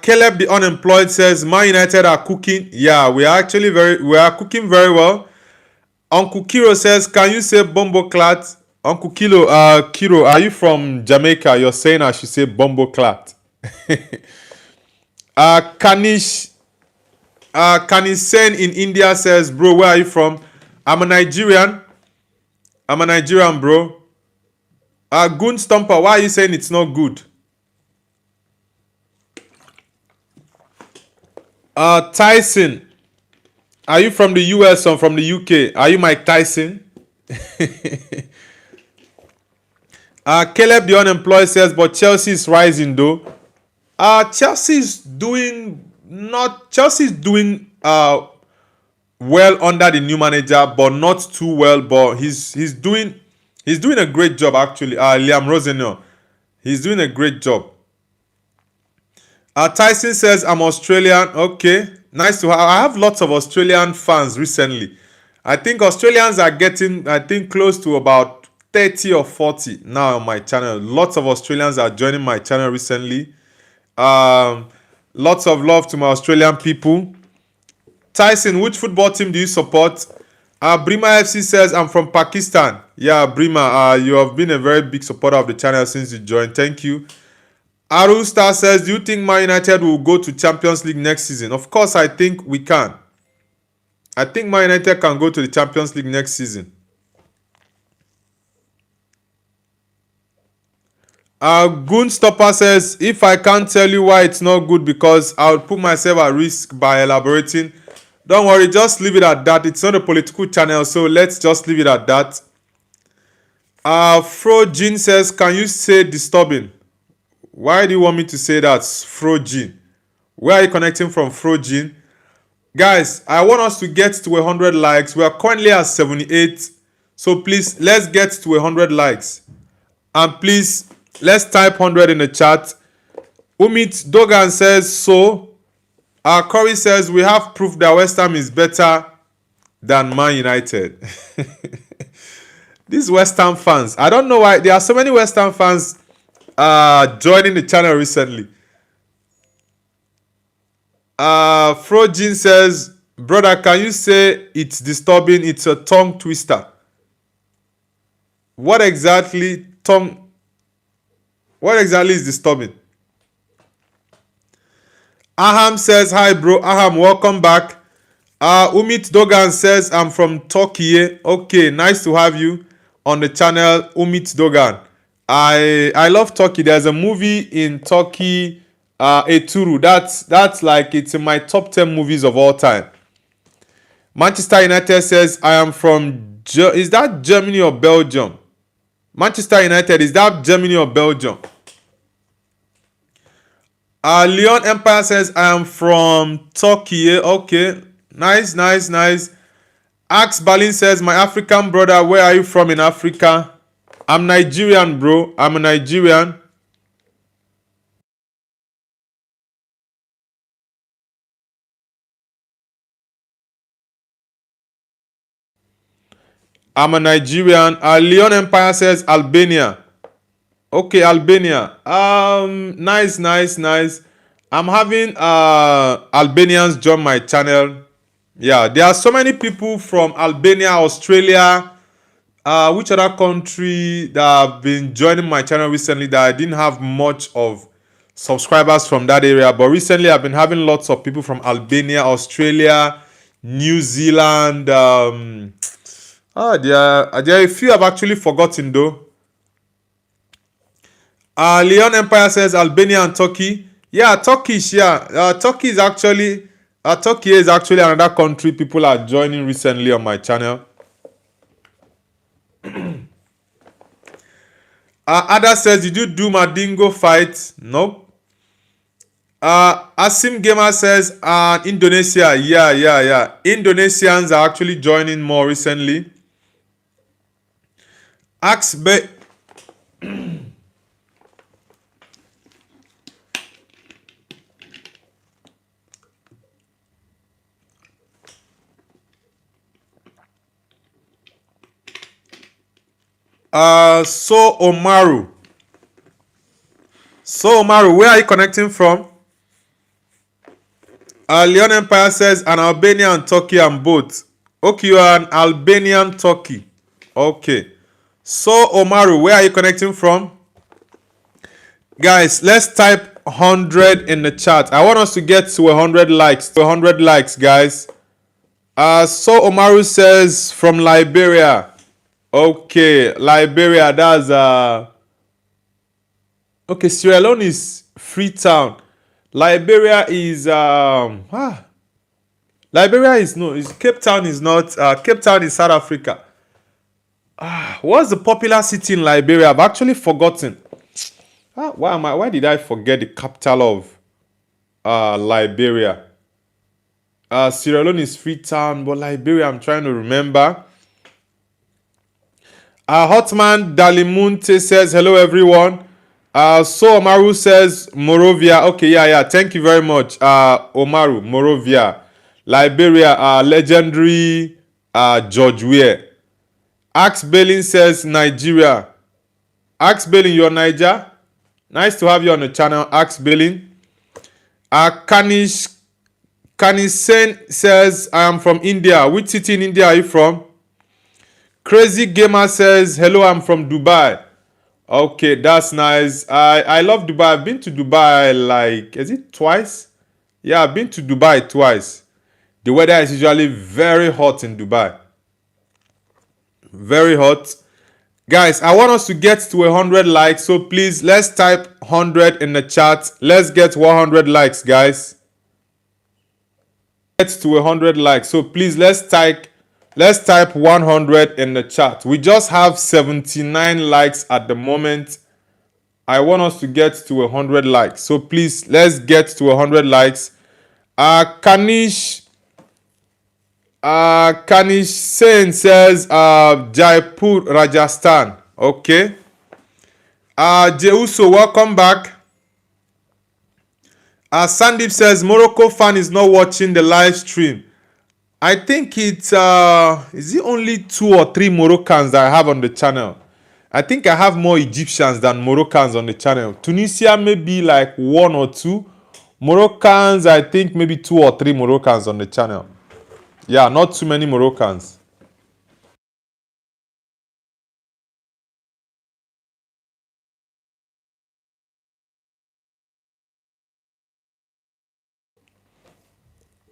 Caleb the Unemployed says Man United are cooking. Yeah, we are cooking very well. Uncle Kiro says, can you say Bombo Clat? Uncle Kiro, are you from Jamaica? You're saying I should say Bombo Clat. Kanisen in India says, bro, where are you from? I'm a Nigerian, bro. Goon Stomper, why are you saying it's not good? Tyson, are you from the US or from the UK? Are you Mike Tyson? Caleb the Unemployed says, but Chelsea is rising though. Chelsea is doing well under the new manager, but not too well. But he's doing a great job actually. Liam Rosenau, he's doing a great job. Tyson says, I'm Australian. Okay, nice to have. I have lots of Australian fans recently. I think Australians are getting, I think, close to about 30 or 40 now on my channel. Lots of Australians are joining my channel recently. Um, Lots of love to my Australian people. Tyson, which football team do you support? Brima FC says, I'm from Pakistan. Yeah, Brima, you have been a very big supporter of the channel since you joined. Thank you. Aru Star says, do you think Man United will go to Champions League next season? Of course, I think we can. I think Man United can go to the Champions League next season. Goonstopper says, if I can't tell you why it's not good because I'll put myself at risk by elaborating. Don't worry, just leave it at that. It's not a political channel, so let's just leave it at that. Frojin says, can you say disturbing? Why do you want me to say that, Frojin? Where are you connecting from, Frojin? Guys, I want us to get to 100 likes. We are currently at 78. So please, let's get to 100 likes. And please, let's type 100 in the chat. Umit Dogan says, so. Corey says, we have proof that West Ham is better than Man United. These West Ham fans, I don't know why. There are so many West Ham fans joining the channel recently. Frojin says, brother, can you say it's disturbing? It's a tongue twister. What exactly is disturbing? Aham says, hi bro. Aham, welcome back. Umit Dogan says, I'm from Turkey. Okay, nice to have you on the channel, Umit Dogan. I love Turkey. There's a movie in Turkey, Eturu. That's like, it's in my top 10 movies of all time. Manchester United says, I am from, is that Germany or Belgium? Manchester United, is that Germany or Belgium? Leon Empire says, I am from Turkey. Okay, nice. Ax Balin says, my African brother, where are you from in Africa? I'm Nigerian, bro. I'm a Nigerian. Leon Empire says, Albania. Okay, Albania. Nice. I'm having Albanians join my channel. Yeah, there are so many people from Albania, Australia, which other country that have been joining my channel recently that I didn't have much of subscribers from that area. But recently I've been having lots of people from Albania, Australia, New Zealand. There are a few I've actually forgotten though. Leon Empire says Albania and Turkey. Yeah, Turkish. Yeah, Turkey is actually another country people are joining recently on my channel. Ada says, did you do Madingo fight? Nope. Asim Gamer says, Indonesia. Yeah. Indonesians are actually joining more recently. Axbe. So Omaru, where are you connecting from? Leon Empire says, an Albanian Turkey and both. Okay, you are an Albanian Turkey. Okay. So Omaru, where are you connecting from? Guys, let's type 100 in the chat. I want us to get to 100 likes. Guys. So Omaru says from Liberia. Okay, Liberia, that's okay, Sierra Leone is Freetown. Liberia is Liberia is Cape Town is not Cape Town is South Africa. What's the popular city in Liberia? I've actually forgotten. Why did I forget the capital of Liberia? Sierra Leone is Freetown, but Liberia, I'm trying to remember. Hotman Dalimunte says, hello everyone. So Omaru says Morovia. Okay, yeah. Thank you very much. Omaru, Morovia. Liberia, legendary George Weah. Ax Balin says Nigeria. Ax Balin, you're Niger. Nice to have you on the channel, Ax Balin. Kanisen says, I am from India. Which city in India are you from? Crazy Gamer says, hello, I'm from Dubai. Okay, that's nice. I love Dubai. I've been to Dubai like, is it twice? Yeah, I've been to Dubai twice. The weather is usually very hot in Dubai. Very hot. Guys, I want us to get to 100 likes. So please, let's type 100 in the chat. Let's get 100 likes, guys. Get to 100 likes. So please, let's type 100 in the chat. We just have 79 likes at the moment. I want us to get to 100 likes. So please, let's get to 100 likes. Kanish Sen says Jaipur, Rajasthan. Okay. Jeuso, welcome back. Sandeep says Morocco fan is not watching the live stream. I think it's is it only 2 or 3 Moroccans that I have on the channel? I think I have more Egyptians than Moroccans on the channel. Tunisia maybe like 1 or 2. Moroccans, I think maybe 2 or 3 Moroccans on the channel. Yeah, not too many Moroccans.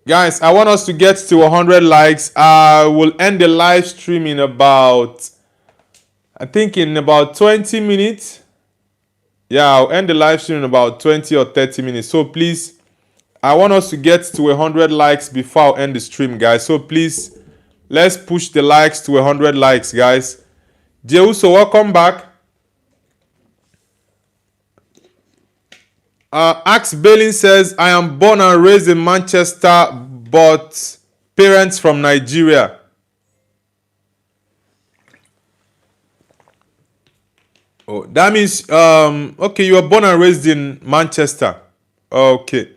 Guys, I want us to get to 100 likes. I will end the live stream in about, I think in about 20 minutes. Yeah, I'll end the live stream in about 20 or 30 minutes. So please, I want us to get to 100 likes before I end the stream, guys. So please, let's push the likes to 100 likes, guys. Jeuso, welcome back. Ax Balin says, I am born and raised in Manchester, but parents from Nigeria. Oh, that means, okay, you were born and raised in Manchester. Okay.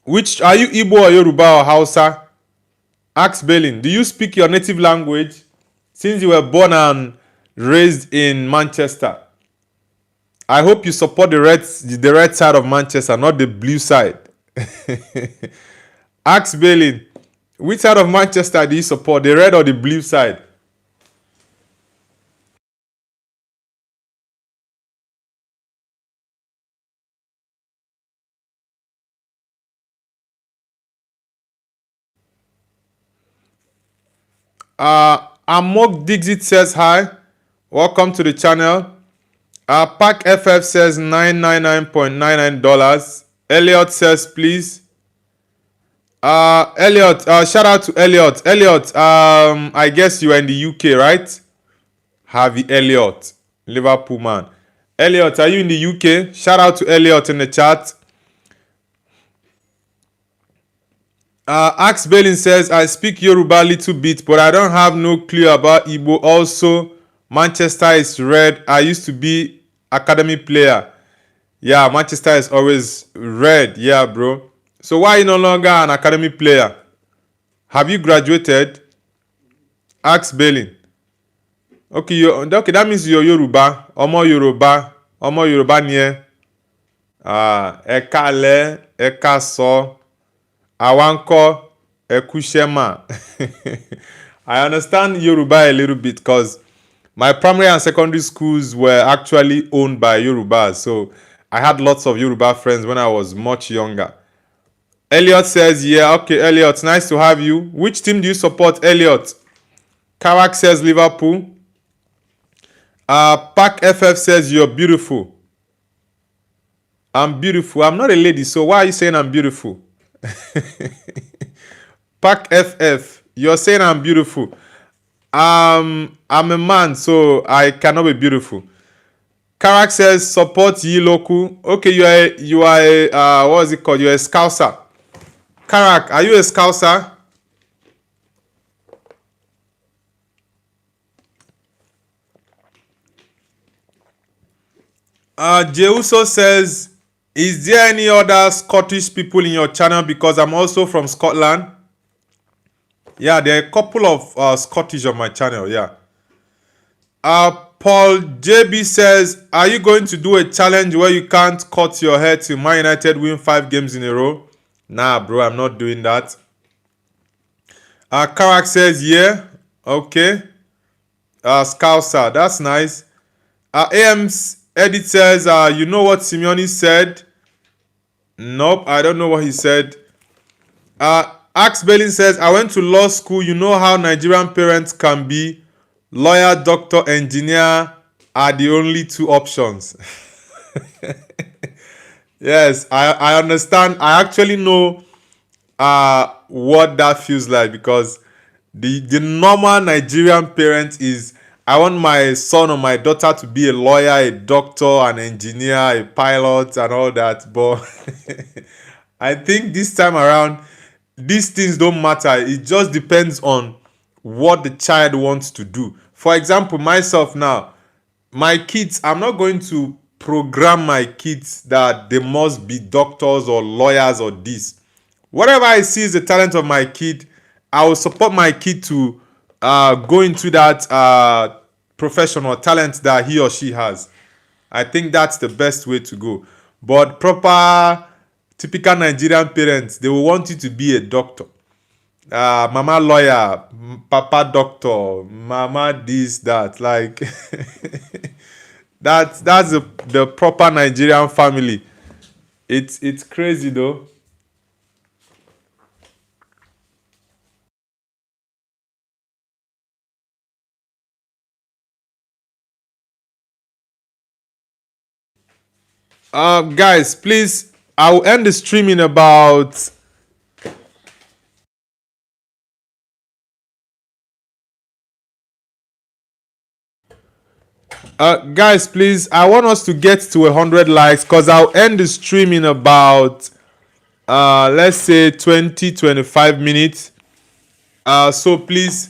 Which, are you Igbo or Yoruba or Hausa? Ax Balin, do you speak your native language since you were born and raised in Manchester? I hope you support the red side of Manchester, not the blue side. Ax Balin, which side of Manchester do you support, the red or the blue side? Amok Dixit says hi. Welcome to the channel. Pack FF says $999.99. Elliot says please. Elliot, shout out to Elliot. Elliot, I guess you are in the UK, right? Harvey Elliot, Liverpool man. Elliot, are you in the UK? Shout out to Elliot in the chat. Ax Balin says, I speak Yoruba a little bit, but I don't have no clue about Igbo. Also, Manchester is red. I used to be academy player. Yeah, Manchester is always red. Yeah, bro. So why are you no longer an academy player? Have you graduated? Ax Balin. Okay, okay, that means you're Yoruba. Omo Yoruba. Omo Yoruba niye. Ẹ káalẹ́, ẹ káàsán. Awanko Ekushema. I understand Yoruba a little bit because my primary and secondary schools were actually owned by Yorubas. So I had lots of Yoruba friends when I was much younger. Elliot says, yeah, okay, Elliot, nice to have you. Which team do you support, Elliot? Kawak says Liverpool. Pack FF says you're beautiful. I'm beautiful. I'm not a lady, so why are you saying I'm beautiful? Pack FF, you're saying I'm beautiful. I'm a man, so I cannot be beautiful. Karak says support Yiloku. Okay, you are a what is it called? You're a Scouser. Karak, are you a Scouser? Jeuso says, is there any other Scottish people in your channel? Because I'm also from Scotland. Yeah, there are a couple of Scottish on my channel. Yeah. Paul JB says, are you going to do a challenge where you can't cut your hair till Man United win 5 games in a row? Nah, bro, I'm not doing that. Karak says, yeah. Okay. Scouser, that's nice. AM's edit says, you know what Simeone said? Nope, I don't know what he said. Axe Belin says, I went to law school. You know how Nigerian parents can be. Lawyer, doctor, engineer are the only 2 options. Yes, I understand. I actually know what that feels like, because the normal Nigerian parent is, I want my son or my daughter to be a lawyer, a doctor, an engineer, a pilot, and all that. But I think this time around, these things don't matter. It just depends on what the child wants to do. For example, myself now, my kids, I'm not going to program my kids that they must be doctors or lawyers or this. Whatever I see is the talent of my kid, I will support my kid to go into that professional talent that he or she has. I think that's the best way to go. But proper, typical Nigerian parents, they will want you to be a doctor. Mama lawyer, papa doctor, mama this, that. Like, that's the proper Nigerian family. It's crazy though. Guys, please, I will end the stream in about guys, please, I want us to get to 100 likes, because I'll end the stream in about let's say 20-25 minutes. So please,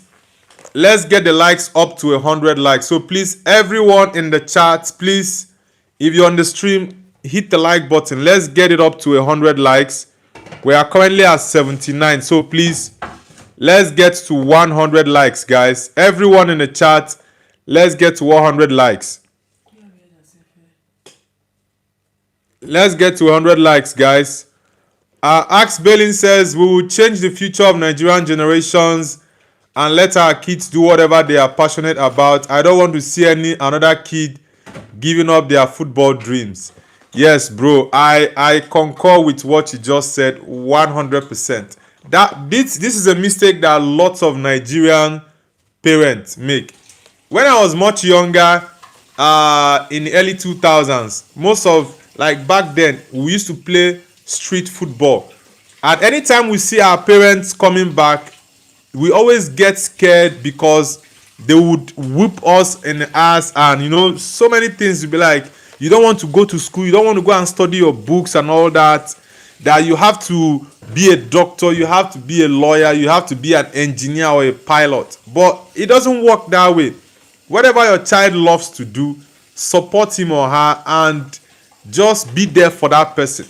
let's get the likes up to 100 likes. So please, everyone in the chat, please, if you're on the stream, hit the like button. Let's get it up to 100 likes. We are currently at 79. So please, let's get to 100 likes, guys. Everyone in the chat, let's get to 100 likes. Let's get to 100 likes, guys. Axe Balin says, we will change the future of Nigerian generations and let our kids do whatever they are passionate about. I don't want to see another kid giving up their football dreams. Yes, bro, I concur with what you just said 100%. This is a mistake that lots of Nigerian parents make. When I was much younger, in the early 2000s, most of, like back then, we used to play street football. And anytime we see our parents coming back, we always get scared, because they would whip us in the ass, and so many things. You'd be like, you don't want to go to school, you don't want to go and study your books and all that, that you have to be a doctor, you have to be a lawyer, you have to be an engineer or a pilot. But it doesn't work that way. Whatever your child loves to do, support him or her, and just be there for that person.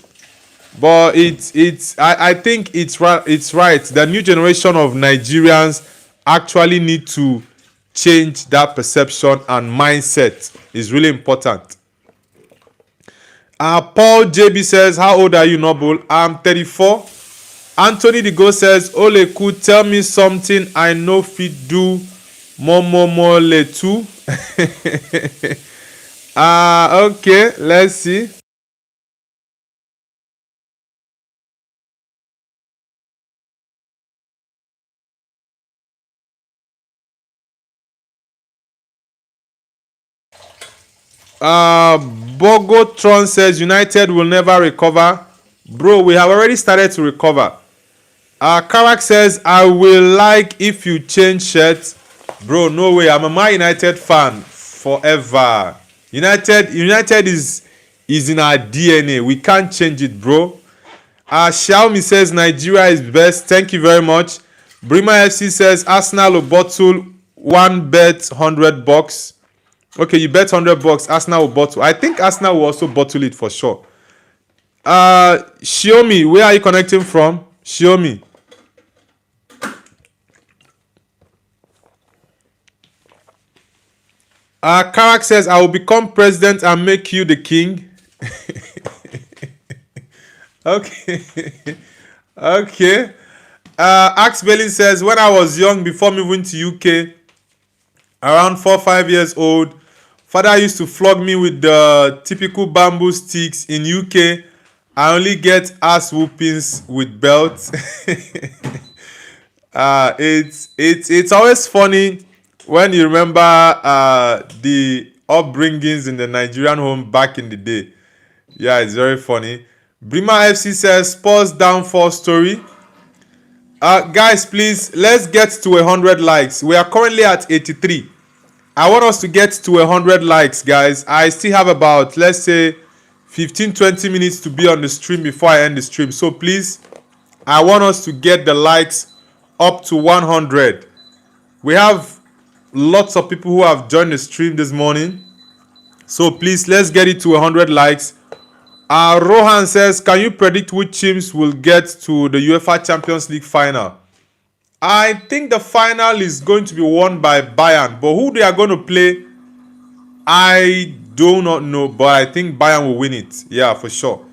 But I think it's right. The new generation of Nigerians actually need to change that perception, and mindset is really important. Paul JB says, how old are you, Noble? I'm 34. Anthony the Go says, Ole could tell me something I know fit do more le too. Okay, let's see. Bogotron says United will never recover. Bro, we have already started to recover. Karak says, I will like if you change shirts. Bro, no way. I'm a Man United fan forever. United is in our DNA. We can't change it, bro. Xiaomi says Nigeria is best. Thank you very much. Brima FC says Arsenal will bottle one bet $100. Okay, you bet $100. Arsenal will bottle. I think Arsenal will also bottle it for sure. Xiaomi, where are you connecting from? Xiaomi. Karak says, I will become president and make you the king. Okay. Okay. Axe Belly says, when I was young, before moving to UK, around 4 or 5 years old, father used to flog me with the typical bamboo sticks in UK. I only get ass whoopings with belts. It's always funny when you remember the upbringings in the Nigerian home back in the day. Yeah, it's very funny. Brima FC says Spurs downfall story. Guys, please, let's get to 100 likes. We are currently at 83. I want us to get to 100 likes, guys. I still have about, let's say, 15-20 minutes to be on the stream before I end the stream. So please, I want us to get the likes up to 100. We have lots of people who have joined the stream this morning. So please, let's get it to 100 likes. Rohan says, can you predict which teams will get to the UEFA Champions League final? I think the final is going to be won by Bayern, but who they are going to play, I do not know, but I think Bayern will win it. Yeah, for sure.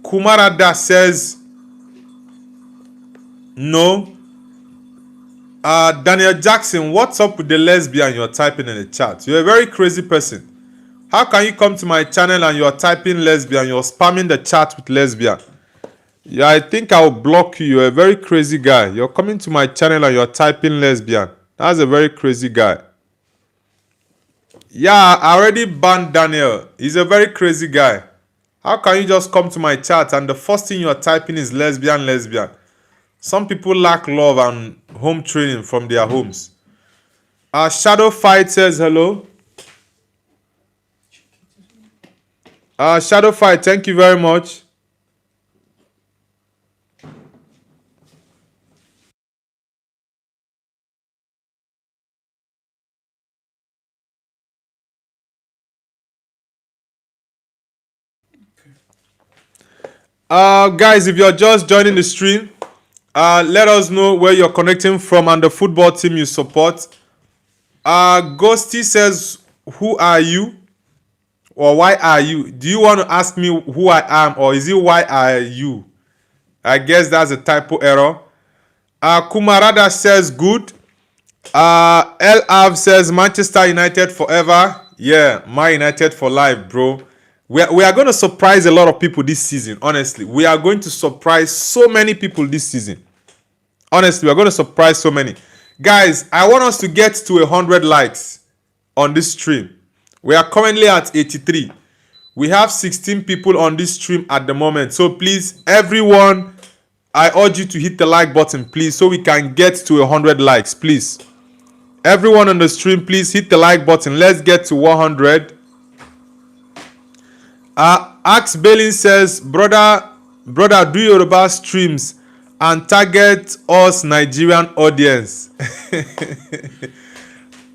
Kumarada says no. Daniel Jackson, what's up with the lesbian you're typing in the chat? You're a very crazy person. How can you come to my channel and you're typing lesbian, you're spamming the chat with lesbian? Yeah, I think I'll block you. You're a very crazy guy. You're coming to my channel and you're typing lesbian. That's a very crazy guy. Yeah, I already banned Daniel. He's a very crazy guy. How can you just come to my chat and the first thing you're typing is lesbian, lesbian? Some people lack love and home training from their homes. Shadow Fight says hello. Shadow Fight, thank you very much. Guys, if you're just joining the stream, let us know where you're connecting from and the football team you support. Ghosty says, who are you? Or why are you? Do you want to ask me who I am, or is it why are you? I guess that's a typo error. Kumarada says good. El Av says Manchester United forever. Yeah, Man United for life, bro. We are going to surprise a lot of people this season, honestly. We are going to surprise so many people this season. Honestly, we are going to surprise so many. Guys, I want us to get to 100 likes on this stream. We are currently at 83. We have 16 people on this stream at the moment. So please, everyone, I urge you to hit the like button, please, so we can get to 100 likes, please. Everyone on the stream, please hit the like button. Let's get to 100. Axe Balin says, brother, do Yoruba streams and target us Nigerian audience.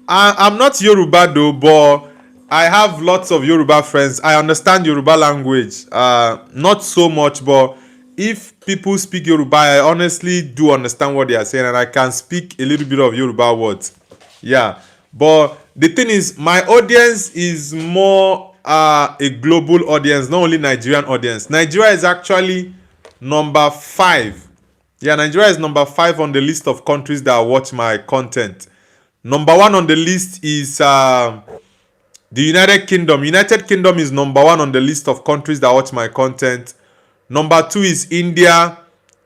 I'm not Yoruba though, but I have lots of Yoruba friends. I understand Yoruba language. Not so much, but if people speak Yoruba, I honestly do understand what they are saying, and I can speak a little bit of Yoruba words. Yeah, but the thing is, my audience is more a global audience, not only Nigerian audience. Nigeria is actually number 5. Yeah, Nigeria is number 5 on the list of countries that watch my content. Number 1 on the list is the United Kingdom. United Kingdom is number 1 on the list of countries that watch my content. Number 2 is India.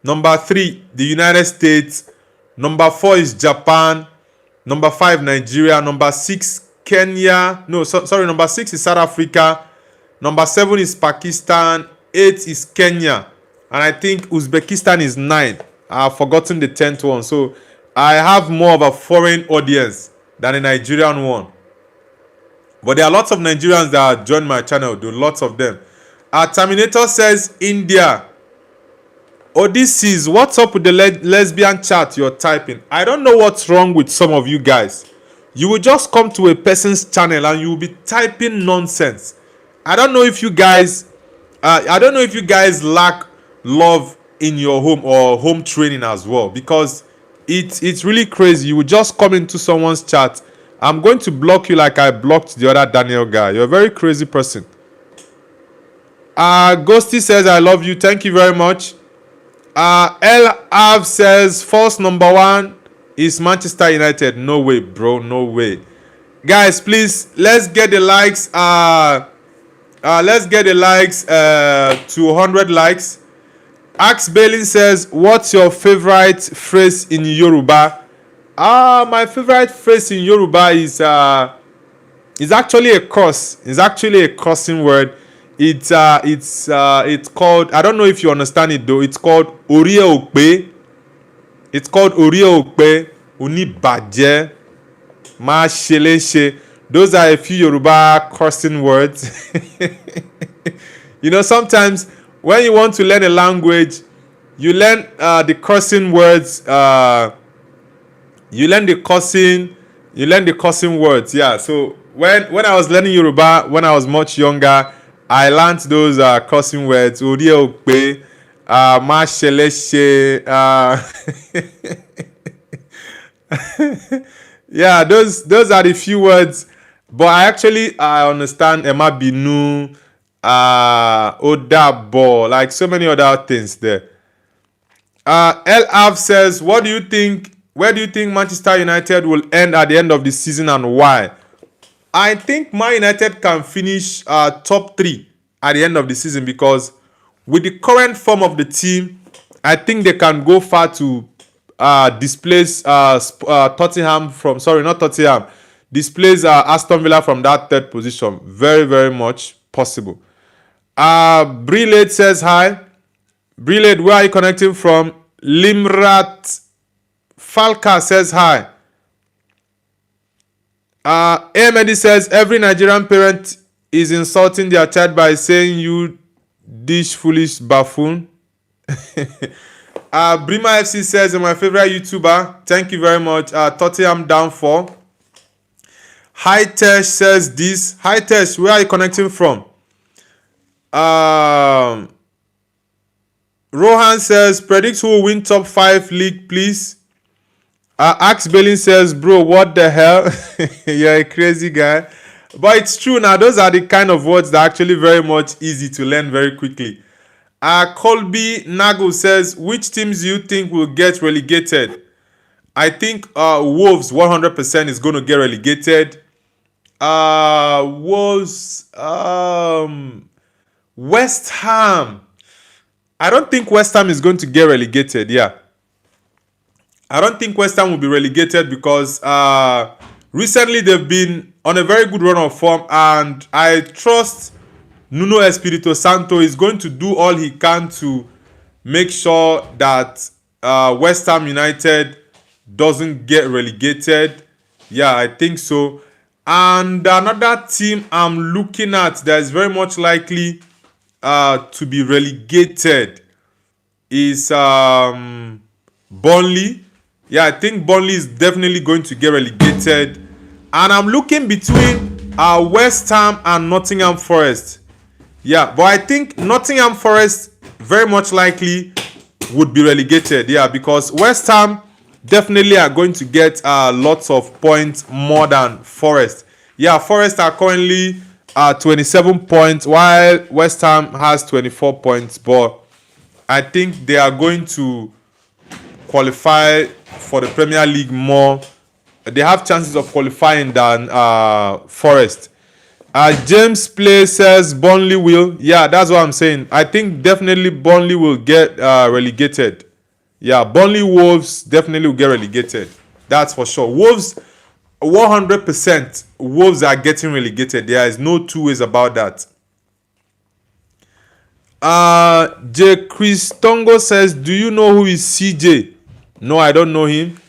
Number 3, the United States. Number 4 is Japan. Number 5, Nigeria. Number 6, Kenya. Number 6 is South Africa. Number 7 is Pakistan. 8 is Kenya. And I think Uzbekistan is 9. I've forgotten the 10th one. So I have more of a foreign audience than a Nigerian one. But there are lots of Nigerians that join my channel, though. Lots of them. Terminator says India. Odysseus, what's up with the lesbian chat you're typing? I don't know what's wrong with some of you guys. You will just come to a person's channel and you will be typing nonsense. I don't know if you guys lack love in your home or home training as well, because it's really crazy. You will just come into someone's chat. I'm going to block you like I blocked the other Daniel guy. You're a very crazy person. Ghosty says I love you. Thank you very much. El Av says false number one is Manchester United. No way, bro. No way. Guys, please, let's get the likes. Let's get the likes to 100 likes. Ax Balin says, what's your favorite phrase in Yoruba? My favorite phrase in Yoruba is actually a curse. It's actually a cursing word. It's called, I don't know if you understand it though. It's called Orie Okpe. It's called Orie Okpe. Uni Baje. Ma Sheleshe. Those are a few Yoruba cursing words. You know, sometimes when you want to learn a language, you learn the cursing words. You learn the cursing words. Yeah. So when I was learning Yoruba, when I was much younger, I learned those cursing words. Orie Okpe, Ma Sheleshe. Yeah, those are the few words. But I understand Emma Binu, Odabo, like so many other things there. El Av says, where do you think Manchester United will end at the end of the season and why? I think Man United can finish top 3 at the end of the season, because with the current form of the team, I think they can go far to displace Tottenham from, sorry, not Tottenham, displace Aston Villa from that 3rd position. Very, very much possible. Brilade says hi. Brilade, where are you connecting from? Limrat Falca says hi. Ahmedi says every Nigerian parent is insulting their child by saying you dish foolish buffoon. Brima FC says you're my favorite YouTuber. Thank you very much. Tottenham down 4. Hitesh says this. Hitesh, where are you connecting from? Rohan says predict who will win top 5 league, please. Ax Balin says, bro, what the hell? You're a crazy guy. But it's true now. Those are the kind of words that are actually very much easy to learn very quickly. Colby Nagu says, which teams do you think will get relegated? I think Wolves 100% is going to get relegated. Wolves, West Ham. I don't think West Ham is going to get relegated, yeah. I don't think West Ham will be relegated because recently they've been on a very good run of form, and I trust Nuno Espirito Santo is going to do all he can to make sure that West Ham United doesn't get relegated. Yeah, I think so. And another team I'm looking at that is very much likely to be relegated is Burnley. Yeah, I think Burnley is definitely going to get relegated. And I'm looking between West Ham and Nottingham Forest. Yeah, but I think Nottingham Forest very much likely would be relegated. Yeah, because West Ham definitely are going to get lots of points more than Forest. Yeah, Forest are currently 27 points while West Ham has 24 points. But I think they are going to qualify for the Premier League more. They have chances of qualifying than Forest. James Play says Burnley will. Yeah, that's what I'm saying. I think definitely Burnley will get relegated. Yeah, Burnley Wolves definitely will get relegated. That's for sure. Wolves, 100%. Wolves are getting relegated. There is no two ways about that. J. Christongo says, do you know who is CJ? No, I don't know him.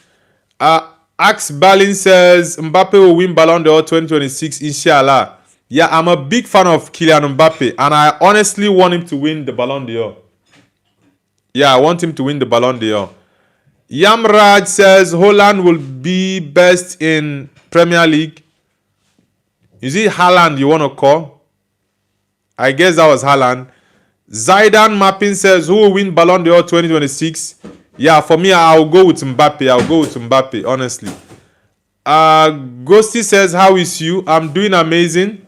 Ax Balin says Mbappe will win Balon d'Or 2026, inshallah. Yeah, I'm a big fan of Kylian Mbappe, and I honestly want him to win the Balon d'Or. Yeah, I want him to win the Balon d'Or. Yamraj says Holland will be best in Premier League. Is it Haaland you want to call? I guess that was Haaland. Zaidan Mapping says who will win Ballon d'Or 2026? Yeah, for me, I'll go with Mbappe. I'll go with Mbappe, honestly. Ghosty says, how is you? I'm doing amazing.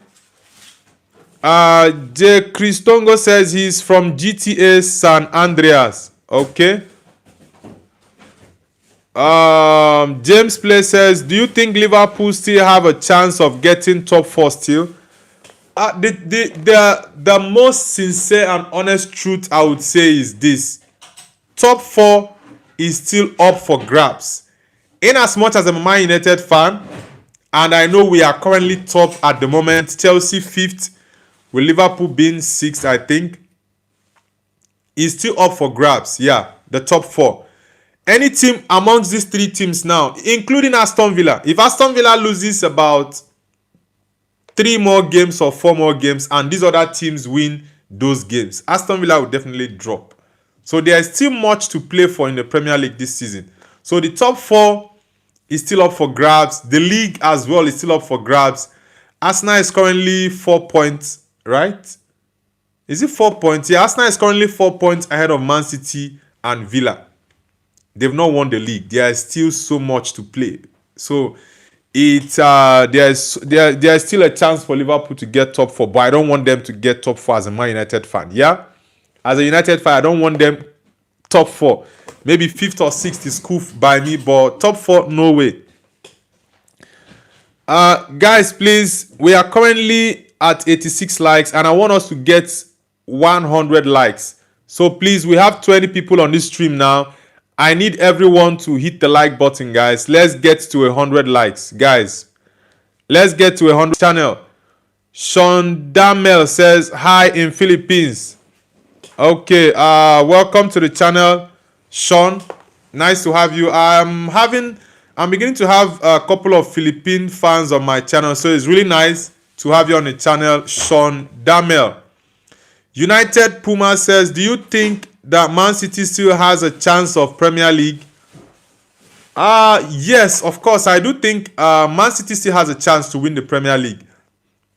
J. Christongo says he's from GTA San Andreas. Okay. James Play says, do you think Liverpool still have a chance of getting top 4 still? The most sincere and honest truth I would say is this. Top 4 is still up for grabs. In as much as I'm a Man United fan, and I know we are currently top at the moment, Chelsea 5th, with Liverpool being 6th, I think, is still up for grabs. Yeah, the top 4. Any team amongst these 3 teams now, including Aston Villa, if Aston Villa loses about 3 more games or 4 more games and these other teams win those games, Aston Villa will definitely drop. So there is still much to play for in the Premier League this season. So the top 4 is still up for grabs. The league as well is still up for grabs. Arsenal is currently 4 points, right? Is it 4 points? Yeah, Arsenal is currently 4 points ahead of Man City and Villa. They've not won the league. There is still so much to play. So there's still a chance for Liverpool to get top 4, but I don't want them to get top 4 as a Man United fan. Yeah, as a United fan, I don't want them top 4. Maybe 5th or 6th is cool by me, but top 4, no way. Guys, please, we are currently at 86 likes, and I want us to get 100 likes. So please, we have 20 people on this stream now. I need everyone to hit the like button, guys. Let's get to 100 likes, guys. Let's get to 100 channel. Sean Damel says hi in Philippines. Okay, welcome to the channel, Sean. Nice to have you. I'm beginning to have a couple of Philippine fans on my channel, so it's really nice to have you on the channel, Sean Damel. United Puma says, do you think that Man City still has a chance of Premier League? Yes, of course. I do think Man City still has a chance to win the Premier League.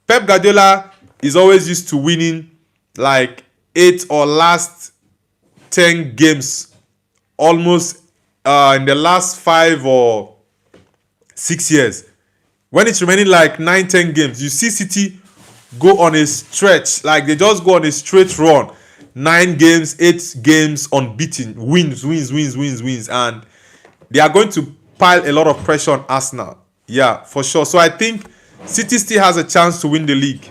Pep Guardiola is always used to winning like 8 or last 10 games almost in the last 5 or 6 years. When it's remaining like 9-10 games, you see City go on a stretch, like they just go on a straight run. 9 games, 8 games unbeaten, wins, and they are going to pile a lot of pressure on Arsenal. Yeah, for sure. So I think City still has a chance to win the league.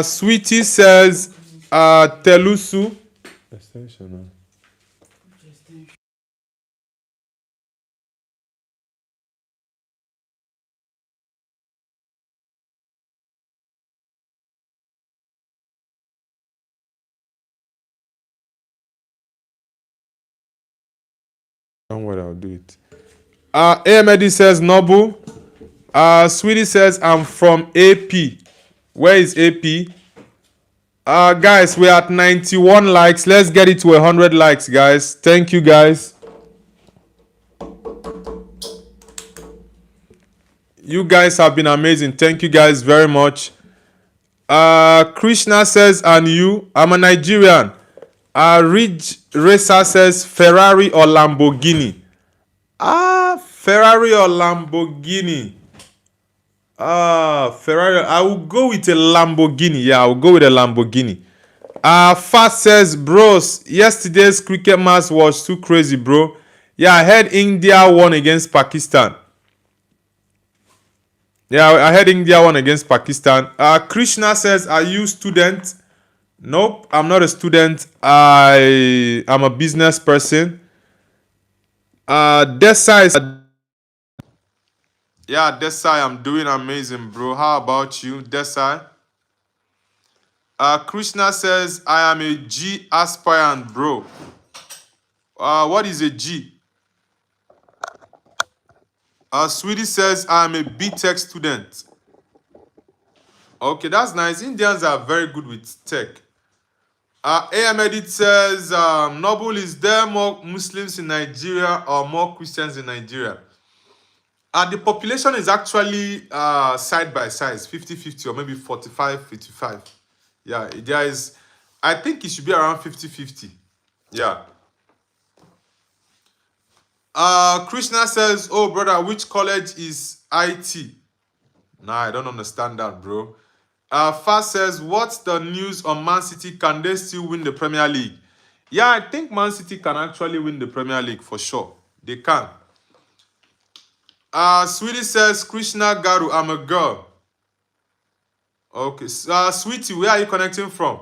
Sweetie says Telusu. Don't worry, I'll do it. Ahmedi says Nobu. Sweetie says I'm from AP. Where is AP? Guys, we're at 91 likes. Let's get it to 100 likes, guys. Thank you, guys. You guys have been amazing. Thank you guys very much. Krishna says, and you? I'm a Nigerian. Ridge Racer says Ferrari or Lamborghini. Ferrari or Lamborghini. Ferrari. I will go with a Lamborghini. Yeah, I will go with a Lamborghini. Fast says, bros, yesterday's cricket match was too crazy, bro. Yeah, I heard India won against Pakistan. Yeah, I heard India won against Pakistan. Krishna says, are you student? Nope, I'm not a student. I am a business person. Desai. Yeah, Desai, I'm doing amazing, bro. How about you, Desai? Krishna says, I am a G aspirant, bro. What is a G? Sweetie says, I am a B-Tech student. Okay, that's nice. Indians are very good with tech. AM Edit says, Noble, is there more Muslims in Nigeria or more Christians in Nigeria? The population is actually side by side, 50-50 or maybe 45-55. Yeah, there is, I think it should be around 50-50. Yeah. Krishna says, oh brother, which college is IT? Nah, I don't understand that, bro. Fast says, what's the news on Man City? Can they still win the Premier League? Yeah, I think Man City can actually win the Premier League for sure. They can. Sweetie says, Krishna Garu, I'm a girl. Okay. Sweetie, where are you connecting from?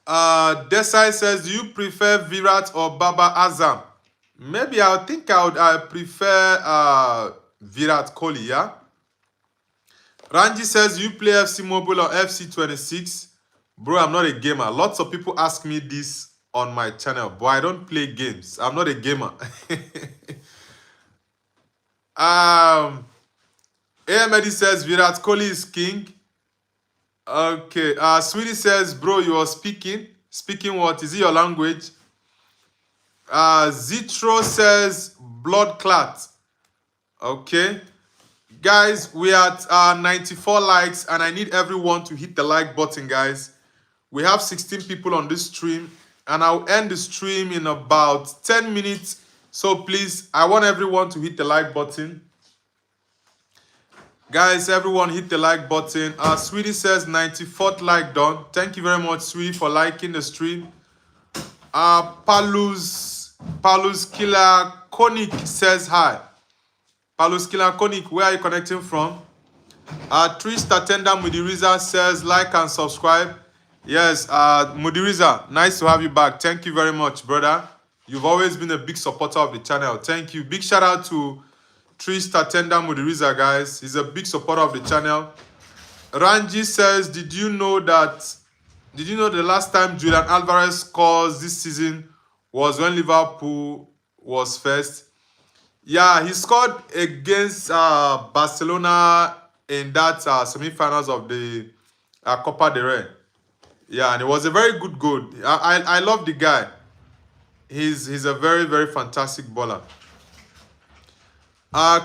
Desai says, do you prefer Virat or Baba Azam? Maybe I think I prefer Virat Kohli, yeah? Ranji says, you play FC Mobile or FC26? Bro, I'm not a gamer. Lots of people ask me this on my channel, but I don't play games. I'm not a gamer. Ahmedi says, Virat Kohli is king. Okay. Sweetie says, bro, you are speaking. Speaking what? Is it your language? Zitro says, blood clot. Okay. Guys, we are at 94 likes and I need everyone to hit the like button, guys. We have 16 people on this stream and I'll end the stream in about 10 minutes. So please, I want everyone to hit the like button. Guys, everyone hit the like button. Sweetie says 94th like done. Thank you very much, Sweetie, for liking the stream. Palus Killer Konik says hi. Palus Killer Konik, where are you connecting from? Trish Tatenda Mudiriza says like and subscribe. Yes, Mudiriza, nice to have you back. Thank you very much, brother. You've always been a big supporter of the channel. Thank you. Big shout out to Trish Tatenda Mudiriza, guys. He's a big supporter of the channel. Ranji says, did you know the last time Julian Alvarez scores this season was when Liverpool was first? Yeah, he scored against Barcelona in that semi-finals of the Copa del Rey. Yeah, and it was a very good goal. I love the guy. He's a very, very fantastic bowler.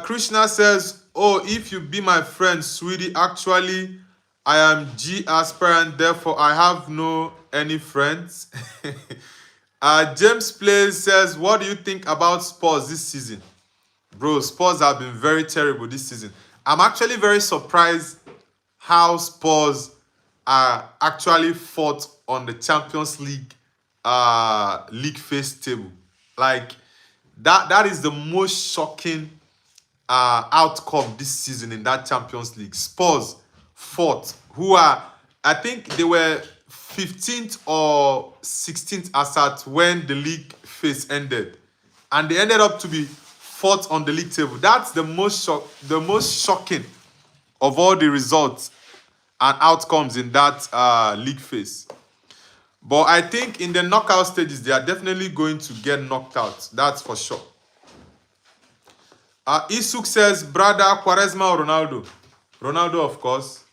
Krishna says, oh, if you be my friend, sweetie, actually, I am G aspirant, therefore I have no any friends. James Plays says, what do you think about Spurs this season? Bro, Spurs have been very terrible this season. I'm actually very surprised how Spurs are actually fought on the Champions League league phase table. Like, that is the most shocking outcome this season in that Champions League. Spurs fought, who are, I think they were 15th or 16th as at when the league phase ended, and they ended up to be fourth on the league table. That's the most shocking of all the results and outcomes in that league phase. But I think in the knockout stages, they are definitely going to get knocked out. That's for sure. Isuk says, brother, Quaresma or Ronaldo? Ronaldo, of course.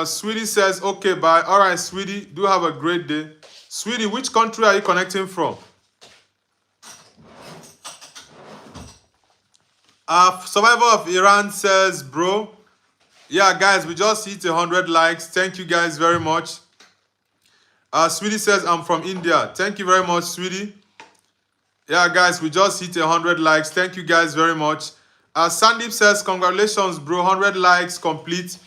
Sweetie says, okay, bye. All right, Sweetie, do have a great day. Sweetie, which country are you connecting from? Survivor of Iran says, bro. Yeah, guys, we just hit 100 likes. Thank you guys very much. Sweetie says, I'm from India. Thank you very much, Sweetie. Yeah, guys, we just hit 100 likes. Thank you guys very much. Sandeep says, congratulations, bro. 100 likes complete.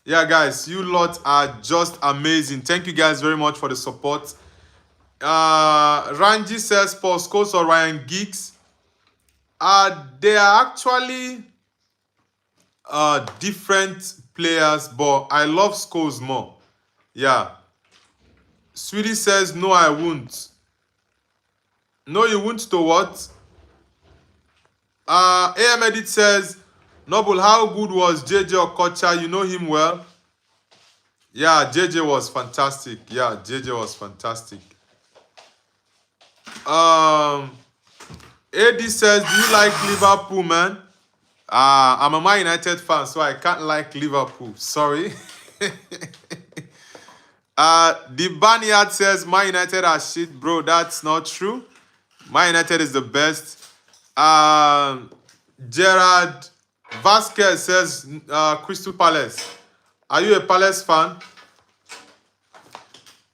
Yeah, guys, you lot are just amazing. Thank you guys very much for the support. Ranji says, Paul Scholes or Ryan Giggs. They are actually different players, but I love Scholes more. Yeah. Sweetie says, no, I won't. No, you won't to what? AM Edit says, Noble, how good was JJ Okocha? You know him well. Yeah, JJ was fantastic. Yeah, JJ was fantastic. AD says, do you like Liverpool, man? I'm a Man United fan, so I can't like Liverpool. Sorry. The Banyard says, Man United are shit, bro. That's not true. Man United is the best. Gerard Vasquez says, Crystal Palace. Are you a Palace fan?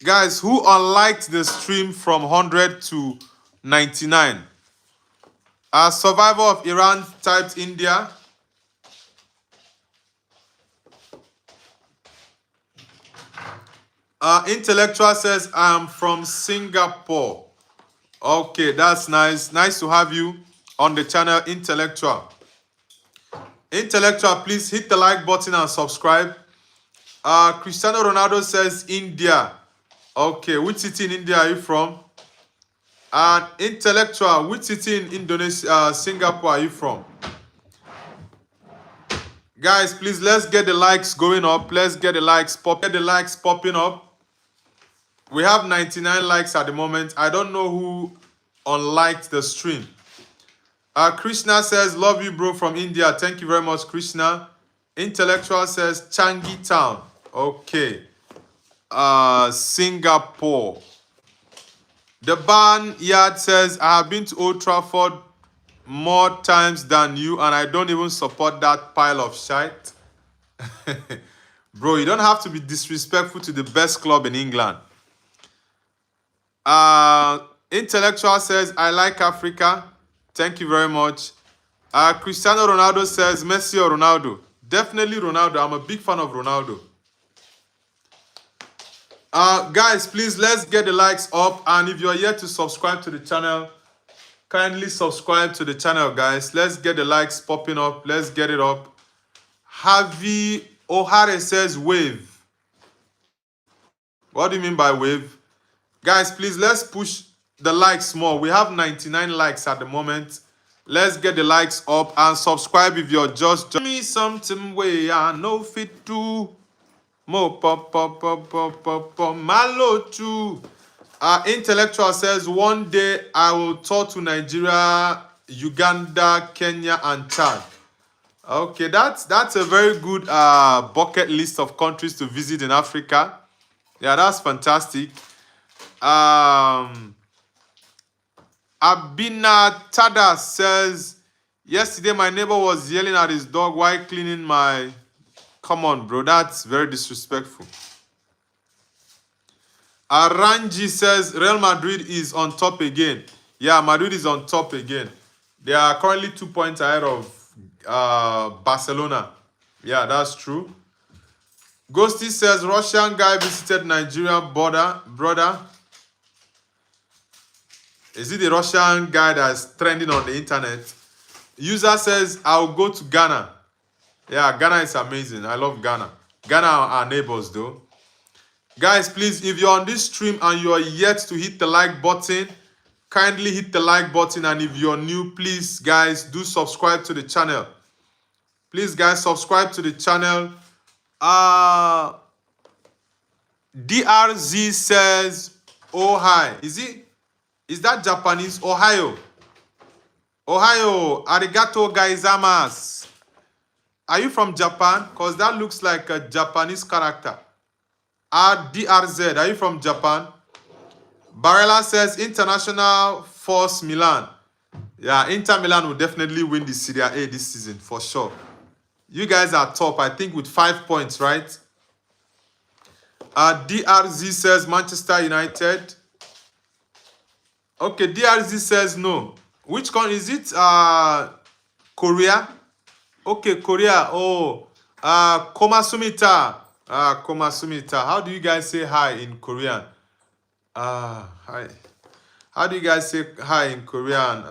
Guys, who unliked the stream from 100 to 99? Survivor of Iran typed India. Intellectual says, I'm from Singapore. Okay, that's nice. Nice to have you on the channel, Intellectual. Intellectual, please hit the like button and subscribe. Cristiano Ronaldo says India. Okay, which city in India are you from? And Intellectual, which city in Indonesia, Singapore are you from? Guys, please, let's get the likes going up. Let's get the likes popping up. We have 99 likes at the moment. I don't know who unliked the stream. Krishna says, love you, bro, from India. Thank you very much, Krishna. Intellectual says, Changi Town. Okay. Singapore. The Barnyard says, I have been to Old Trafford more times than you, and I don't even support that pile of shite. Bro, you don't have to be disrespectful to the best club in England. Intellectual says, I like Africa. Thank you very much. Cristiano Ronaldo says, Messi or Ronaldo? Definitely Ronaldo. I'm a big fan of Ronaldo. Guys, please, let's get the likes up. And if you're yet to subscribe to the channel, kindly subscribe to the channel, guys. Let's get the likes popping up. Let's get it up. Javi O'Hare says, wave. What do you mean by wave? Guys, please, let's push the likes more. We have 99 likes at the moment. Let's get the likes up and subscribe if you're just joining me something way I know fit to. Mo pop pop pop pop pop pop malo too. Intellectual says, one day I will tour to Nigeria, Uganda, Kenya, and Chad. Okay, that's a very good bucket list of countries to visit in Africa. Yeah, that's fantastic. Abina Tada says, yesterday my neighbor was yelling at his dog while cleaning my... Come on, bro, that's very disrespectful. Aranji says, Real Madrid is on top again. Yeah, Madrid is on top again. They are currently 2 points ahead of Barcelona. Yeah, that's true. Ghosty says, Russian guy visited Nigerian brother. Is it the Russian guy that's trending on the internet? User says, I'll go to Ghana. Yeah, Ghana is amazing. I love Ghana. Ghana are our neighbors, though. Guys, please, if you're on this stream and you are yet to hit the like button, kindly hit the like button. And if you're new, please, guys, do subscribe to the channel. Please, guys, subscribe to the channel. DRZ says, oh, hi. Is that Japanese? Ohio. Ohio. Arigato gaizamas. Are you from Japan? Because that looks like a Japanese character. DRZ. Are you from Japan? Barella says, International Force Milan. Yeah, Inter Milan will definitely win the Serie A this season, for sure. You guys are top, I think, with 5 points, right? DRZ says, Manchester United. Okay, DRZ says no. Which country is it? Korea. Okay, Korea. Oh, Komasumita. Komasumita. How do you guys say hi in Korean? Hi. How do you guys say hi in Korean?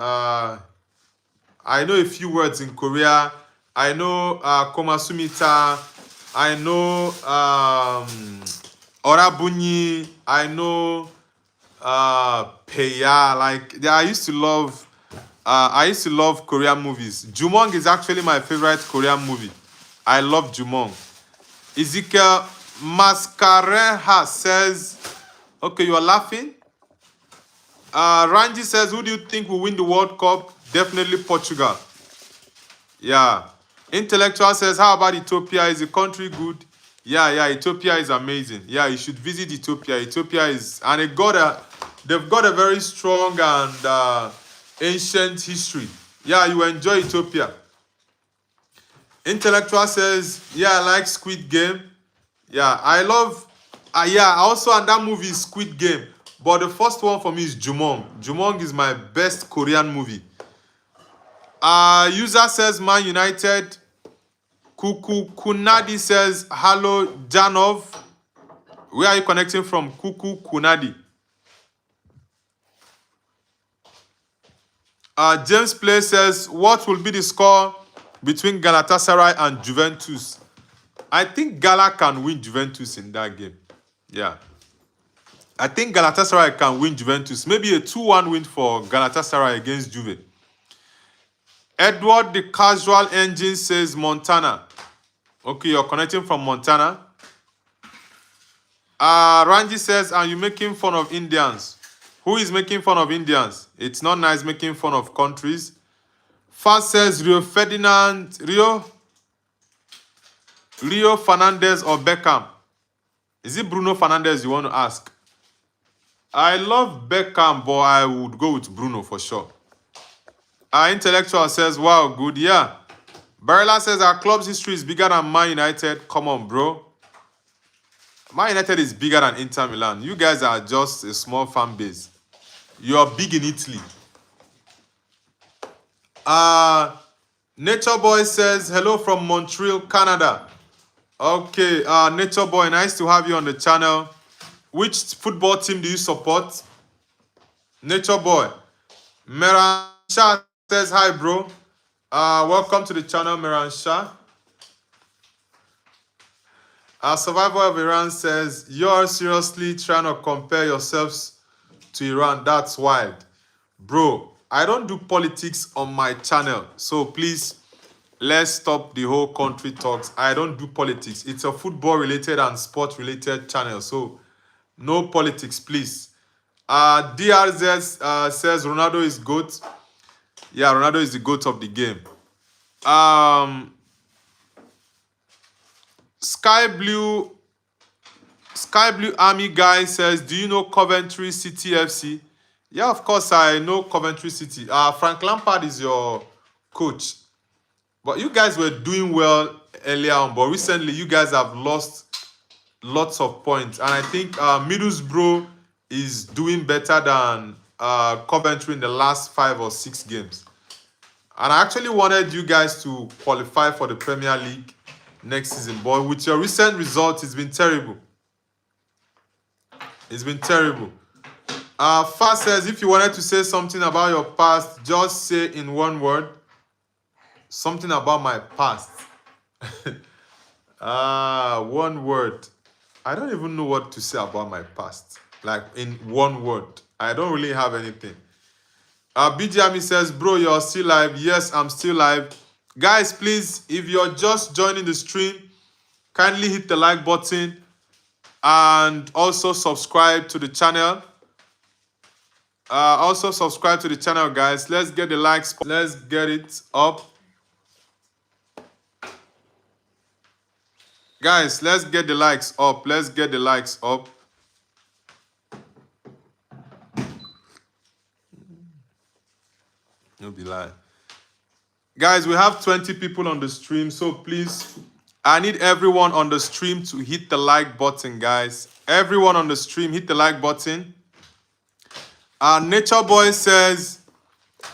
I know a few words in Korea. I know Komasumita. I know Orabunyi. I know Peya. Like I used to love Korean movies. Jumong is actually my favorite Korean movie. I love Jumong. Ezekiel Mascareha says, okay, you are laughing. Ranji says, who do you think will win the World Cup? Definitely Portugal. Yeah. Intellectual says, how about Ethiopia? Is the country good? Yeah, Ethiopia is amazing. Yeah, you should visit Ethiopia. Ethiopia is, and they've got a very strong and ancient history. Yeah, you enjoy Ethiopia. Intellectual says, yeah, I like Squid Game. Yeah, I love, also, and that movie is Squid Game. But the first one for me is Jumong. Jumong is my best Korean movie. User says Man United. Kuku Kunadi says, hello, Janov. Where are you connecting from? Kuku Kunadi. James Play says, what will be the score between Galatasaray and Juventus? I think Gala can win Juventus in that game. Yeah. I think Galatasaray can win Juventus. Maybe a 2-1 win for Galatasaray against Juve. Edward the Casual Engine says Montana. Okay, you're connecting from Montana. Ranji says, are you making fun of Indians? Who is making fun of Indians? It's not nice making fun of countries. Fast says Rio Fernandez or Beckham? Is it Bruno Fernandez you want to ask? I love Beckham, but I would go with Bruno for sure. Our intellectual says, wow, good, yeah. Barella says our club's history is bigger than Man United. Come on, bro. Man United is bigger than Inter Milan. You guys are just a small fan base. You are big in Italy. Nature Boy says, hello from Montreal, Canada. Okay, Nature Boy, nice to have you on the channel. Which football team do you support? Nature Boy. Meran Shah says, hi, bro. Welcome to the channel, Meran Shah. Survivor of Iran says, you're seriously trying to compare yourselves to Iran. That's wild. Bro, I don't do politics on my channel. So please, let's stop the whole country talks. I don't do politics. It's a football-related and sport-related channel. So no politics, please. DRZ says Ronaldo is GOAT. Yeah, Ronaldo is the GOAT of the game. Sky Blue Army guy says, do you know Coventry City FC? Yeah, of course I know Coventry City. Frank Lampard is your coach. But you guys were doing well earlier on, but recently you guys have lost lots of points. And I think Middlesbrough is doing better than Coventry in the last 5 or 6 games. And I actually wanted you guys to qualify for the Premier League next season. But with your recent results, it's been terrible. It's been terrible. Fast says, if you wanted to say something about your past, just say in one word. Something about my past. One word. I don't even know what to say about my past. Like in one word. I don't really have anything. BGMI says, bro, you're still live. Yes, I'm still live. Guys, please, if you're just joining the stream, kindly hit the like button and also subscribe to the channel. Also subscribe to the channel, guys. Let's get the likes. Let's get it up. Guys, let's get the likes up. Let's get the likes up. No be lie. Guys, we have 20 people on the stream, so please, I need everyone on the stream to hit the like button, guys. Everyone on the stream, hit the like button. Nature Boy says,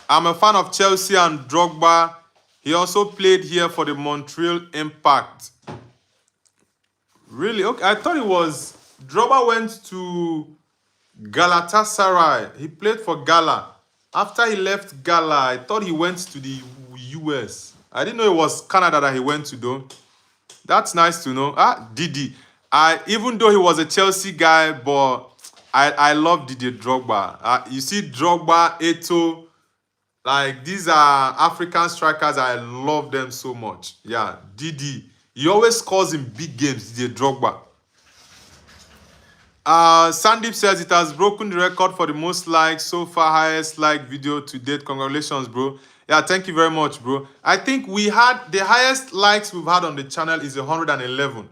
I'm a fan of Chelsea and Drogba. He also played here for the Montreal Impact. Really? Okay, I thought it was Drogba went to Galatasaray. He played for Gala. After he left Gala, I thought he went to the US. I didn't know it was Canada that he went to though. That's nice to know. Didi. Even though he was a Chelsea guy, but I love Didier Drogba. You see Drogba, Eto'o, like these are African strikers. I love them so much. Yeah, Didi. He always scores in big games, Didier Drogba. Sandeep says it has broken the record for the most likes so far, highest like video to date. Congratulations, bro. Yeah, thank you very much, bro. I think we had the highest likes we've had on the channel is 111.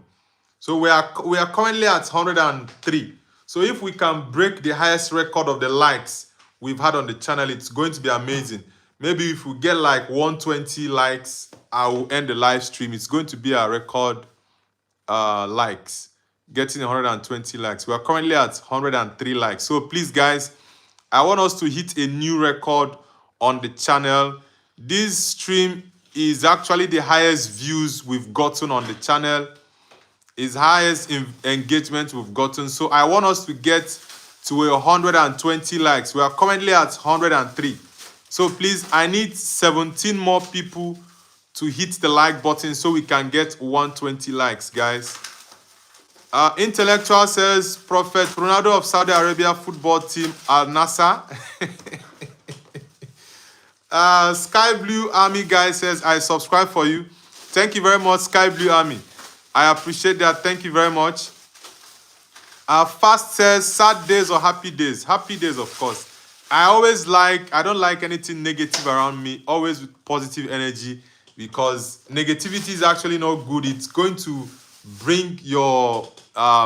So we are currently at 103. So if we can break the highest record of the likes we've had on the channel, it's going to be amazing. Maybe if we get like 120 likes, I will end the live stream. It's going to be a record likes, getting 120 likes. We are currently at 103 likes. So please, guys, I want us to hit a new record on the channel. This stream is actually the highest views we've gotten on the channel. Is highest engagement we've gotten. So I want us to get to 120 likes. We are currently at 103. So please, I need 17 more people to hit the like button so we can get 120 likes, guys. Intellectual says, Prophet Ronaldo of Saudi Arabia football team Al Nassr. Sky Blue Army guy says, I subscribe for you. Thank you very much, Sky Blue Army. I appreciate that. Thank you very much. Fast says, sad days or happy days? Happy days, of course. I don't like anything negative around me. Always with positive energy, because negativity is actually not good. It's going to bring your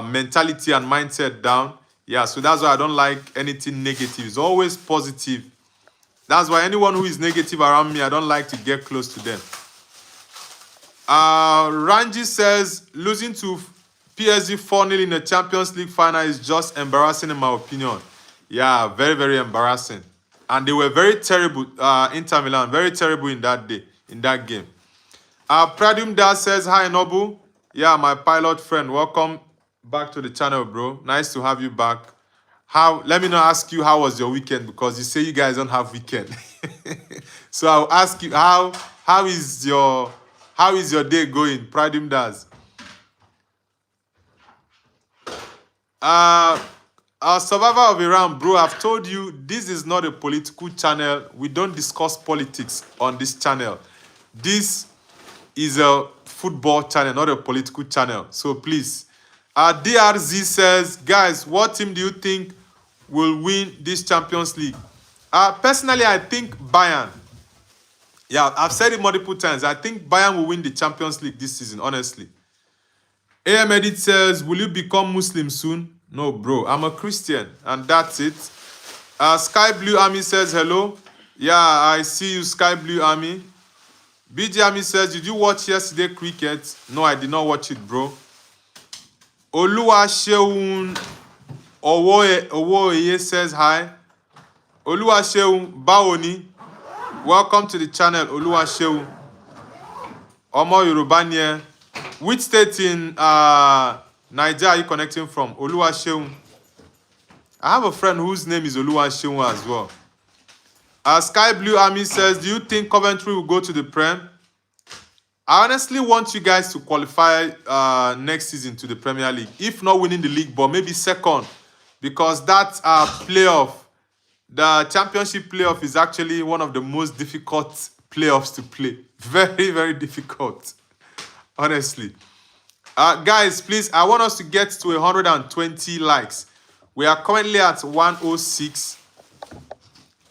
mentality and mindset down. Yeah, so that's why I don't like anything negative. It's always positive. That's why anyone who is negative around me, I don't like to get close to them. Ranji says, losing to PSG 4-0 in the Champions League final is just embarrassing in my opinion. Yeah, very, very embarrassing. And they were very terrible, Inter Milan, very terrible in that game. Pradum Das says, hi, Nobu. Yeah, my pilot friend, welcome back to the channel, bro. Nice to have you back. Let me not ask you how was your weekend, because you say you guys don't have weekend. So I'll ask you, how is your day going? Pradum Das. Survivor of Iran, bro, I've told you, this is not a political channel. We don't discuss politics on this channel. This is a football channel, not a political channel. So please. DRZ says, guys, what team do you think will win this Champions League? Personally, I think Bayern. Yeah, I've said it multiple times. I think Bayern will win the Champions League this season, honestly. AM Edit says, will you become Muslim soon? No, bro. I'm a Christian, and that's it. Sky Blue Army says, hello. Yeah, I see you, Sky Blue Army. BG Army says, did you watch yesterday cricket? No, I did not watch it, bro. Oluwaseun Owoye says, hi. Oluwaseun Bawoni. Welcome to the channel, Oluwaseun. Omo Yorubanye. Which state in Nigeria are you connecting from? Oluwaseun. I have a friend whose name is Oluwaseun as well. Sky Blue Army says, do you think Coventry will go to the Prem? I honestly want you guys to qualify next season to the Premier League. If not winning the league, but maybe second. Because that playoff, the championship playoff, is actually one of the most difficult playoffs to play. Very, very difficult. Honestly. Guys, please, I want us to get to 120 likes. We are currently at 106.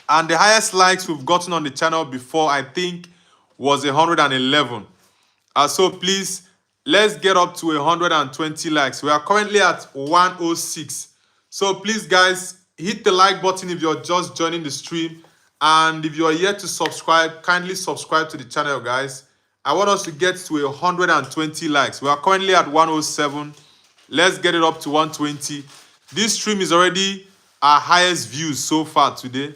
And the highest likes we've gotten on the channel before, I think, was 111. So please, let's get up to 120 likes. We are currently at 106. So please, guys, hit the like button if you're just joining the stream. And if you're yet to subscribe, kindly subscribe to the channel, guys. I want us to get to 120 likes. We are currently at 107. Let's get it up to 120. This stream is already our highest views so far today.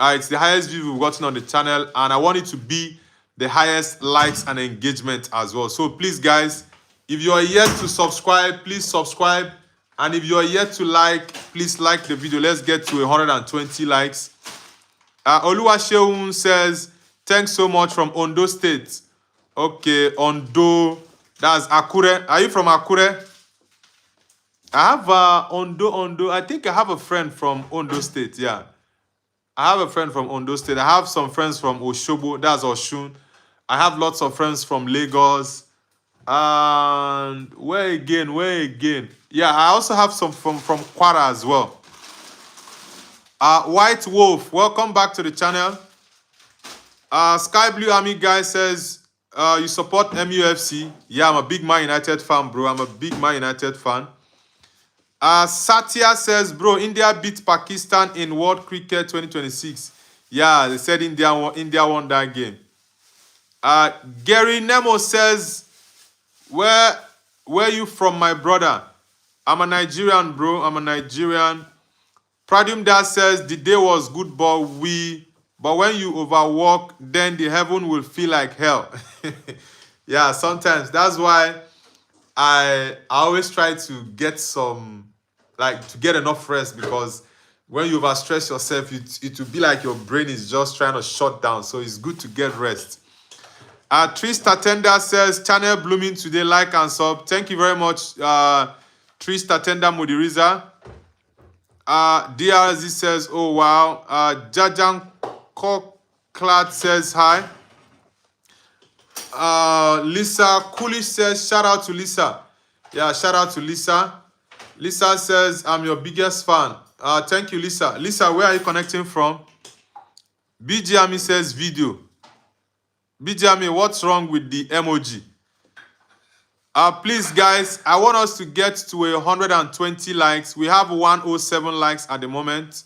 It's the highest view we've gotten on the channel, and I want it to be the highest likes and engagement as well. So please, guys, if you are yet to subscribe, please subscribe. And if you are yet to like, please like the video. Let's get to 120 likes. Oluwaseun says, thanks so much from Ondo State. Okay, Ondo. That's Akure. Are you from Akure? I have Ondo. I think I have a friend from Ondo State. Yeah. I have a friend from Ondo State. I have some friends from Oshobo. That's Oshun. I have lots of friends from Lagos. And where again? Yeah, I also have some from Kwara as well. White Wolf, welcome back to the channel. Sky Blue Army guy says, you support MUFC. Yeah, I'm a big Man United fan, bro. I'm a big Man United fan. Satya says, bro, India beat Pakistan in World Cricket 2026. Yeah, they said India won that game. Gary Nemo says, where you from, my brother? I'm a Nigerian, bro. I'm a Nigerian. Pradum Das says, the day was good, but when you overwork, then the heaven will feel like hell. Yeah, sometimes. That's why I always try to get to get enough rest, because when you overstress yourself, it will be like your brain is just trying to shut down. So it's good to get rest. Trista Tender says, channel blooming today, like and sub. Thank you very much, Trista Tender Mudiriza. DRZ says, oh wow. Jajan Koklat says hi. Lisa Coolish says, shout out to Lisa. Yeah, shout out to Lisa. Lisa says, I'm your biggest fan. Thank you, Lisa. Lisa, where are you connecting from? BGME says video. BGME, what's wrong with the emoji? Please, guys, I want us to get to 120 likes. We have 107 likes at the moment,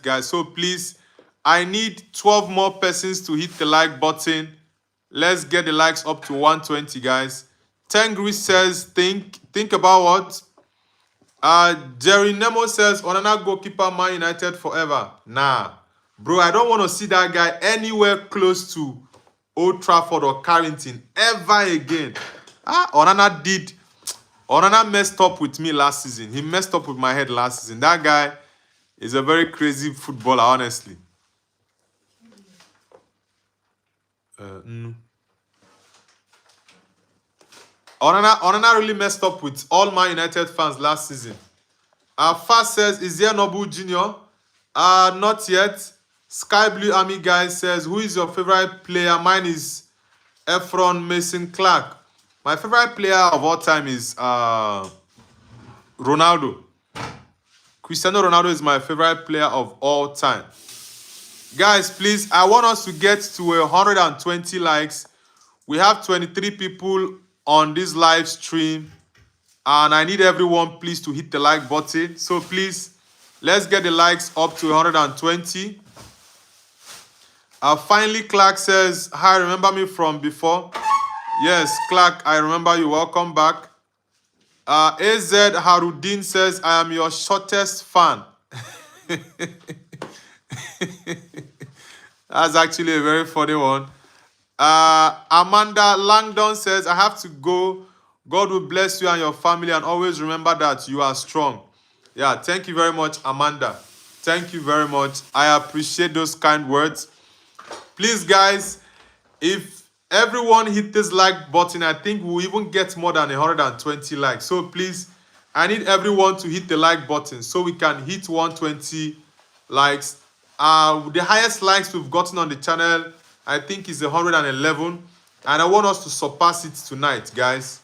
guys. So please, I need 12 more persons to hit the like button. Let's get the likes up to 120, guys. Tengri says, think about what? Jerry Nemo says, Onana goalkeeper, Man United forever. Nah, bro, I don't want to see that guy anywhere close to Old Trafford or Carrington ever again. Onana messed up with me last season. He messed up with my head last season. That guy is a very crazy footballer, honestly. Onana really messed up with all Man United fans last season. Fast says, is there Nobu Jr.? Not yet. Sky Blue Army guy says, who is your favorite player? Mine is Efron Mason Clark. My favorite player of all time is Ronaldo. Cristiano Ronaldo is my favorite player of all time. Guys, please, I want us to get to 120 likes. We have 23 people on this live stream, and I need everyone, please, to hit the like button. So please, let's get the likes up to 120. Finally, Clark says, hi, remember me from before? Yes, Clark, I remember you. Welcome back. AZ Harudin says, I am your shortest fan. That's actually a very funny one. Amanda Langdon says, I have to go. God will bless you and your family, and always remember that you are strong. Yeah, thank you very much, Amanda. Thank you very much. I appreciate those kind words. Please, guys, if everyone hit this like button, I think we'll even get more than 120 likes. So please, I need everyone to hit the like button so we can hit 120 likes. The highest likes we've gotten on the channel, I think, is 111. And I want us to surpass it tonight, guys.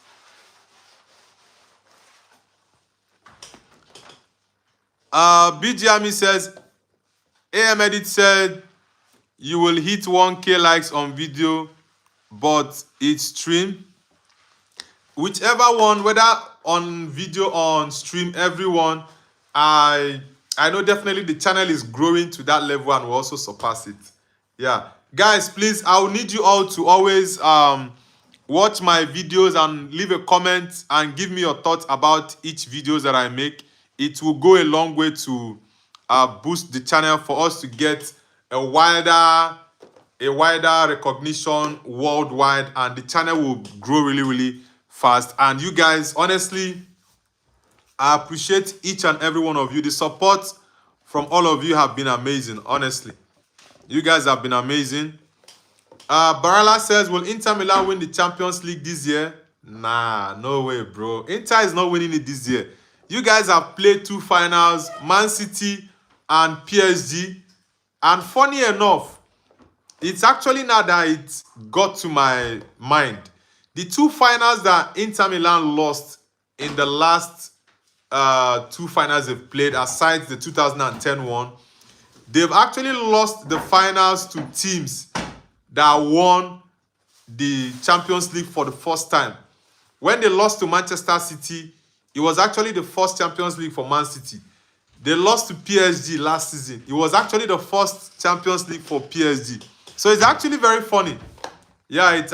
BGME says, AM Edit said, you will hit 1K likes on video, but it's stream. Whichever one, whether on video or on stream, everyone, I know definitely the channel is growing to that level and will also surpass it. Yeah. Guys, please, I will need you all to always watch my videos and leave a comment and give me your thoughts about each videos that I make. It will go a long way to boost the channel for us to get a wider recognition worldwide, and the channel will grow really fast. And you guys, honestly, I appreciate each and every one of you. The support from all of you have been amazing. Honestly, you guys have been amazing. Barala says, will Inter Milan win the Champions League this year? Nah, no way, bro. Inter is not winning it this year. You guys have played 2 finals, Man City and PSG. And funny enough, it's actually now that it got to my mind. The 2 finals that Inter Milan lost in the last 2 finals they've played, aside the 2010 one, they've actually lost the finals to teams that won the Champions League for the first time. When they lost to Manchester City, it was actually the first Champions League for Man City. They lost to PSG last season. It was actually the first Champions League for PSG. So it's actually very funny. Yeah, it's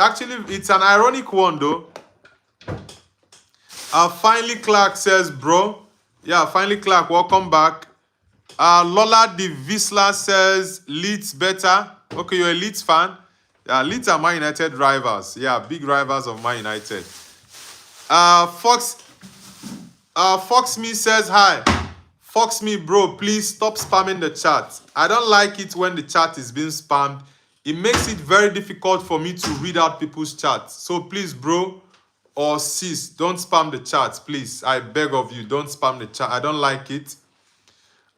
an ironic one though. Finally Clark says, bro. Yeah, finally Clark, welcome back. Lola de Visla says, Leeds better. Okay, you're a Leeds fan. Yeah, Leeds are Man United rivals. Yeah, big rivals of Man United. Foxme says, hi. Foxme, bro, please stop spamming the chat. I don't like it when the chat is being spammed. It makes it very difficult for me to read out people's chats. So please, bro or sis, don't spam the chat, please. I beg of you, don't spam the chat. I don't like it.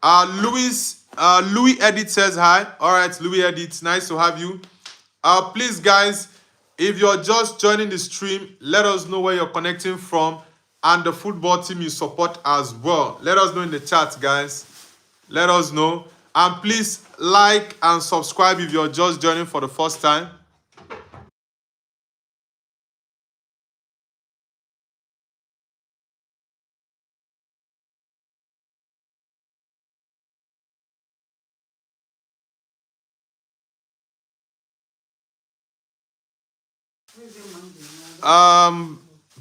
Louis Edit says hi. All right, Louis Edit, nice to have you. Please, guys, if you're just joining the stream, let us know where you're connecting from and the football team you support as well. Let us know in the chat, guys. Let us know. And please like and subscribe if you're just joining for the first time.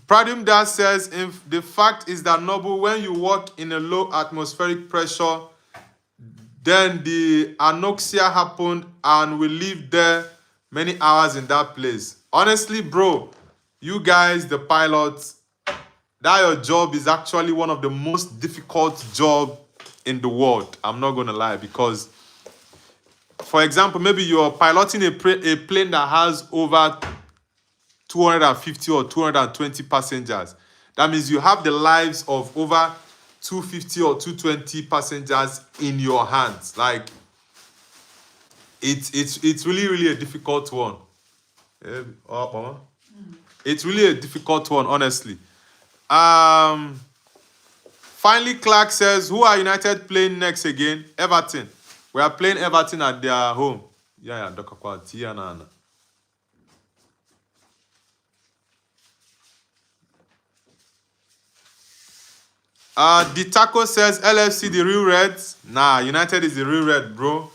Pradim Das says, if the fact is that Noble, when you work in a low atmospheric pressure, then the anoxia happened and we live there many hours in that place. Honestly, bro, you guys, the pilots, that your job is actually one of the most difficult job in the world. I'm not gonna lie, because for example, maybe you're piloting a plane that has over 250 or 220 passengers. That means you have the lives of over 250 or 220 passengers in your hands. Like, it's really a difficult one. It's really a difficult one, honestly. Finally, Clark says, who are United playing next again? Everton. We are playing Everton at their home. Yeah, the Taco says, LFC the real Reds. Nah, United is the real Red, bro.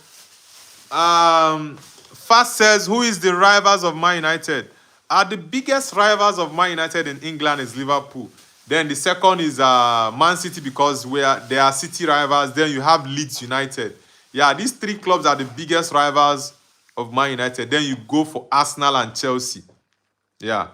Fast says, who is the rivals of Man United? The biggest rivals of Man United in England is Liverpool. Then the second is Man City, because they are city rivals. Then you have Leeds United. Yeah, these 3 clubs are the biggest rivals of Man United. Then you go for Arsenal and Chelsea. Yeah.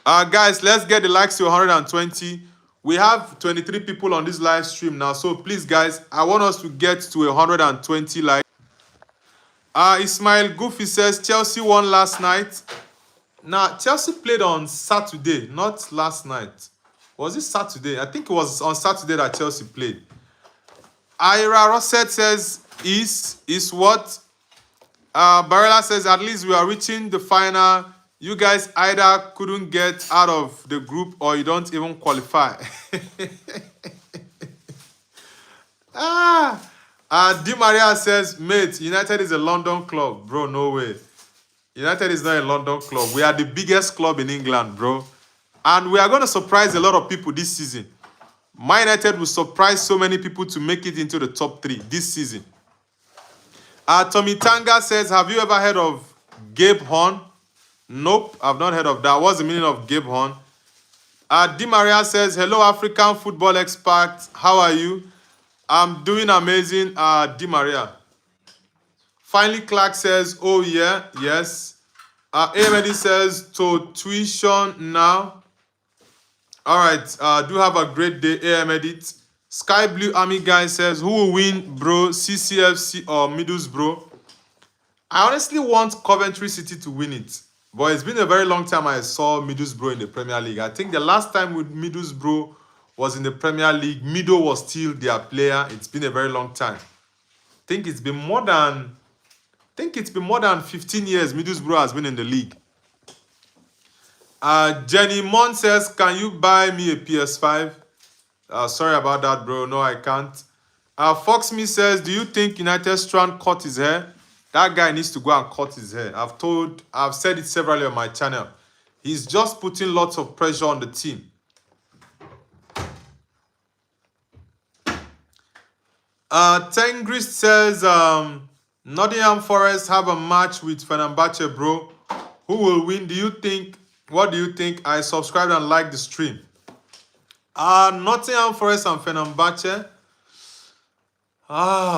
Guys, let's get the likes to 120. We have 23 people on this live stream now. So please, guys, I want us to get to 120 likes. Ismail Goofy says, Chelsea won last night. Now, Chelsea played on Saturday, not last night. Was it Saturday? I think it was on Saturday that Chelsea played. Ira Rosset says, is what? Barella says, at least we are reaching the final. You guys either couldn't get out of the group or you don't even qualify. Di Maria says, mate, United is a London club. Bro, no way. United is not a London club. We are the biggest club in England, bro. And we are going to surprise a lot of people this season. Man United will surprise so many people to make it into the top 3 this season. Tommy Tanga says, have you ever heard of Gabe Horn? Nope, I've not heard of that. What's the meaning of Gabe Horn? Di Maria says, hello, African football expert. How are you? I'm doing amazing, Di Maria. Finally, Clark says, oh yeah, yes. Ahmedi says, to tuition now. All right, do have a great day, Ahmedi. Sky Blue Army Guy says, who will win, bro, CCFC or Middlesbrough? I honestly want Coventry City to win it. But it's been a very long time I saw Middlesbrough in the Premier League. I think the last time with Middlesbrough was in the Premier League, Middle was still their player. It's been a very long time. I think it's been more than 15 years Middlesbrough has been in the league. Jenny Mon says, can you buy me a PS5? Sorry about that, bro. No, I can't. Foxme says, do you think United Strand cut his hair? That guy needs to go and cut his hair. I've said it severally on my channel. He's just putting lots of pressure on the team. Tengrist says, Nottingham Forest have a match with Fenerbahce, bro. Who will win? What do you think? I subscribed and liked the stream. Nottingham Forest and Fenerbahce.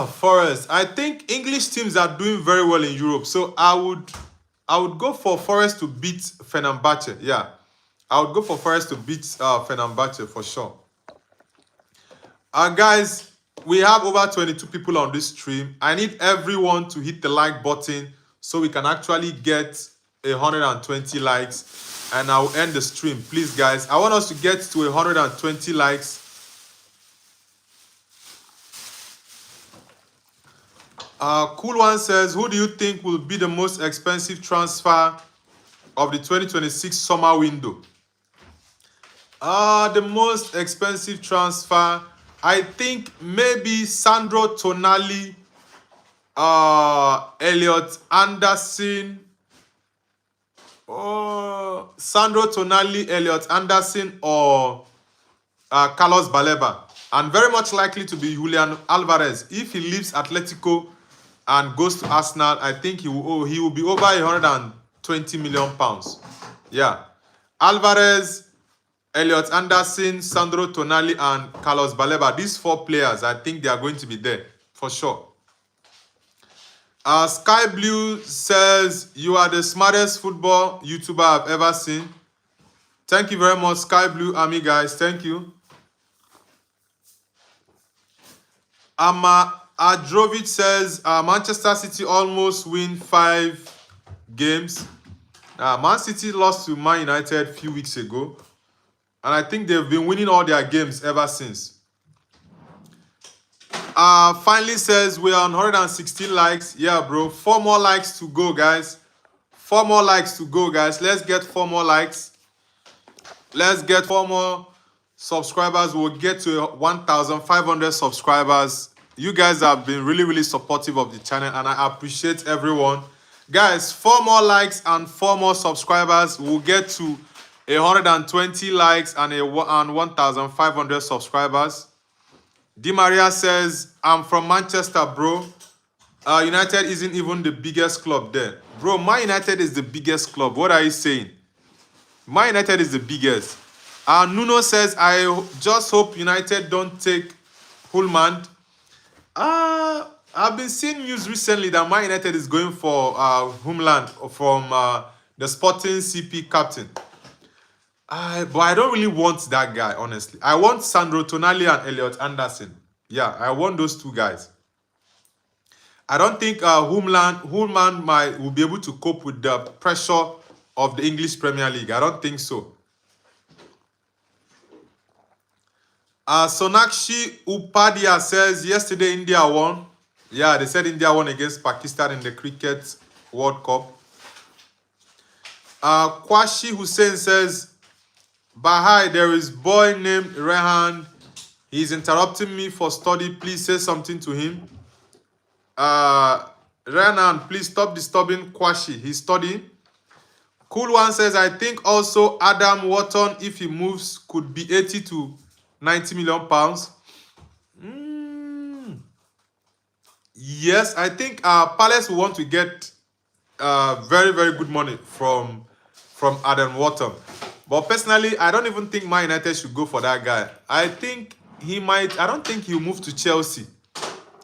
Forest. I think English teams are doing very well in Europe, so I would go for Forest to beat Fenerbahce. Yeah, I would go for Forest to beat Fenerbahce for sure. Guys, we have over 22 people on this stream. I need everyone to hit the like button so we can actually get 120 likes, and I'll end the stream. Please, guys, I want us to get to 120 likes. Cool One says, who do you think will be the most expensive transfer of the 2026 summer window? The most expensive transfer, I think maybe Sandro Tonali, Elliot Anderson, Sandro Tonali, Elliot Anderson, or Carlos Baleba. And very much likely to be Julian Alvarez. If he leaves Atletico and goes to Arsenal, I think he will be over 120 million pounds. Yeah. Alvarez, Elliot Anderson, Sandro Tonali, and Carlos Baleba. These four players, I think they are going to be there for sure. Sky Blue says, you are the smartest football YouTuber I've ever seen. Thank you very much, Sky Blue Army guys. Thank you. Adrovic says, Manchester City almost win 5 games. Man City lost to Man United a few weeks ago, and I think they've been winning all their games ever since. Finally says, we are on 116 likes. Yeah, bro. 4 more likes to go, guys. 4 more likes to go, guys. Let's get 4 more likes. Let's get 4 more subscribers. We'll get to 1,500 subscribers. You guys have been really, really supportive of the channel, and I appreciate everyone. Guys, 4 more likes and 4 more subscribers. We'll get to 120 likes and 1,500 subscribers. Di Maria says, I'm from Manchester, bro. United isn't even the biggest club there. Bro, Man United is the biggest club. What are you saying? Man United is the biggest. Nuno says, I just hope United don't take Hulman. I've been seeing news recently that Man United is going for Homeland from the Sporting CP captain. But I don't really want that guy, honestly. I want Sandro Tonali and Elliot Anderson. Yeah, I want those 2 guys. I don't think Hulman will be able to cope with the pressure of the English Premier League. I don't think so. Sonakshi Upadhyay says, yesterday India won. Yeah, they said India won against Pakistan in the Cricket World Cup. Kwashi Hussein says, Bahai, there is boy named Rehan. He's interrupting me for study. Please say something to him. Rehan, please stop disturbing Kwashi. He's studying. Cool One says, I think also Adam Wharton, if he moves, could be 80 to 90 million pounds. Yes, I think Palace will want to get very, very good money from Adam Wharton. But personally, I don't even think Man United should go for that guy. I think he might. I don't think he'll move to Chelsea.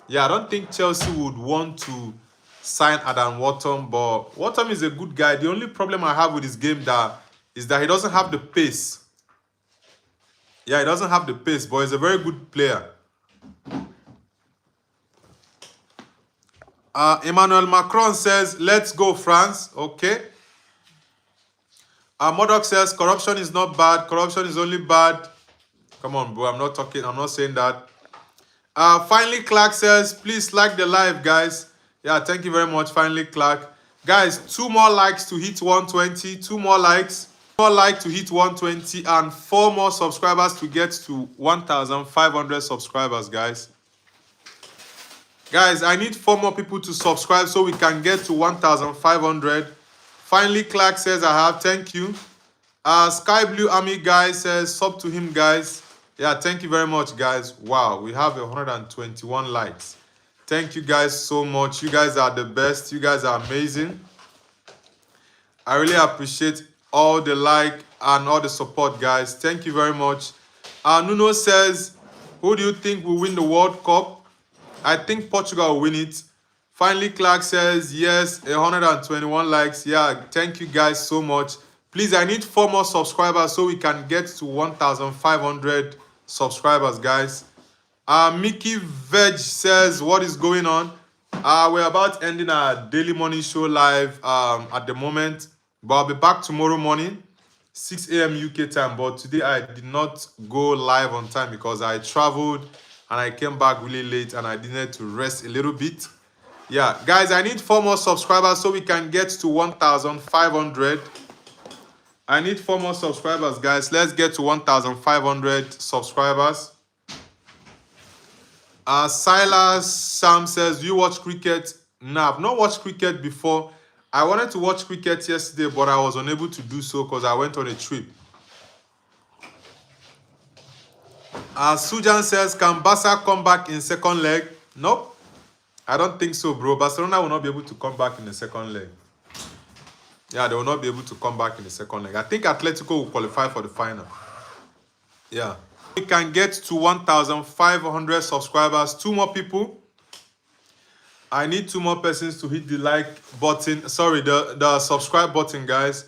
Yeah, I don't think Chelsea would want to sign Adam Wharton, but Wharton is a good guy. The only problem I have with his game is that he doesn't have the pace. Yeah, he doesn't have the pace, but he's a very good player. Emmanuel Macron says, let's go, France. Okay. Modoc says, corruption is not bad. Corruption is only bad. Come on, bro. I'm not saying that. Finally, Clark says, please like the live, guys. Yeah, thank you very much, Finally, Clark. Guys, 2 more likes to hit 120. 2 more likes. 4 likes to hit 120. And 4 more subscribers to get to 1,500 subscribers, guys. Guys, I need 4 more people to subscribe so we can get to 1,500. Finally, Clark says, I have. Thank you. Sky Blue Army guy says, sub to him, guys. Yeah, thank you very much, guys. Wow, we have 121 likes. Thank you guys so much. You guys are the best. You guys are amazing. I really appreciate all the like and all the support, guys. Thank you very much. Nuno says, who do you think will win the World Cup? I think Portugal will win it. Finally, Clark says, yes, 121 likes. Yeah, thank you guys so much. Please, I need 4 more subscribers so we can get to 1,500 subscribers, guys. Mickey Veg says, what is going on? We're about ending our daily morning show live at the moment. But I'll be back tomorrow morning, 6 a.m. UK time. But today I did not go live on time because I traveled and I came back really late and I needed to rest a little bit. Yeah, guys, I need 4 more subscribers so we can get to 1,500. I need 4 more subscribers, guys. Let's get to 1,500 subscribers. Silas Sam says, do you watch cricket? No, I've not watched cricket before. I wanted to watch cricket yesterday, but I was unable to do so because I went on a trip. Sujan says, can Barca come back in second leg? Nope. I don't think so, bro. Barcelona will not be able to come back in the second leg. Yeah, they will not be able to come back in the second leg. I think Atletico will qualify for the final. Yeah. We can get to 1,500 subscribers. 2 more people. I need 2 more persons to hit the like button. Sorry, the subscribe button, guys.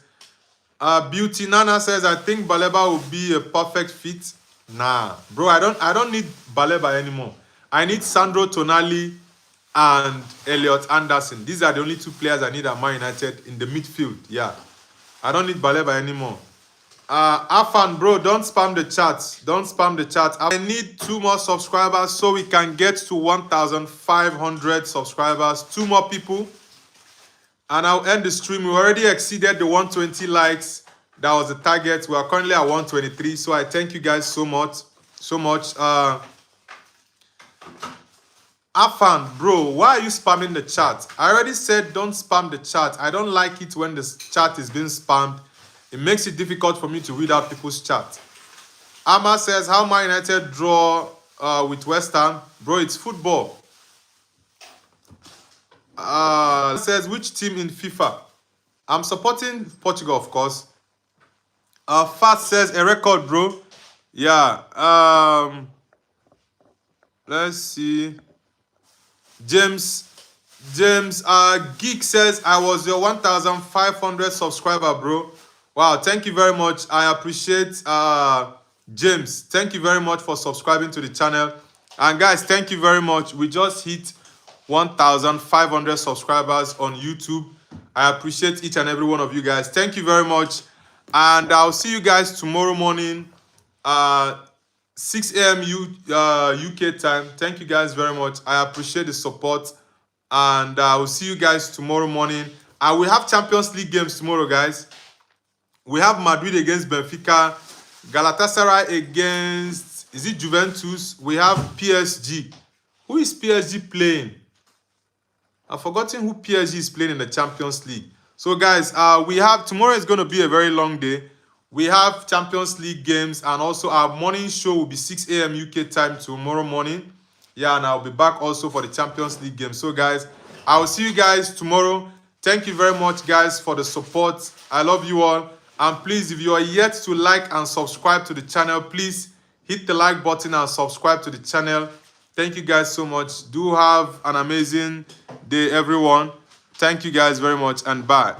Beauty Nana says, I think Baleba will be a perfect fit. Nah, bro, I don't need Baleba anymore. I need Sandro Tonali and Elliot Anderson. These are the only 2 players I need at Man United in the midfield. Yeah. I don't need Baleba anymore. Afan, bro, don't spam the chat. Don't spam the chat. I need 2 more subscribers so we can get to 1,500 subscribers. 2 more people. And I'll end the stream. We already exceeded the 120 likes. That was the target. We are currently at 123. So I thank you guys so much. Afan, bro, why are you spamming the chat? I already said don't spam the chat. I don't like it when the chat is being spammed. It makes it difficult for me to read out people's chat. Amma says, how Man United draw with West Ham? Bro, it's football. Says, which team in FIFA? I'm supporting Portugal, of course. Fast says, a record, bro. Yeah. Let's see. James Geek says, I was your 1,500 subscriber, bro. Wow, thank you very much. I appreciate James. Thank you very much for subscribing to the channel. And guys, thank you very much. We just hit 1,500 subscribers on YouTube. I appreciate each and every one of you guys. Thank you very much. And I'll see you guys tomorrow morning, 6 a.m. UK time. Thank you guys very much. I appreciate the support. And I will see you guys tomorrow morning. And we have Champions League games tomorrow, guys. We have Madrid against Benfica. Galatasaray against, is it Juventus? We have PSG. Who is PSG playing? I've forgotten who PSG is playing in the Champions League. So guys, tomorrow is going to be a very long day. We have Champions League games, and also our morning show will be 6 a.m. UK time tomorrow morning. Yeah, and I'll be back also for the Champions League game. So guys, I will see you guys tomorrow. Thank you very much, guys, for the support. I love you all. And please, if you are yet to like and subscribe to the channel, please hit the like button and subscribe to the channel. Thank you guys so much. Do have an amazing day, everyone. Thank you guys very much, and bye.